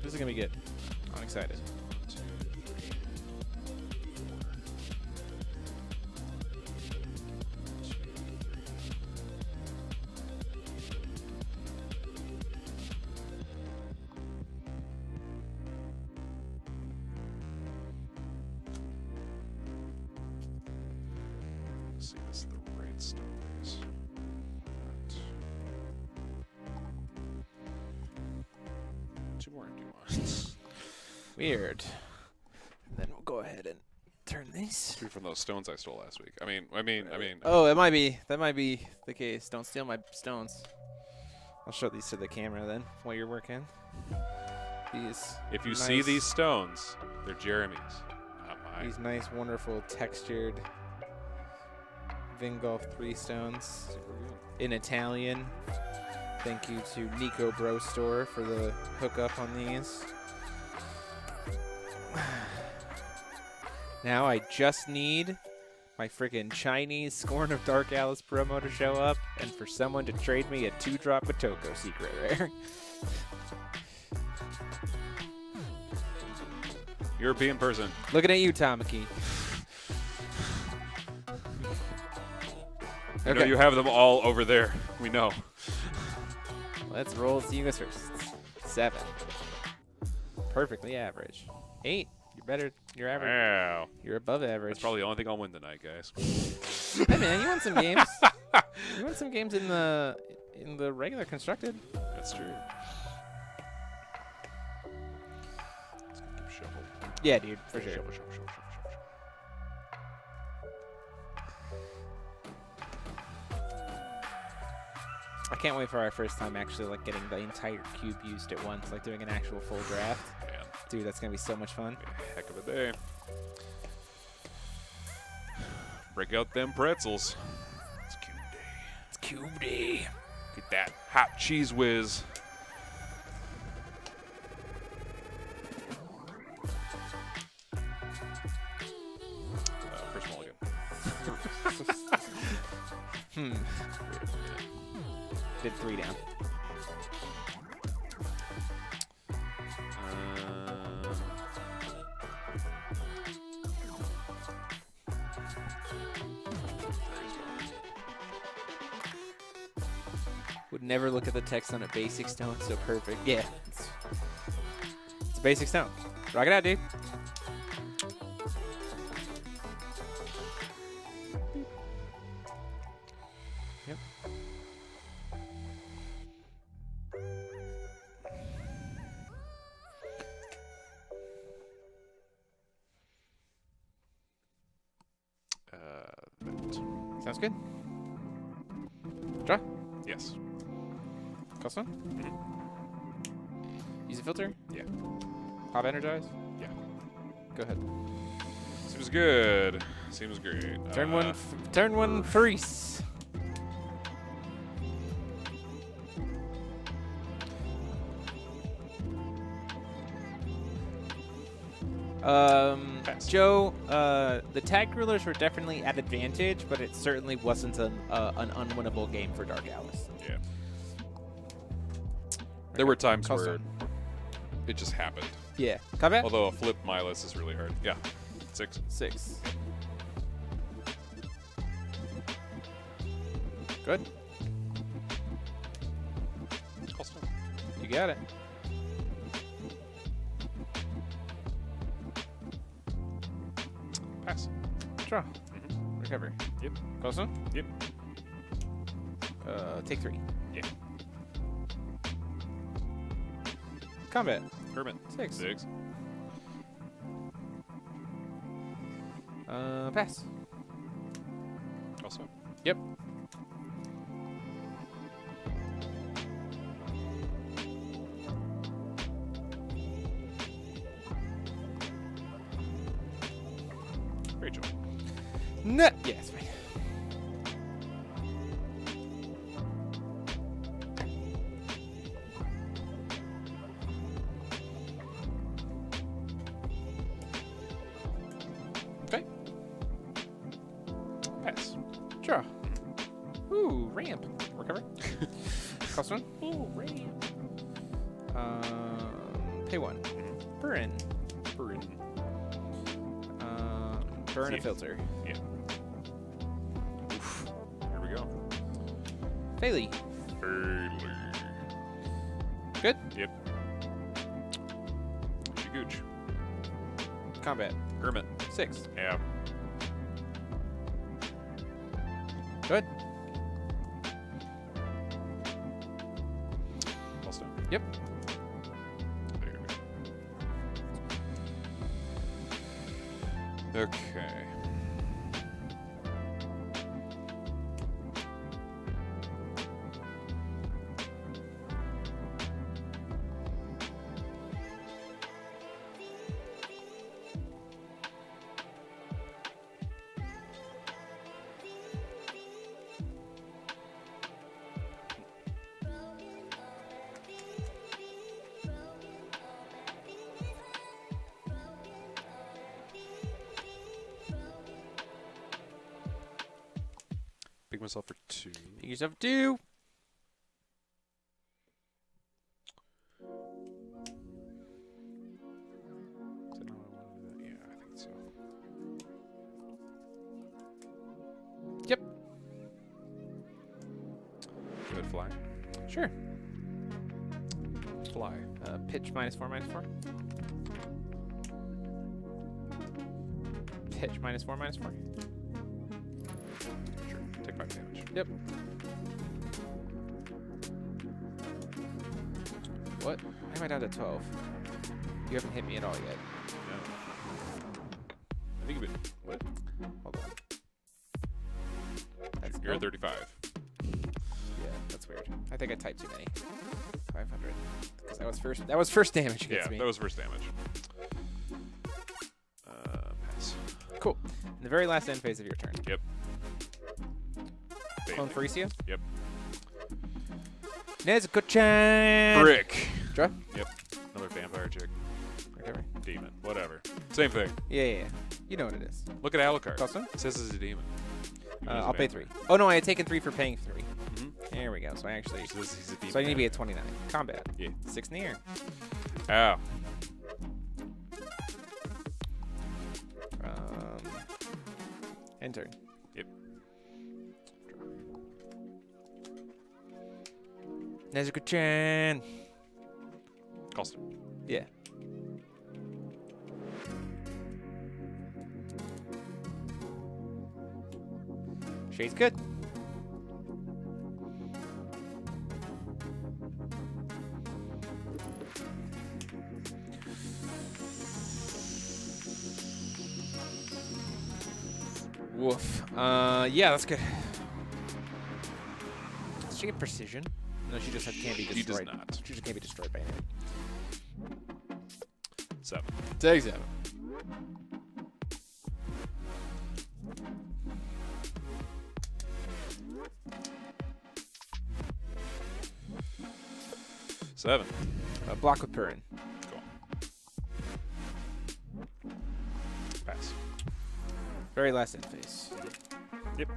This is gonna be good. I'm excited. 1, 2, 3, 4. 2, 3. Let's see, this is the right stone base. Two more empty ones. Weird. And then we'll go ahead and turn these. 2 from those stones I stole last week. I mean. Oh, that might be the case. Don't steal my stones. I'll show these to the camera then while you're working. These. If you see these stones, they're Jeremy's, not mine. These nice, wonderful, textured Vingolf 3 stones in Italian. Thank you to Nico Bro Store for the hookup on these. Now I just need my freaking Chinese Scorn of Dark Alice promo to show up and for someone to trade me a 2-drop Batoko secret rare. European person. Looking at you, Tamaki. I know you have them all over there. We know. Let's roll. See you guys first. 7. Perfectly average. 8. You're better. You're average. Wow. You're above average. That's probably the only thing I'll win tonight, guys. Hey man, you won some games. You won some games in the regular constructed. That's true. Let's keep shuffle. Yeah, dude, for sure. Shuffle, shuffle, shuffle, shuffle, shuffle. I can't wait for our first time actually like getting the entire cube used at once, like doing an actual full draft. Man, Dude, that's gonna be so much fun. a heck of a day. Break out them pretzels. It's cube day. It's cube day. Get that hot cheese whiz. First mulligan. Did 3 down. Would never look at the text on a basic stone, so perfect. Yeah, it's a basic stone. Rock it out, dude. Yep. Sounds good. Draw. Yes. Cost one? Mm-hmm. Use a filter? Yeah. Pop energize? Yeah. Go ahead. Seems good. Seems great. Turn one freeze. Pass. Joe, the tag rulers were definitely at advantage, but it certainly wasn't an unwinnable game for Dark Alice. Yeah. There were times Cost where one. it just happened. Yeah. Combat? Although a flip Milas is really hard. Yeah. 6. 6. Good. Also. You got it. Pass. Draw. Mm-hmm. Recover. Yep. Close one? Yep. Take 3. Yeah. Combat. Hermit. 6. 6. Pass. Also. Yep. Rachel. No. Yeah, it's fine. Draw. Ooh, ramp. Recover. Cost 1. Ooh, ramp. Pay 1. Burn. Burn. Burn See a filter. Yeah. Oof. Here we go. Fairly. Fairly. Good. Yep. Shigooch. Combat. Hermit. 6. Yeah. Good. Also. Yep. There we go. Okay. Pick myself for 2. Pick yourself 2. Is that not what I want to do? Yeah, I think so. Yep. Good fly. Sure. Fly. Pitch -4, -4. Pitch -4, -4. Sure. Take 5 damage. Yep. What? Why am I down to 12? You haven't hit me at all yet. No. I think you've been. What? Hold on. That's You're at nope. 35. Yeah, that's weird. I think I typed too many. 500. Because that was first. That was first damage Yeah, against me. that was first damage. Pass. Cool. In the very last end phase of your turn. Yep. Clone Freesia. Yep. Nezuko-chan. Brick. Draw. Yep. Another vampire chick. Whatever. Demon. Whatever. Same thing. Yeah. You know what it is. Look at Alucard. Cost 1? It says it's a demon. Even as a I'll pay vampire. 3. Oh no, I had taken 3 for paying 3. Mhm. There we go. So I actually. It says he's a demon. So I need to be at 29. Combat. Yeah. 6 in the air. Ow. End turn. Yep. Nezuko-chan. Cost him. Yeah. Shade's good. Woof. Yeah, that's good. Does she get precision? No, she just can't be She destroyed. does not. She just can't be destroyed by anything. 7. Take 7. Seven. Block with Purin. Cool. Pass. Very last end phase. Yep.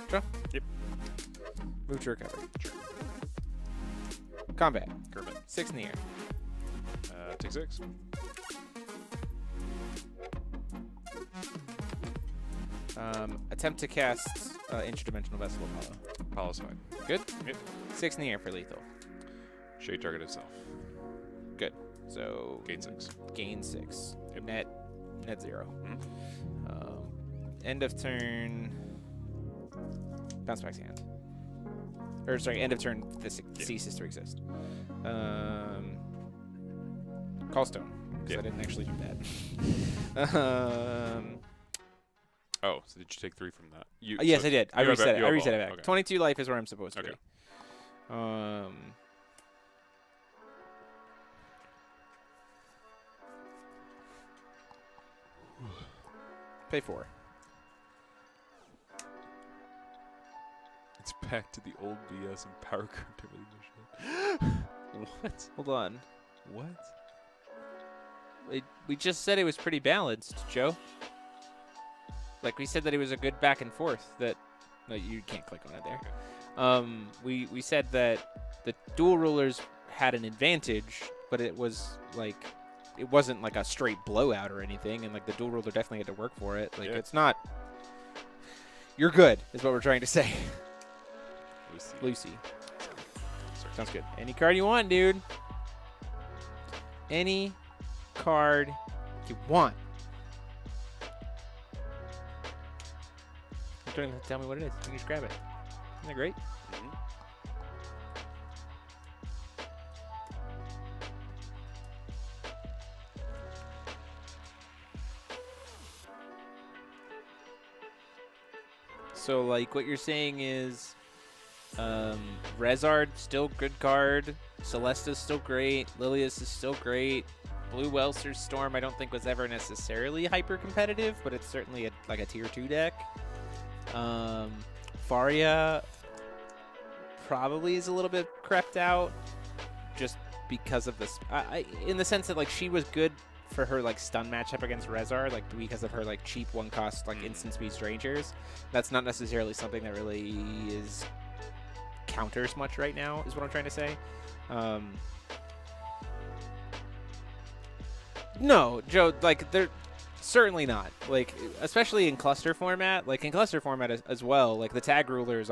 Draw. Yep. Move to recover. Sure. Combat. Kermit. 6 in the air. Take 6. Attempt to cast Interdimensional Vessel Apollo. Apollo's fine. Good? Yep. 6 in the air for lethal. Shade target itself. Good. So Gain 6. gain 6. Yep. Net 0. Mhm. End of turn. Bounce back to hand. Or sorry, end of turn. This ceases to exist. Callstone. Because Yep. I didn't actually do that. Oh, so did you take 3 from that? You, Yes, so I did. I you have reset it. you I have reset all. it back. Okay. 22 life is where I'm supposed to Okay. be. Pay 4. It's back to the old BS and power curve shit. What? Hold on. What? We just said it was pretty balanced, Joe. Like we said that it was a good back and forth. That no, you can't click on it there. We said that the dual rulers had an advantage, but it was like it wasn't like a straight blowout or anything, and like the dual ruler definitely had to work for it. Like it's not. You're good, is what we're trying to say. Lucy. Sounds good. Any card you want, dude. Any card you want. You don't even have to tell me what it is. You can just grab it. Isn't that great? Mm-hmm. So, like, what you're saying is Rezard, still good card. Celesta's still great. Lilius is still great. Blue Welser's Storm I don't think was ever necessarily hyper competitive, but it's certainly like a tier 2 deck. Faria probably is a little bit crept out just because of this. In the sense that like she was good for her like stun matchup against Rezard, like because of her like cheap one cost like instant speed strangers. That's not necessarily something that really is counters much right now, is what I'm trying to say. No, Joe, like they're certainly not. Like especially in cluster format, like in cluster format as well, like the tag rulers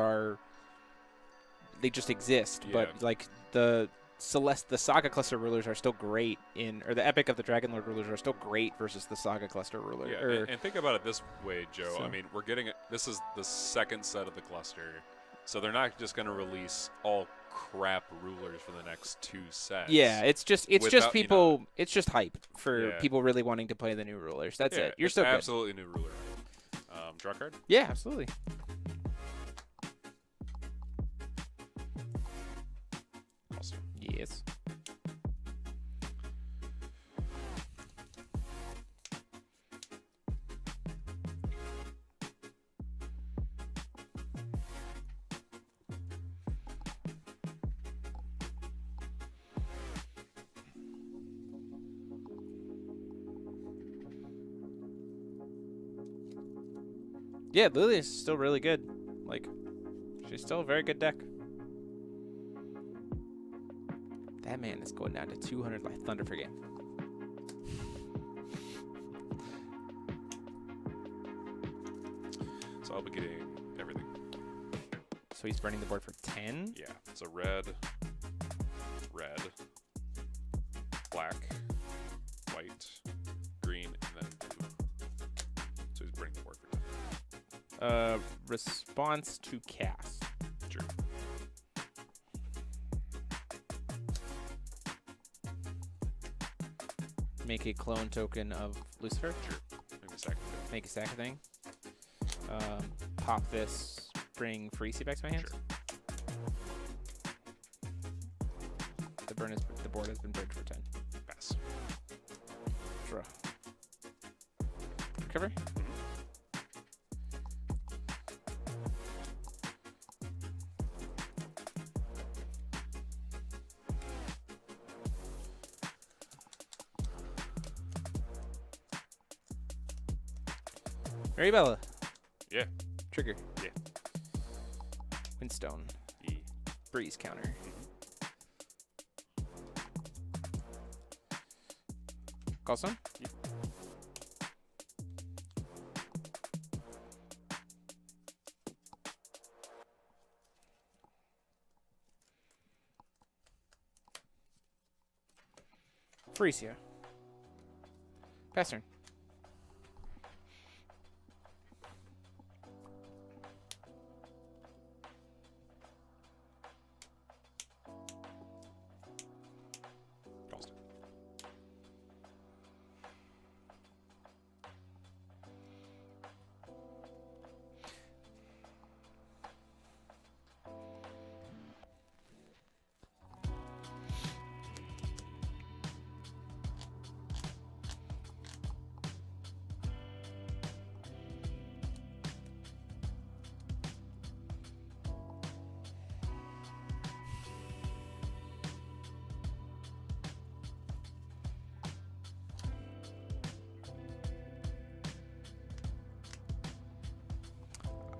they just exist, but like the Saga Cluster Rulers are still great or the Epic of the Dragon Lord Rulers are still great versus the Saga Cluster Ruler. Yeah, and think about it this way, Joe. I mean, this is the second set of the cluster, so they're not just going to release all crap rulers for the next 2 sets. Yeah, it's just people, it's just hype for people really wanting to play the new rulers. That's it. You're still good. Absolutely new ruler. Draw card? Yeah, absolutely. Yes. Yeah, Lily is still really good. Like, she's still a very good deck. That man is going down to 200 by Thunder per game. So I'll be getting everything. So he's burning the board for 10? Yeah. So red, black, white, green, and then blue. So he's burning the board for 10. Response to cast. True. Make a clone token of Lucifer. Sure. Make a sack thing. Pop this. Bring Freezy back to my hands. Sure. The board has been burned for 10. Pass. Draw. Recover. Maribella. Yeah. Trigger. Yeah. Windstone. E. Breeze counter. Callstone? Yep. Freesia. Pass turn.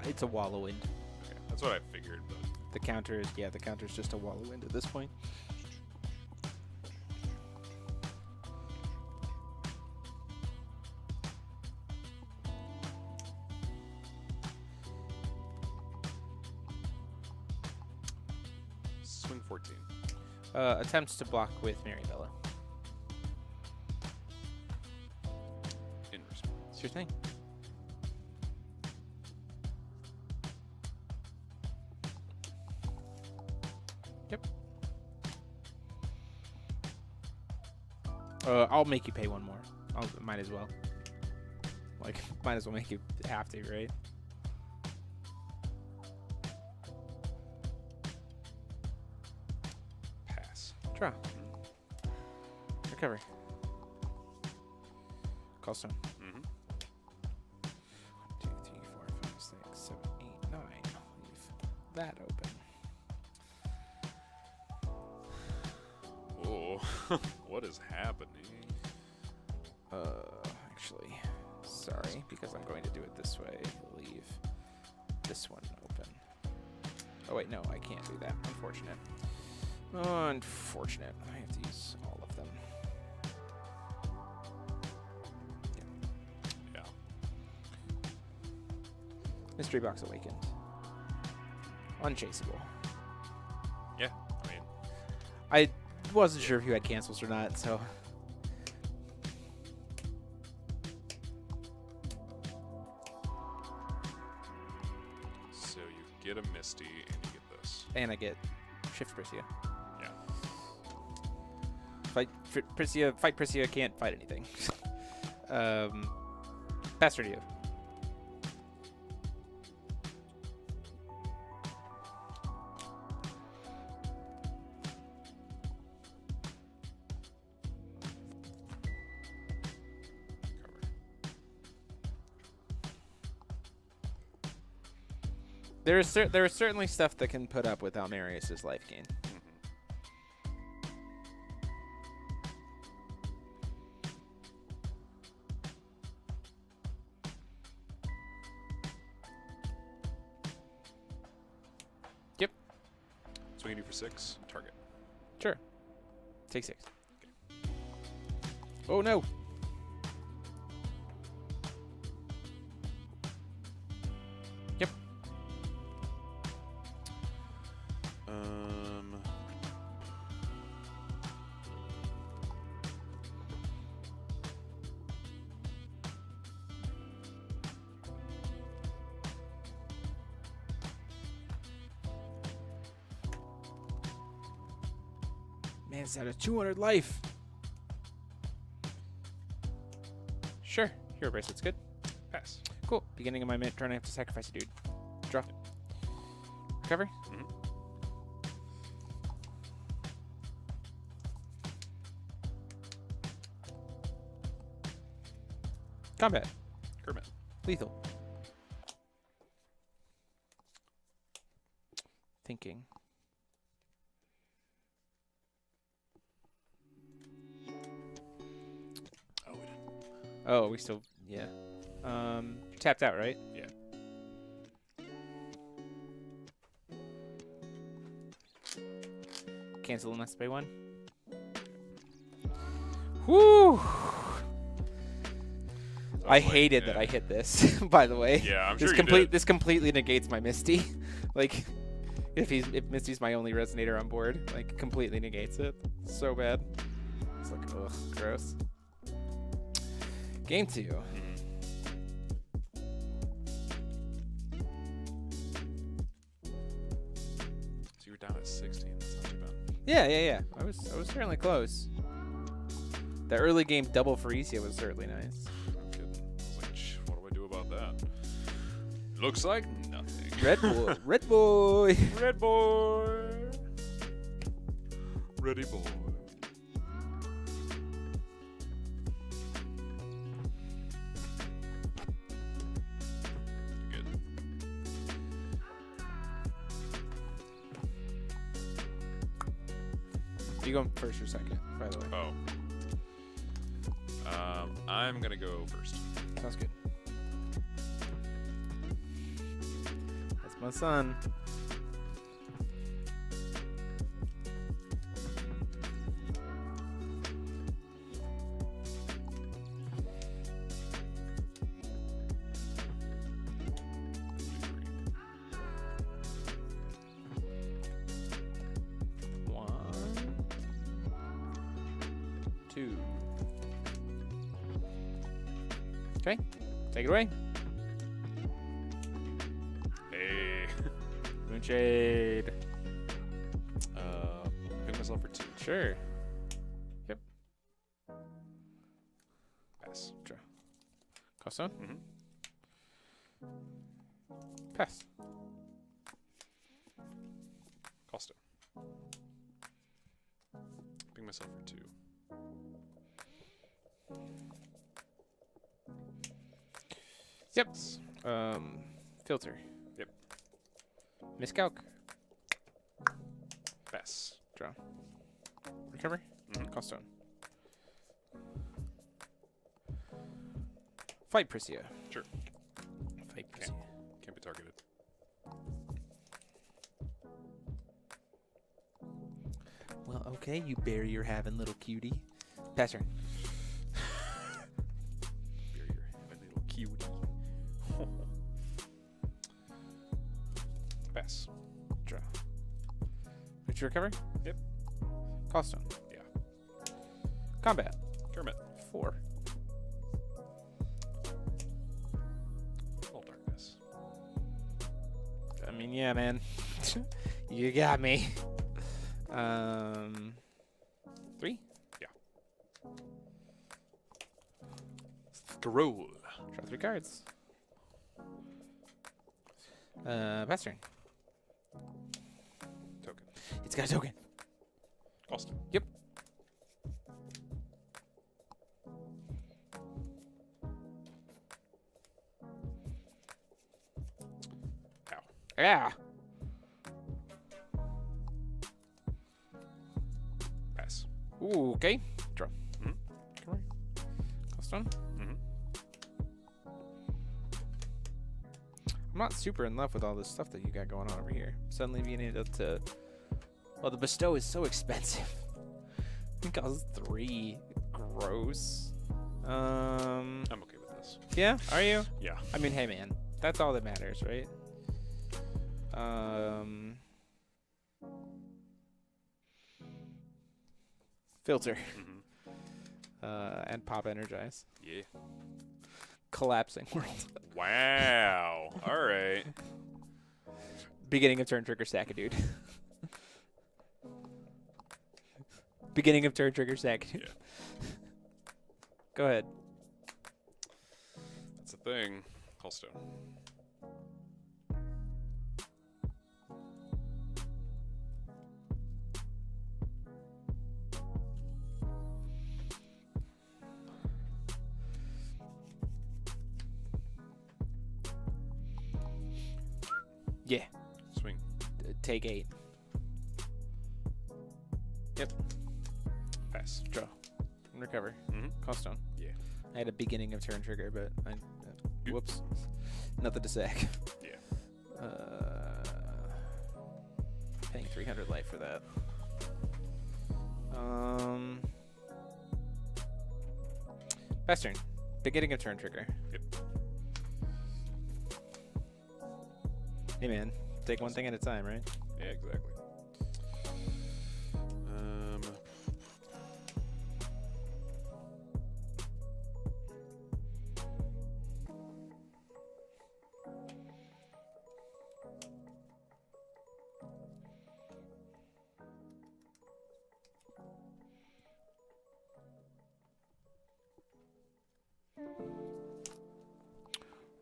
It's a wall of wind. Okay, that's what I figured. But The counter is the counter is just a wall of wind at this point. swing 14. Attempts to block with Maribella. In response. It's your thing. Yep. I'll make you pay one more. Might as well. Like, might as well make you have to, right? Pass. Draw. Recover. Call stone. Mm-hmm. 1, 2, 3, 4, 5, 6, 7, 8, 9. Leave that open. Oh, what is happening? Actually, sorry, because I'm going to do it this way. Leave this one open. Oh wait, no, I can't do that. Unfortunate. Unfortunate. I have to use all of them. Yeah. Mystery Box Awakened. Unchaseable. Yeah. I mean, I wasn't sure if you had cancels or not, so. so you get a Misty and you get this. And I get Shift Prissia. Yeah. Fight Prissia, can't fight anything. Pass turn to you. There is certainly stuff that can put up with Almerius's life gain. Yep. Swinging you for 6. Target. Sure. Take 6. Okay. Oh no. Yep. Man, it's at a 200 life. Sure. Hero Bracelet's good. Pass. Cool. Beginning of my turn, I have to sacrifice a dude. Draw. Recover. Mm-hmm. Combat. Kermit. Lethal. Thinking. Oh, we didn't. Oh, we still, yeah. Tapped out, right? Yeah. Cancel unless pay 1. Whoo! I hated that I hit this, by the way. Yeah, I'm this sure you did. This completely negates my Misty. Like, if Misty's my only resonator on board, like, completely negates it. So bad. It's like, ugh, gross. Game 2. Mm-hmm. So you were down at 16. That's not too bad. Yeah. I was certainly close. The early game double Pharesia was certainly nice. I'm kidding. I was like, what do I do about that? Looks like nothing. Red boy. Red boy. Red boy. Ready boy. Good. You going first or second, by the way? Oh. I'm gonna go first. Sounds good. my son. Two. Okay, take it away. Hey. Moonshade. Pick myself for 2. Sure. Yep. Pass. Draw. Cost down. Mm-hmm. Pass. Costa. Pick myself for 2. Yep. Filter. Yep. Miscalc. Pass. Draw. Recover. Mm-hmm. Cost down. Fight Priscia. Sure. Fight Priscia. Can't be targeted. Well, okay, you barrier having little cutie. Pass turn. Barrier having a little cutie. Pass. Draw. Would you recover? Yep. Cost down. Yeah. Combat. Kermit. 4. All darkness. I mean, yeah, man. You got me. 3. Scroll. Draw 3 cards. Pass turn. Token. It's got a token. Costa. Yep. Ow. Yeah. Pass. Ooh, okay. Draw. Mm-hmm. Come on. Cost one. Mm-hmm. I'm not super in love with all this stuff that you got going on over here. Suddenly being able to... Well, the bestow is so expensive. I think I was 3. Gross. I'm okay with this. Yeah? Are you? Yeah. I mean, hey, man. That's all that matters, right? Filter. Mm-hmm. And pop energize. Yeah. Collapsing world. Wow. All right. Beginning of turn trigger sack a dude. Beginning of turn trigger sack a dude. Yeah. Go ahead. That's a thing. Callstone. Yeah. Swing. Take 8. Yep. Pass. Draw. And recover. Mm-hmm. Cost stone. Yeah. I had a beginning of turn trigger, but I... whoops. Nothing to sack. Yeah. Paying 300 life for that. Pass turn. Beginning of turn trigger. Yep. Hey man, take one thing at a time, right? Yeah, exactly.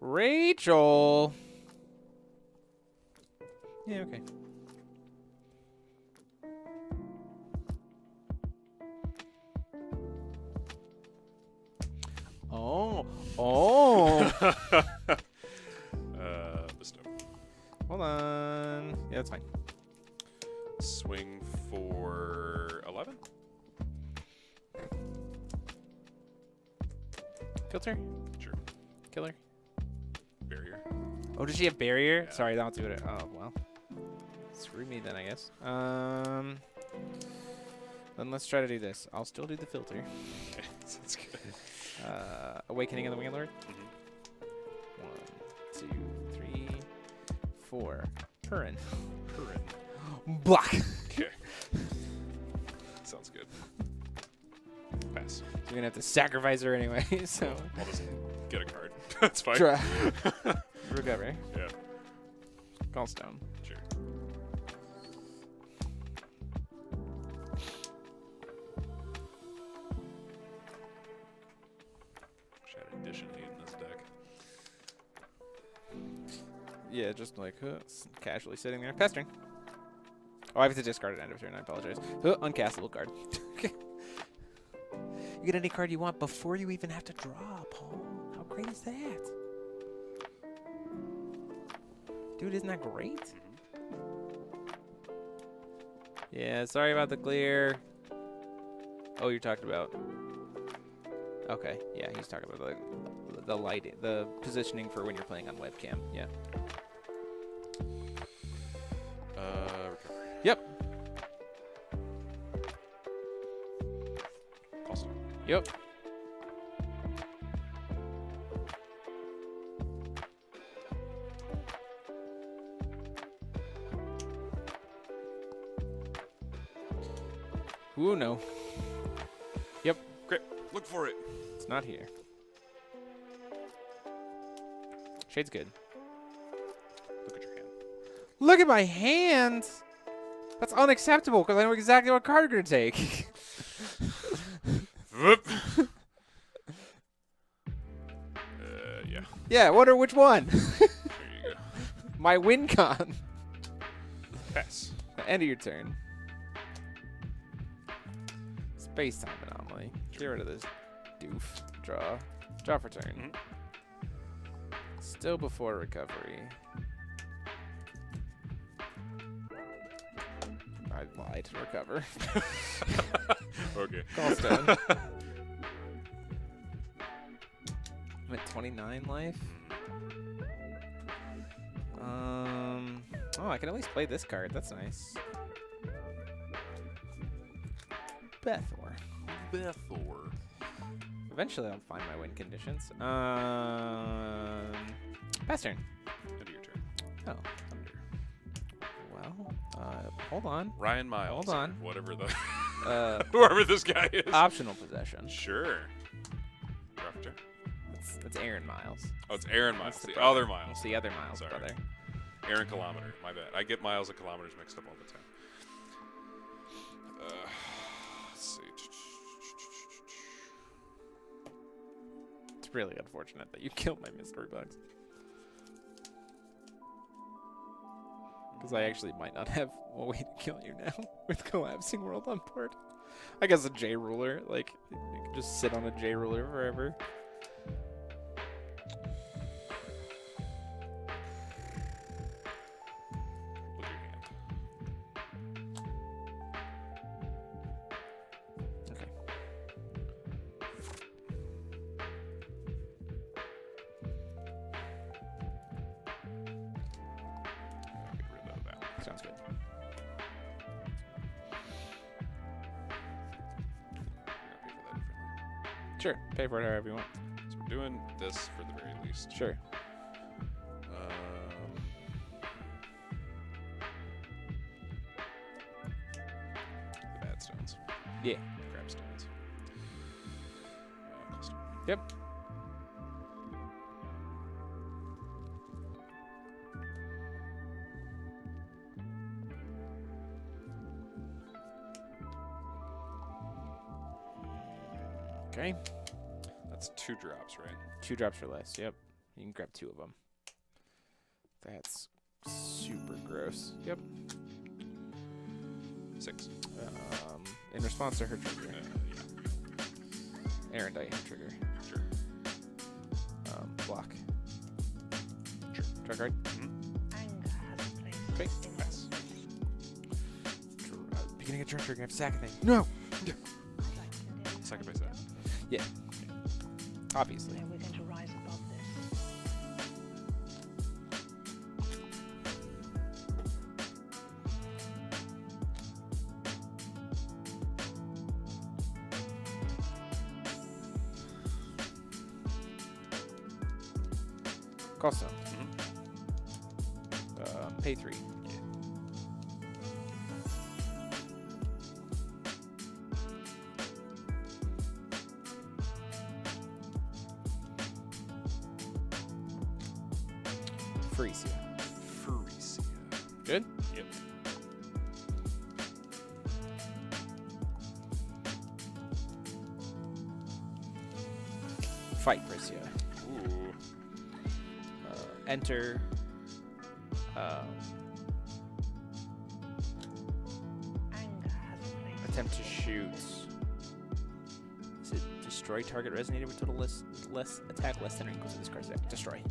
Rachel. Yeah, okay. Oh. Bestow. Hold on. Yeah, that's fine. Swing for 11. Filter. Sure. Killer. Barrier. Oh, does she have barrier? Yeah. Sorry, don't do it. Oh, well. Screw me then, I guess. Then let's try to do this. I'll still do the filter. Okay, sounds good. Awakening of the Winged Lord. Mhm. 1, 2, 3, 4. Purin. Block. Okay. Sounds good. Pass. You're going to have to sacrifice her anyway, so. I'll just get a card. That's fine. Draw. Recover. Yeah. Gallstone. Sure. Wish I had addition 8 in this deck. Yeah, just like casually sitting there. Pestering. Oh, I have to discard at end of turn. I apologize. Uncastable card. You get any card you want before you even have to draw, Paul. How great is that? Dude, isn't that great? Yeah, sorry about the glare. Oh, you're talking about... Okay, yeah, he's talking about the lighting, the positioning for when you're playing on webcam. Yeah. Recovery. Yep. Also. Yep. Ooh, no. Yep. Great. Look for it. It's not here. Shade's good. Look at your hand. Look at my hand! That's unacceptable because I know exactly what card you're going to take. Whoop. Yeah. Yeah, I wonder which one. There you go. My win con. Pass. End of your turn. Space-time anomaly. Get rid of this doof. Draw. Draw for turn. Mhm. Still before recovery. I lied. Recover. Okay. Gallstone. I'm at 29 life. Oh, I can at least play this card. That's nice. Bethor. Bethor. Eventually, I'll find my win conditions. Pass turn. End of your turn. Oh. Well, hold on. Ryan Miles. Hold on. Whatever the. Whoever this guy is. Optional possession. Sure. Draft turn. It's Aaron Miles. Oh, it's Aaron Miles. That's The brother. other Miles. It's the other Miles, Sorry. brother. Aaron Kilometer. My bad. I get miles and kilometers mixed up all the time. Let's see. It's really unfortunate that you killed my mystery box. Because I actually might not have a way to kill you now with collapsing world on board. I guess a J ruler, like you can just sit on a J ruler forever. Look at your hand. Okay. Get rid of that. Sounds good. Sure. Pay for it however you want. So we're doing this for the very least. Sure. The bad stones. Yeah. Crab stones. Cluster. Yep. Okay. That's 2 drops, right? 2 drops or less. Yep. You can grab 2 of them. That's super gross. Yep. 6. In response to her trigger. Yeah. Aaron die her trigger. Sure. Block. Sure. Draw card. Okay. Pass. Beginning of turn trigger. I have to sack a thing. No! Sacrifice that. Yeah. Obviously. Cost stone. Mm-hmm. Pay 3. Yeah. Freesia. Freesia. Good? Yep. Fight Frisia. Ooh. Enter. Attempt to shoot. Is it destroy target resonator with total less attack less than or equal to this card's attack? Destroy.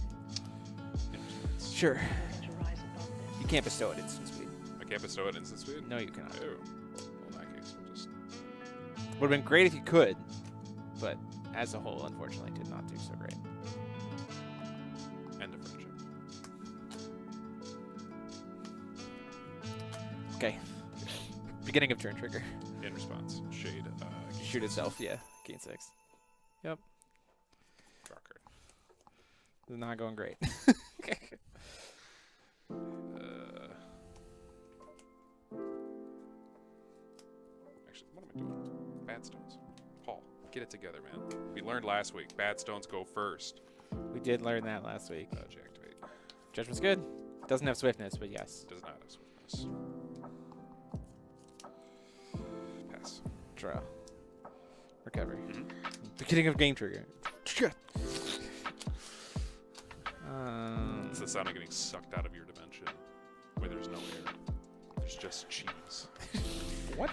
Sure. You can't bestow it instant speed. I can't bestow it instant speed? No, you cannot. Oh. Well, in that case, we'll just... Would have been great if you could, but as a whole, unfortunately, did not do so great. End of friendship. Okay. Beginning of turn trigger. In response. Shade. Shoot itself, yeah. Gain 6. Yep. Draw card. This is not going great. Actually, what am I doing? Bad stones. Paul, get it together, man. We learned last week. Bad stones go first. We did learn that last week. Deactivate. Judgment's good. Doesn't have swiftness, but yes. Does not have swiftness. Pass. Draw. Recover. Mm-hmm. Beginning of game trigger. It's the sound of getting sucked out of your dimension where there's no air. There's just cheese. What?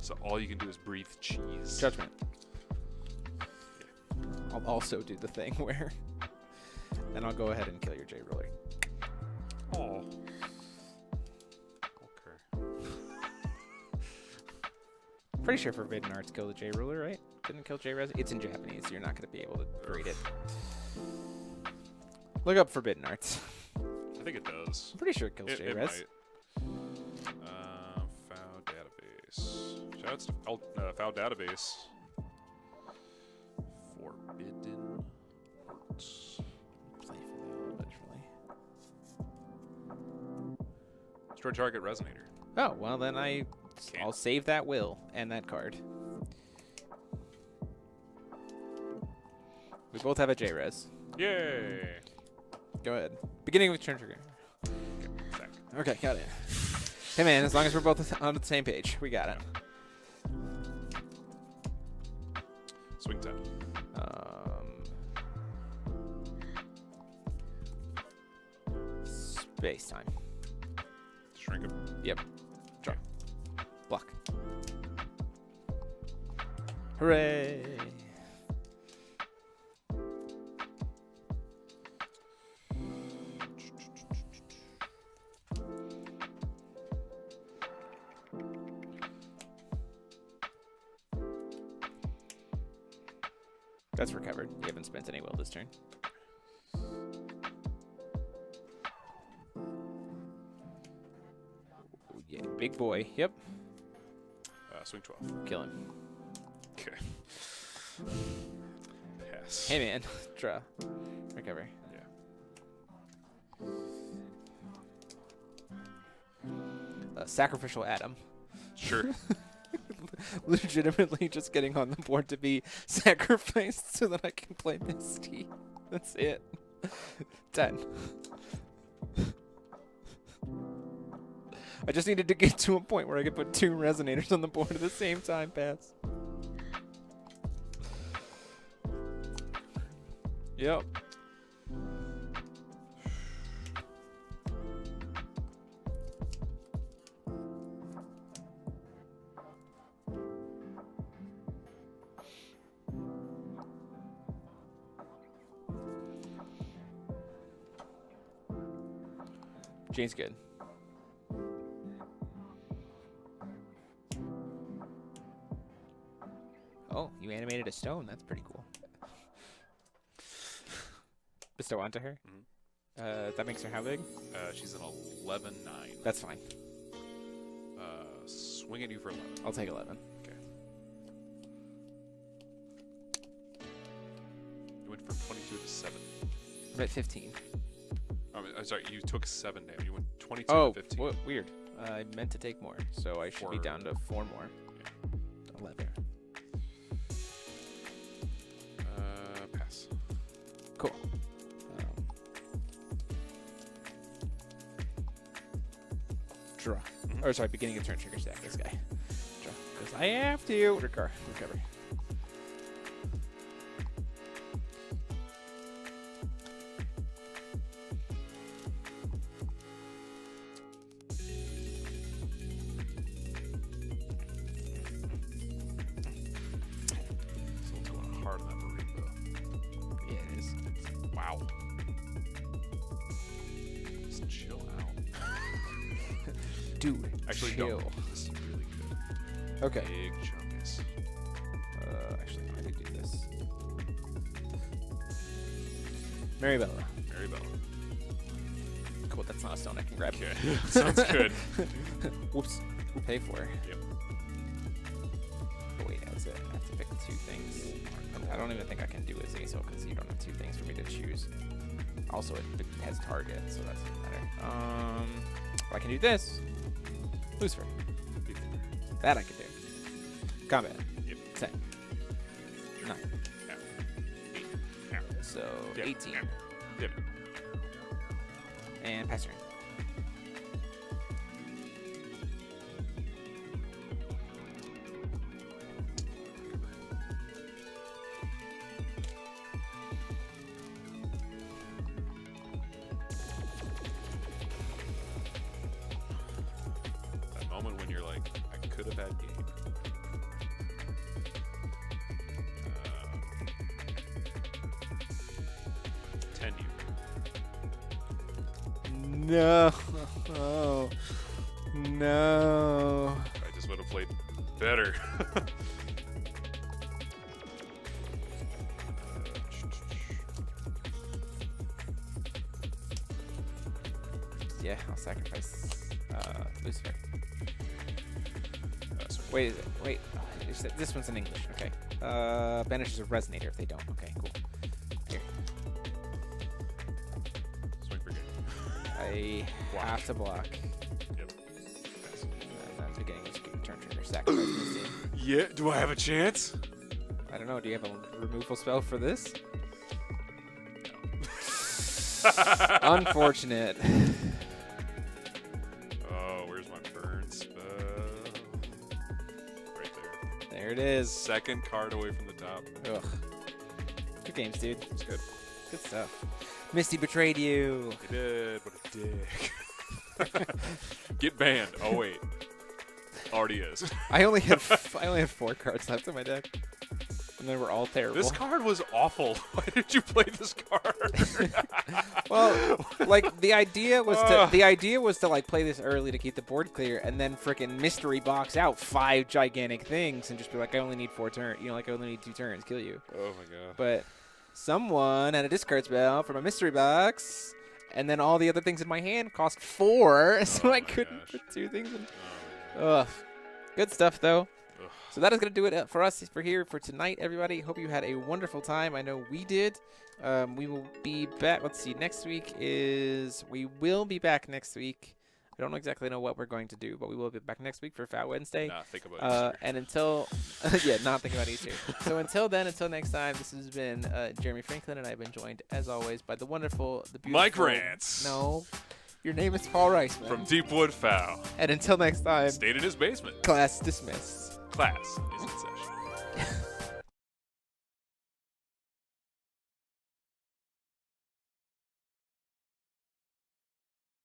So all you can do is breathe cheese. Judgment. Yeah. I'll also do the thing where... Then I'll go ahead and kill your J-Ruler. Oh. Okay. Pretty sure Forbidden Arts kill the J-Ruler, right? Didn't kill J-Res? It's in Japanese, so you're not going to be able to read it. Look up Forbidden Arts. I think it does. I'm pretty sure it kills J-Res. FoW database. Shoutouts to FoW database. Forbidden Arts. Play for that eventually. Destroy target resonator. Oh, well then I'll save that will and that card. We both have a J-Res. Yay! Go ahead. Beginning with turn trigger. Okay, got it. Hey man, as long as we're both on the same page, we got it. Swing time. Space time. Shrink him. Yep. Draw. Block. Hooray! That's recovered. You haven't spent any will this turn. Ooh, yeah, big boy. Yep. Swing 12. Kill him. Okay. Pass. Hey man, draw. Recover. Yeah. Sacrificial Atom. Sure. Legitimately just getting on the board to be sacrificed so that I can play Misty. That's it. 10. I just needed to get to a point where I could put 2 resonators on the board at the same time. Pass. Yep. Jane's good. Oh, you animated a stone. That's pretty cool. Bestow onto her? Mm-hmm. That makes her how big? She's an 11-9. That's fine. Swing at you for 11. I'll take 11. Okay. You went from 22 to 7. I'm at 15. I'm sorry, you took 7 damage. You went 22 Oh, to 15. weird. I meant to take more, so I should be down to 4 more. Yeah. 11. Pass. Cool. Draw. Mhm. Or sorry, beginning of turn trigger stack this guy. Draw. Because I have to. Recover. Someone's going hard on that burrito. Yeah, it is. Wow. Just chill out. Dude, Actually, chill. don't. This is really good. Okay. Big chunkus. Actually, I could do this. Maribella. Maribella. Cool, that's not a stone I can grab. Okay. Sounds good. Whoops. Pay for. Yep. Oh, wait, that's it. I have to pick 2 things. I don't even think I can do Azazel because you don't have 2 things for me to choose. Also, it has target, so that's better. I can do this. Lucifer. That I can do. Combat. Yep. 10. 9. Yeah. 8. Yeah. So, Yep. 18. Yep. And pass turn. That moment when you're like, I could have had game. 10 you. No. Oh. No. I just would have played better. Yeah, I'll sacrifice Lucifer. Sorry. Wait, is it? Wait. This one's in English. Okay. Banishes a resonator if they don't. Okay, cool. Here. Swing for game. I Block. have to block. Yep. Pass. And then beginning of turn trigger. Sacrifice Misty. Yeah, do I have a chance? I don't know. Do you have a removal spell for this? Unfortunate. Oh, where's my burn spell? Right there. There it is. Second card away from the top. Ugh. Good games, dude. It's good. Good stuff. Misty betrayed you. He did. What a dick. Get banned. Oh, wait. Already is. I only have 4 cards left in my deck, and then we're all terrible. This card was awful. Why did you play this card? Well, like the idea was to like play this early to keep the board clear, and then frickin' mystery box out 5 gigantic things and just be like, I only need 4 turns. You know, like I only need 2 turns, kill you. Oh my god. But someone had a discard spell from a mystery box, and then all the other things in my hand cost 4, so I couldn't gosh. put 2 things in. Oh, Ugh. Good stuff, though. ugh. So that is going to do it for us for here for tonight, everybody. Hope you had a wonderful time. I know we did. We will be back. Let's see. We will be back next week. I don't exactly know what we're going to do, but we will be back next week for FoWednesday. Nah, think about Easter. And until, yeah, not thinking about Easter. So until then, until next time, this has been Jeremy Franklin, and I've been joined, as always, by the wonderful, the beautiful. Mike Rance. No. Your name is Paul Rice, man. From Deepwood Fow. And until next time, Stayed in his basement. class dismissed. Class is in session.